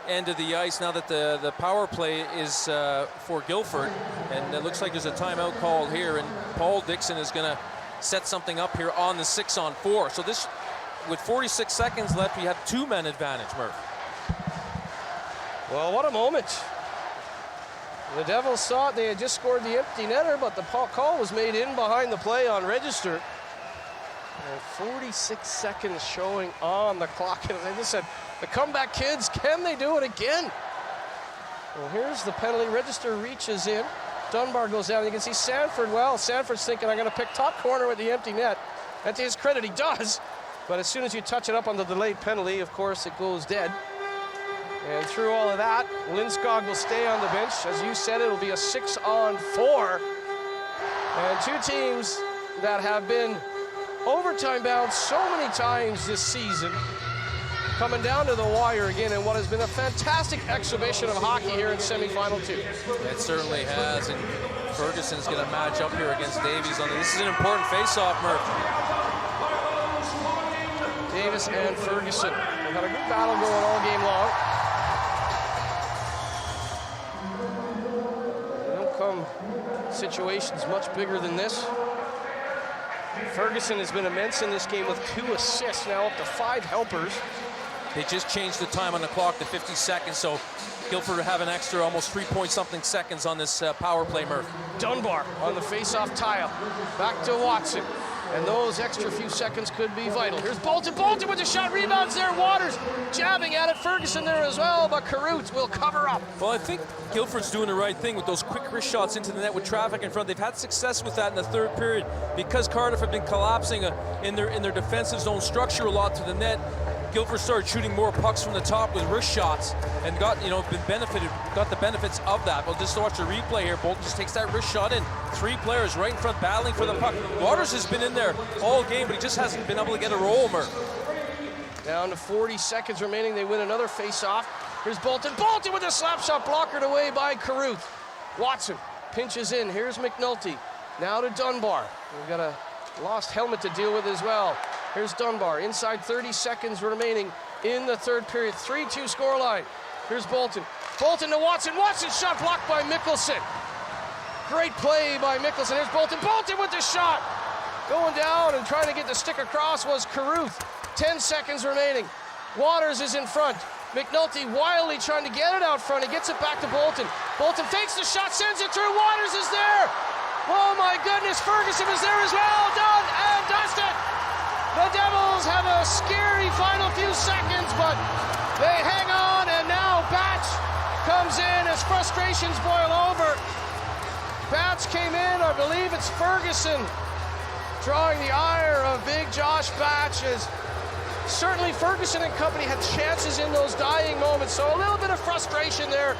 end of the ice now that the power play is for Guildford, and it looks like there's a timeout called here, and Paul Dixon is going to set something up here on the 6-on-4. So this, with 46 seconds left, you have 2-man advantage, Murph. Well, what a moment. The Devils thought they had just scored the empty netter, but the call was made in behind the play on Register. And 46 seconds showing on the clock. And they just said, the comeback kids, can they do it again? Well, here's the penalty. Register reaches in. Dunbar goes down. You can see Sanford. Well, Sanford's thinking, I'm going to pick top corner with the empty net. And to his credit, he does. But as soon as you touch it up on the delayed penalty, of course, it goes dead. And through all of that, Lindskog will stay on the bench. As you said, it'll be a 6-on-4. And two teams that have been overtime bound so many times this season, coming down to the wire again in what has been a fantastic exhibition of hockey here in semifinal 2. It certainly has, and Ferguson's going to match up here against Davies on this. This is an important face-off, Murph. Davis and Ferguson have had a good battle going all game long. They don't come situations much bigger than this. Ferguson has been immense in this game with 2 assists, now up to 5 helpers. They just changed the time on the clock to 50 seconds, so Guildford have an extra almost 3-point-something seconds on this power play, Murph. Dunbar on the face-off tile. Back to Watson. And those extra few seconds could be vital. Here's Bolton. Bolton with the shot, rebounds there. Waters jabbing at it. Ferguson there as well, but Carruth will cover up. Well, I think Guildford's doing the right thing with those quick wrist shots into the net with traffic in front. They've had success with that in the third period because Cardiff have been collapsing in their defensive zone structure a lot to the net. Guildford started shooting more pucks from the top with wrist shots and got the benefits of that. Well, just to watch the replay here, Bolton just takes that wrist shot in. 3 players right in front battling for the puck. Waters has been in there all game, but he just hasn't been able to get a roll, Murph. Down to 40 seconds remaining. They win another face-off. Here's Bolton. Bolton with a slap shot blockered away by Carruth. Watson pinches in. Here's McNulty. Now to Dunbar. We've got a lost helmet to deal with as well. Here's Dunbar. Inside 30 seconds remaining in the third period. 3-2 scoreline. Here's Bolton. Bolton to Watson. Watson shot blocked by Mickelson. Great play by Mickelson. Here's Bolton. Bolton with the shot. Going down and trying to get the stick across was Carruth. 10 seconds remaining. Waters is in front. McNulty wildly trying to get it out front. He gets it back to Bolton. Bolton fakes the shot, sends it through. Waters is there. Oh my goodness, Ferguson is there as well. Done and dusted. The Devils have a scary final few seconds, but they hang on, and now Batch comes in as frustrations boil over. Batch came in, I believe it's Ferguson drawing the ire of big Josh Batch. As certainly Ferguson and company had chances in those dying moments, so a little bit of frustration there.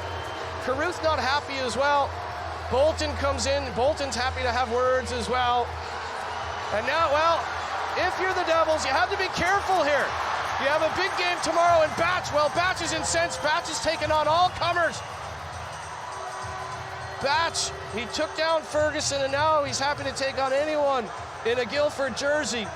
Carruth not happy as well. Bolton comes in. Bolton's happy to have words as well. And now, well, if you're the Devils, you have to be careful here. You have a big game tomorrow, and Batch, well, Batch is incensed. Batch is taking on all comers. Batch, he took down Ferguson, and now he's happy to take on anyone in a Guildford jersey.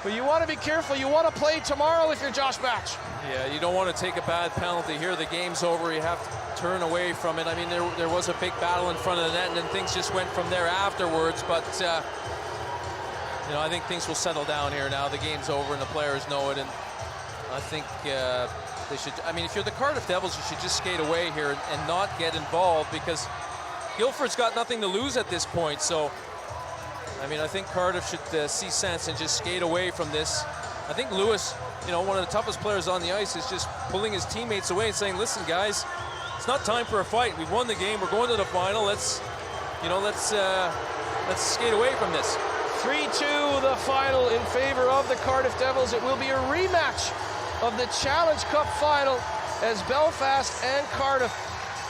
But you want to be careful. You want to play tomorrow if you're Josh Batch. Yeah, you don't want to take a bad penalty here. The game's over. You have to turn away from it. I mean, there was a big battle in front of the net, and then things just went from there afterwards. But, you know, I think things will settle down here now. The game's over, and the players know it. And I think they should, I mean, if you're the Cardiff Devils, you should just skate away here and not get involved, because Guildford's got nothing to lose at this point. So, I mean, I think Cardiff should see sense and just skate away from this. I think Lewis, you know, one of the toughest players on the ice, is just pulling his teammates away and saying, listen, guys, it's not time for a fight. We've won the game. We're going to the final. Let's skate away from this. 3-2 the final in favor of the Cardiff Devils. It will be a rematch of the Challenge Cup final as Belfast and Cardiff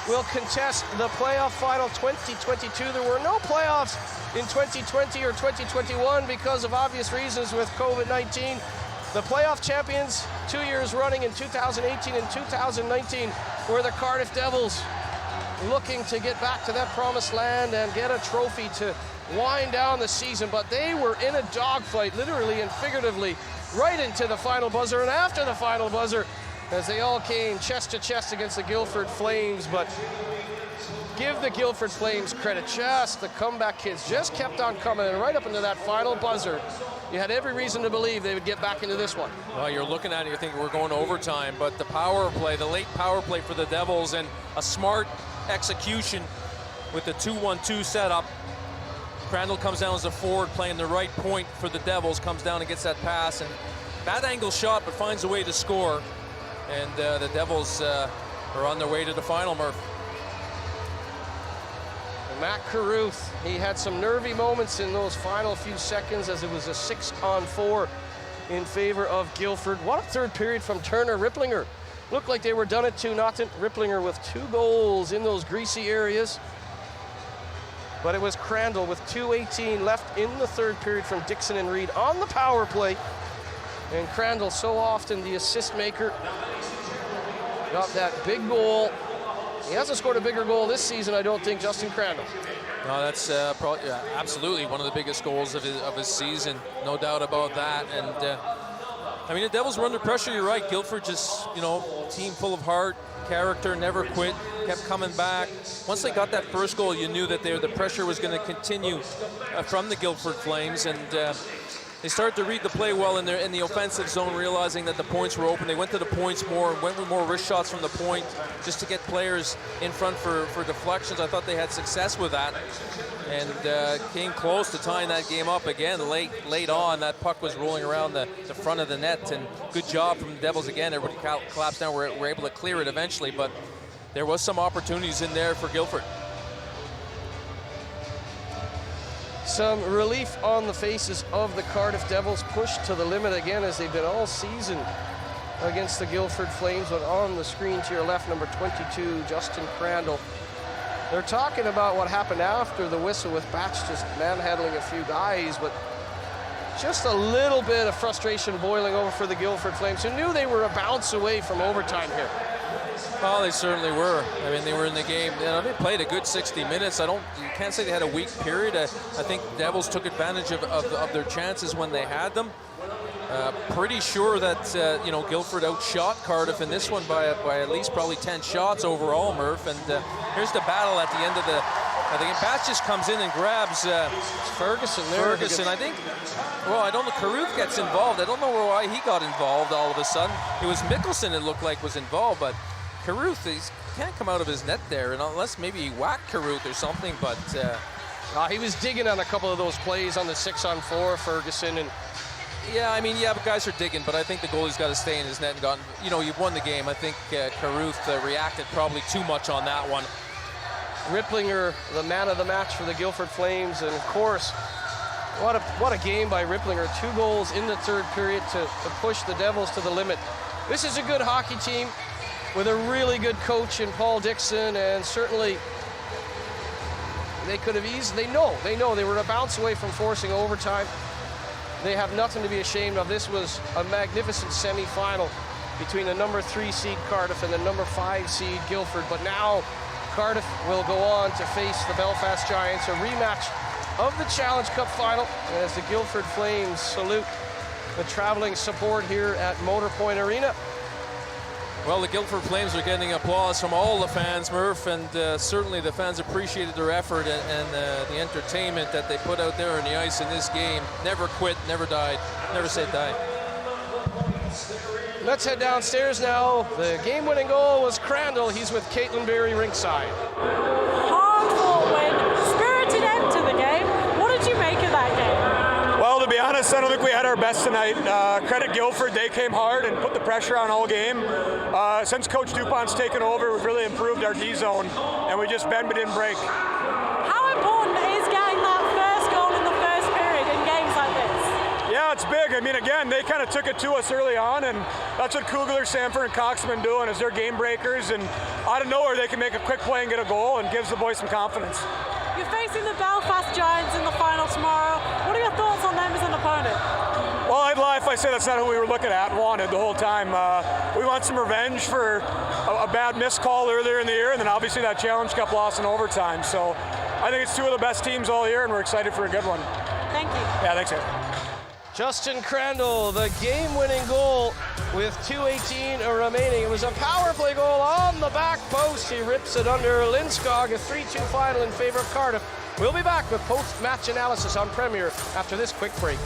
will contest the playoff final 2022. There were no playoffs in 2020 or 2021 because of obvious reasons with COVID-19. The playoff champions 2 years running in 2018 and 2019 were the Cardiff Devils, looking to get back to that promised land and get a trophy to wind down the season. But they were in a dogfight, literally and figuratively, right into the final buzzer and after the final buzzer, as they all came chest to chest against the Guildford Flames. But give the Guildford Flames credit. Just the comeback kids just kept on coming, and right up into that final buzzer, you had every reason to believe they would get back into this one. Well, you're looking at it, you're thinking we're going to overtime, but the power play, the late power play for the Devils, and a smart execution with the 2-1-2 setup. Crandall comes down as a forward, playing the right point for the Devils, comes down and gets that pass, and bad angle shot, but finds a way to score. And the Devils are on their way to the final, Murph. Matt Carruth, he had some nervy moments in those final few seconds as it was a 6-on-4 in favor of Guildford. What a third period from Turner. Ripplinger looked like they were done at 2-0. Ripplinger with 2 goals in those greasy areas. But it was Crandall with 2:18 left in the third period from Dixon and Reed on the power play. And Crandall, so often the assist maker, got that big goal. He hasn't scored a bigger goal this season, I don't think, Justin Crandall. No, that's probably, absolutely one of the biggest goals of his season, no doubt about that. And I mean, the Devils were under pressure. You're right. Guildford just, you know, team full of heart, character, never quit, kept coming back. Once they got that first goal, you knew that the pressure was going to continue from the Guildford Flames. And they started to read the play well in the offensive zone, realizing that the points were open. They went to the points more, went with more wrist shots from the point just to get players in front for deflections. I thought they had success with that, and came close to tying that game up again late on. That puck was rolling around the front of the net, and good job from the Devils again. Everybody collapsed down. We're able to clear it eventually, but there was some opportunities in there for Guildford. Some relief on the faces of the Cardiff Devils, pushed to the limit again as they've been all season against the Guildford Flames. But on the screen to your left, number 22, Justin Crandall. They're talking about what happened after the whistle with Batch just manhandling a few guys, but just a little bit of frustration boiling over for the Guildford Flames, who knew they were a bounce away from overtime here. Well, they certainly were. I mean, they were in the game. You know, they played a good 60 minutes. You can't say they had a weak period. I think the Devils took advantage of their chances when they had them. Pretty sure that Guildford outshot Cardiff in this one by at least probably 10 shots overall, Murph. And here's the battle at the end of the. I think Batch just comes in and grabs Ferguson there. Ferguson, I think. Well, I don't know. Carruth gets involved. I don't know why he got involved all of a sudden. It was Mickelson, it looked like, was involved, but Carruth, he can't come out of his net there, and unless maybe he whacked Carruth or something, but he was digging on a couple of those plays on the 6-on-4, Ferguson, and but guys are digging, but I think the goalie's got to stay in his net and gotten, you've won the game. I think Carruth reacted probably too much on that one. Ripplinger, the man of the match for the Guildford Flames, and of course, what a game by Ripplinger. 2 goals in the third period to push the Devils to the limit. This is a good hockey team with a really good coach in Paul Dixon, and certainly they could have easily, they know they were a bounce away from forcing overtime. They have nothing to be ashamed of. This was a magnificent semi-final between the number 3 seed Cardiff and the number 5 seed Guildford, but now Cardiff will go on to face the Belfast Giants, a rematch of the Challenge Cup final, as the Guildford Flames salute the traveling support here at Motorpoint Arena. Well, the Guildford Flames are getting applause from all the fans, Murph, and certainly the fans appreciated their effort and the entertainment that they put out there on the ice in this game. Never quit, never died, never said die. Let's head downstairs now. The game-winning goal was Crandall. He's with Caitlin Berry ringside. Hard-fought win, spirited end to the game. What did you make of that game? Well, to be honest, I don't think we had our best tonight. Credit Guildford, they came hard and put the pressure on all game. Since Coach Dupont's taken over, we've really improved our D zone, and we just bend but didn't break. How important is getting that first goal in the first period in games like this? Yeah, it's big. I mean, again, they kind of took it to us early on, and that's what Kugler, Sanford, and Cox have been doing, is they're game breakers, and out of nowhere they can make a quick play and get a goal, and gives the boys some confidence. You're facing the Belfast Giants in the final tomorrow. What are your thoughts on them as an opponent? Well, I'd lie if I said that's not who we were looking at and wanted the whole time. We want some revenge for a bad missed call earlier in the year, and then obviously that Challenge Cup loss in overtime. So I think it's 2 of the best teams all year, and we're excited for a good one. Thank you. Yeah, thanks, Ed. Justin Crandall, the game-winning goal with 2:18 remaining. It was a power play goal on the back post. He rips it under Lindskog, a 3-2 final in favor of Cardiff. We'll be back with post-match analysis on Premier after this quick break.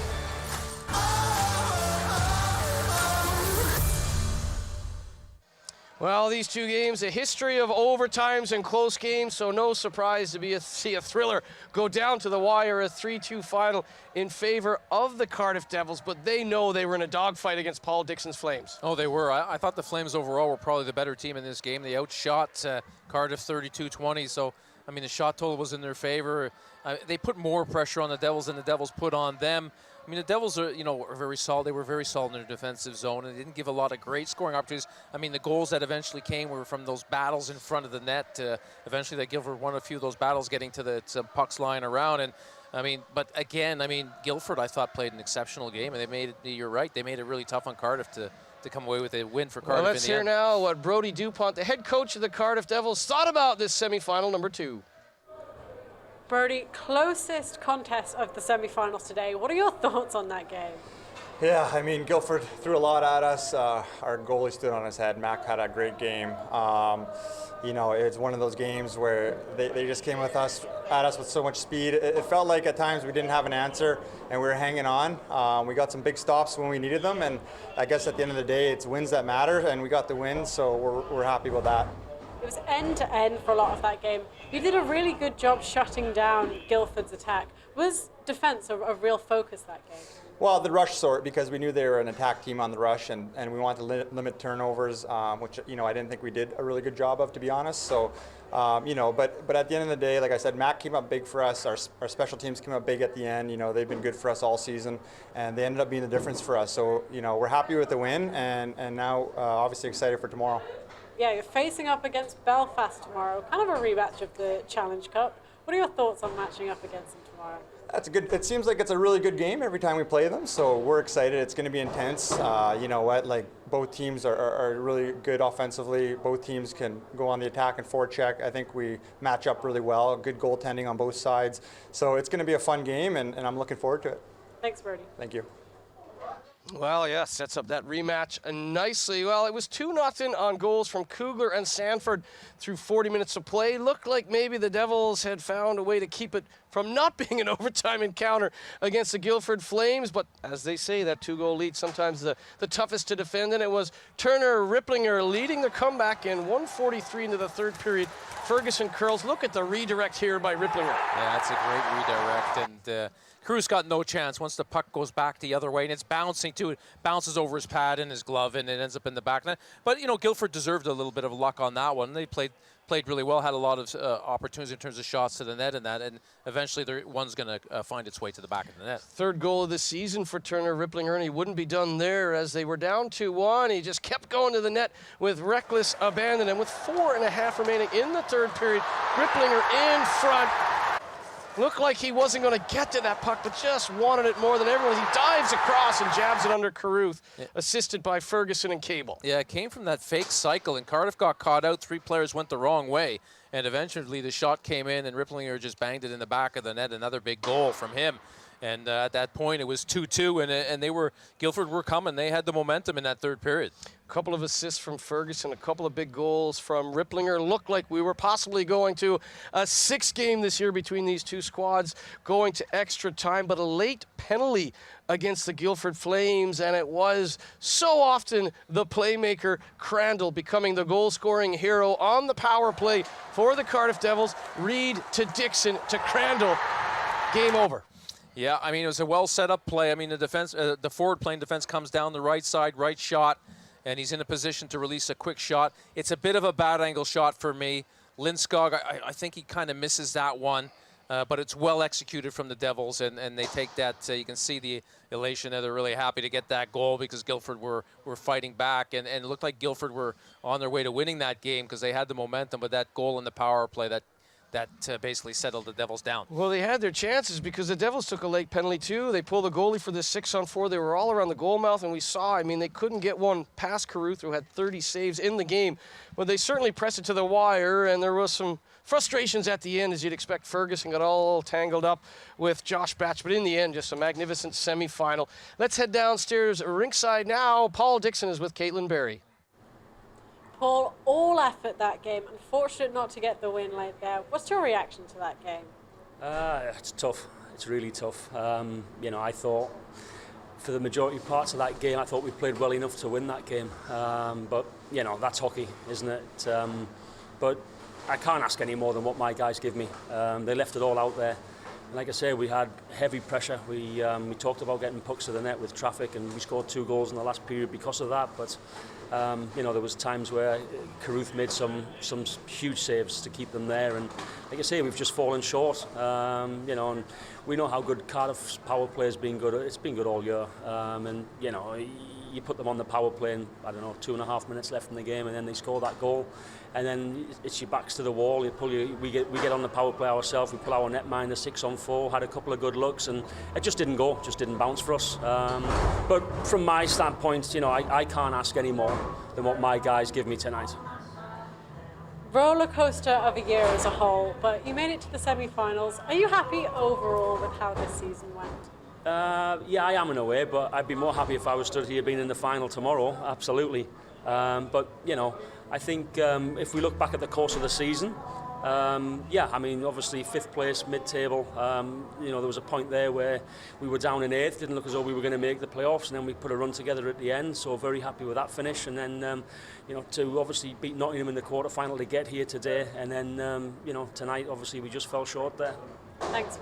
Well, these 2 games, a history of overtimes and close games, so no surprise to see a thriller go down to the wire, a 3-2 final in favor of the Cardiff Devils, but they know they were in a dogfight against Paul Dixon's Flames. Oh, they were. I thought the Flames overall were probably the better team in this game. They outshot Cardiff 32-20, so, I mean, the shot total was in their favor. They put more pressure on the Devils than the Devils put on them. I mean, the Devils are very solid. They were very solid in their defensive zone, and they didn't give a lot of great scoring opportunities. I mean, the goals that eventually came were from those battles in front of the net. Eventually, they Guildford won a few of those battles, getting to the pucks lying around. And I mean, but again, I mean, Guildford, I thought, played an exceptional game, and they made it. You're right. They made it really tough on Cardiff to come away with a win for Cardiff. Well, let's hear now what Brodie Dupont, the head coach of the Cardiff Devils, thought about this semifinal number 2. Brodie, closest contest of the semi-finals today. What are your thoughts on that game? Yeah, I mean, Guildford threw a lot at us. Our goalie stood on his head. Mac had a great game. It's one of those games where they just came at us with so much speed. It felt like at times we didn't have an answer and we were hanging on. We got some big stops when we needed them, and I guess at the end of the day, it's wins that matter, and we got the win, so we're happy with that. It was end to end for a lot of that game. You did a really good job shutting down Guildford's attack. Was defense a real focus that game? Well, the rush sort, because we knew they were an attack team on the rush, and we wanted to limit turnovers, which I didn't think we did a really good job of, to be honest. So, but at the end of the day, like I said, Mac came up big for us. Our special teams came up big at the end. They've been good for us all season, and they ended up being the difference for us. So, we're happy with the win, and now obviously excited for tomorrow. Yeah, you're facing up against Belfast tomorrow, kind of a rematch of the Challenge Cup. What are your thoughts on matching up against them tomorrow? That's good. It seems like it's a really good game every time we play them, so we're excited. It's going to be intense. You know what? Like, both teams are really good offensively. Both teams can go on the attack and forecheck. I think we match up really well. Good goaltending on both sides. So it's going to be a fun game, and I'm looking forward to it. Thanks, Brody. Thank you. Well, yeah, sets up that rematch nicely. Well, it was 2-0 on goals from Kugler and Sanford through 40 minutes of play. Looked like maybe the Devils had found a way to keep it from not being an overtime encounter against the Guildford Flames. But as they say, that 2-goal lead sometimes the toughest to defend. And it was Turner Ripplinger leading the comeback in 1:43 into the third period. Ferguson curls. Look at the redirect here by Ripplinger. Yeah, that's a great redirect. And Cruz got no chance once the puck goes back the other way, and it's bouncing too. It bounces over his pad and his glove, and it ends up in the back net. But, Guildford deserved a little bit of luck on that one. They played really well, had a lot of opportunities in terms of shots to the net and that, and eventually one's going to find its way to the back of the net. Third goal of the season for Turner Ripplinger, and he wouldn't be done there as they were down 2-1. He just kept going to the net with reckless abandon, and with 4.5 remaining in the third period, Ripplinger in front. Looked like he wasn't going to get to that puck, but just wanted it more than everyone. He dives across and jabs it under Carruth, assisted by Ferguson and Cable. Yeah, it came from that fake cycle, and Cardiff got caught out. 3 players went the wrong way, and eventually the shot came in, and Ripplinger just banged it in the back of the net. Another big goal from him. And at that point, it was 2-2, and Guildford were coming. They had the momentum in that third period. A couple of assists from Ferguson, a couple of big goals from Ripplinger. Looked like we were possibly going to a 6th game this year between these two squads, going to extra time, but a late penalty against the Guildford Flames, and it was so often the playmaker Crandall becoming the goal-scoring hero on the power play for the Cardiff Devils. Reed to Dixon to Crandall. Game over. Yeah, I mean, it was a well-set-up play. I mean, the forward playing defense comes down the right side, right shot, and he's in a position to release a quick shot. It's a bit of a bad angle shot for me. Lindskog, I think he kind of misses that one, but it's well executed from the Devils, and they take that. You can see the elation there. They're really happy to get that goal because Guildford were fighting back, and it looked like Guildford were on their way to winning that game because they had the momentum, but that goal in the power play, that basically settled the Devils down. Well, they had their chances because the Devils took a late penalty too. They pulled the goalie for the 6-on-4. They were all around the goal mouth, and we saw, they couldn't get one past Carruth, who had 30 saves in the game. But they certainly pressed it to the wire, and there was some frustrations at the end, as you'd expect. Ferguson got all tangled up with Josh Batch, but in the end, just a magnificent semifinal. Let's head downstairs rinkside now. Paul Dixon is with Caitlin Berry. Paul, all effort that game. Unfortunate not to get the win late there. What's your reaction to that game? It's tough. It's really tough. I thought for the majority parts of that game, I thought we played well enough to win that game. But that's hockey, isn't it? But I can't ask any more than what my guys give me. They left it all out there. And like I say, we had heavy pressure. We talked about getting pucks to the net with traffic, and we scored 2 goals in the last period because of that. But there was times where Carruth made some huge saves to keep them there, and like I say, we've just fallen short. And we know how good Cardiff's power play has been good. It's been good all year, and you put them on the power play, and 2.5 minutes left in the game, and then they score that goal, and then it's your backs to the wall. We get on the power play ourselves. We pull our netminder 6-on-4. Had a couple of good looks, and it just didn't go. Just didn't bounce for us. But from my standpoint, I can't ask any more than what my guys give me tonight. Roller coaster of a year as a whole, but you made it to the semi-finals. Are you happy overall with how this season went? Yeah, I am in a way, but I'd be more happy if I was stood here being in the final tomorrow, absolutely. But, you know, I think if we look back at the course of the season, yeah, I mean, obviously 5th place, mid-table, you know, there was a point there where we were down in 8th, didn't look as though we were going to make the playoffs, and then we put a run together at the end, so very happy with that finish. And then, you know, to obviously beat Nottingham in the quarter-final to get here today, and then, you know, tonight, obviously, we just fell short there. Thanks.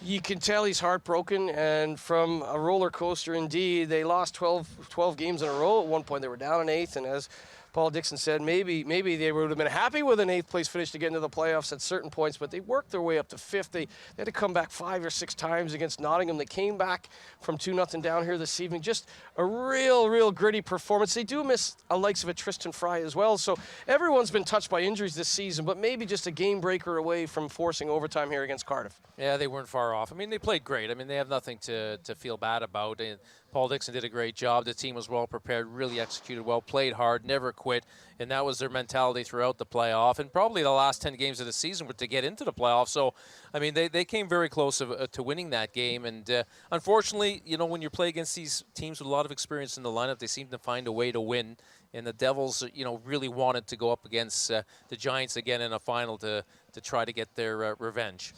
You can tell he's heartbroken, and from a roller coaster indeed. They lost 12 games in a row. At one point they were down in 8th, and as Paul Dixon said, maybe they would have been happy with an 8th place finish to get into the playoffs at certain points, but they worked their way up to 5th. They had to come back 5 or 6 times against Nottingham. They came back from 2-0 down here this evening. Just a real gritty performance. They do miss a likes of a Tristan Fry as well, so everyone's been touched by injuries this season, but maybe just a game breaker away from forcing overtime here against Cardiff. Yeah, they weren't far off. I mean, they played great. I mean, they have nothing to feel bad about. And Paul Dixon did a great job. The team was well prepared, really executed well, played hard, never quit. And that was their mentality throughout the playoff. And probably the last 10 games of the season were to get into the playoff. So, I mean, they came very close to winning that game. And unfortunately, you know, when you play against these teams with a lot of experience in the lineup, they seem to find a way to win. And the Devils, you know, really wanted to go up against the Giants again in a final to try to get their revenge.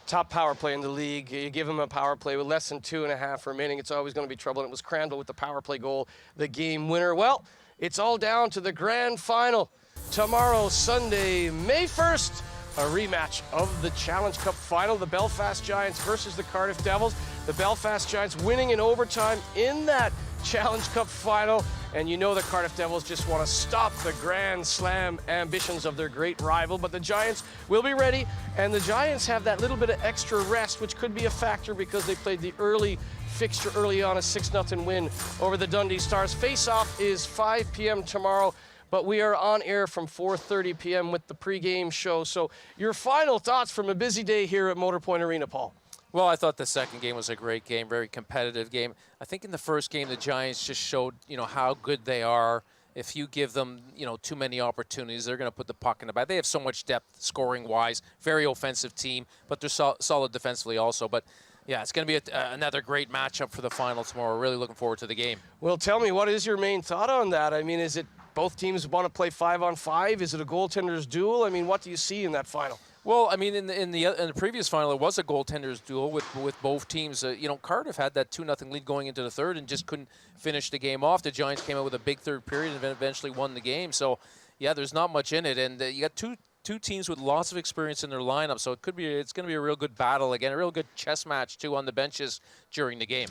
Top power play in the league. You give them a power play with less than 2.5 remaining, it's always going to be trouble. And it was Crandall with the power play goal, the game winner. Well, it's all down to the grand final tomorrow, Sunday, May 1st. A rematch of the Challenge Cup final, the Belfast Giants versus the Cardiff Devils. The Belfast Giants winning in overtime in that Challenge Cup final. And you know the Cardiff Devils just want to stop the Grand Slam ambitions of their great rival. But the Giants will be ready, and the Giants have that little bit of extra rest, which could be a factor because they played the early fixture early on, a 6-0 win over the Dundee Stars. Face-off is 5 p.m. tomorrow, but we are on air from 4:30 p.m. with the pregame show. So your final thoughts from a busy day here at Motor Point Arena, Paul? Well, I thought the second game was a great game, very competitive game. I think in the first game, the Giants just showed, you know, how good they are. If you give them, you know, too many opportunities, they're going to put the puck in the back. They have so much depth scoring-wise, very offensive team, but they're solid defensively also. But, yeah, it's going to be another great matchup for the final tomorrow. Really looking forward to the game. Well, tell me, what is your main thought on that? I mean, is it both teams want to play 5-on-5? Is it a goaltender's duel? I mean, what do you see in that final? Well, I mean, in the previous final, it was a goaltender's duel with both teams. You know, Cardiff had that 2-0 lead going into the third and just couldn't finish the game off. The Giants came out with a big third period and eventually won the game. So, yeah, there's not much in it, and you got two teams with lots of experience in their lineup. So it's going to be a real good battle again, a real good chess match too on the benches during the game.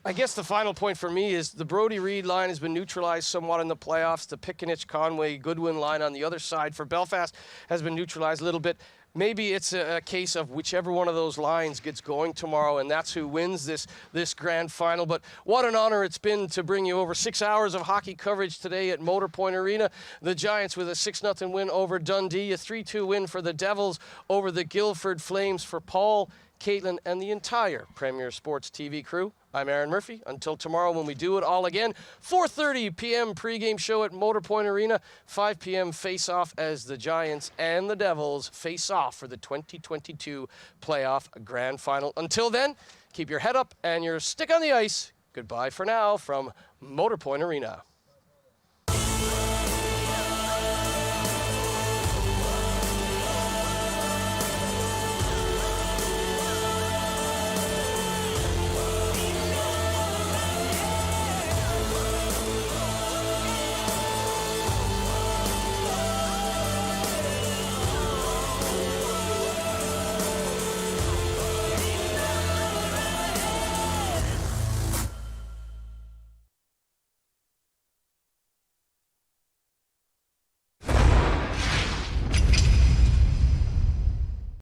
I guess the final point for me is the Brody Reed line has been neutralized somewhat in the playoffs. The Pickenich, Conway, Goodwin line on the other side for Belfast has been neutralized a little bit. Maybe it's a case of whichever one of those lines gets going tomorrow, and that's who wins this grand final. But what an honor it's been to bring you over 6 hours of hockey coverage today at Motor Point Arena. The Giants with a 6-0 win over Dundee, a 3-2 win for the Devils over the Guildford Flames. For Paul, Caitlin, and the entire Premier Sports TV crew, I'm Aaron Murphy. Until tomorrow when we do it all again, 4:30 p.m. pregame show at Motor Point Arena, 5 p.m. face-off as the Giants and the Devils face off for the 2022 playoff grand final. Until then, keep your head up and your stick on the ice. Goodbye for now from Motor Point Arena.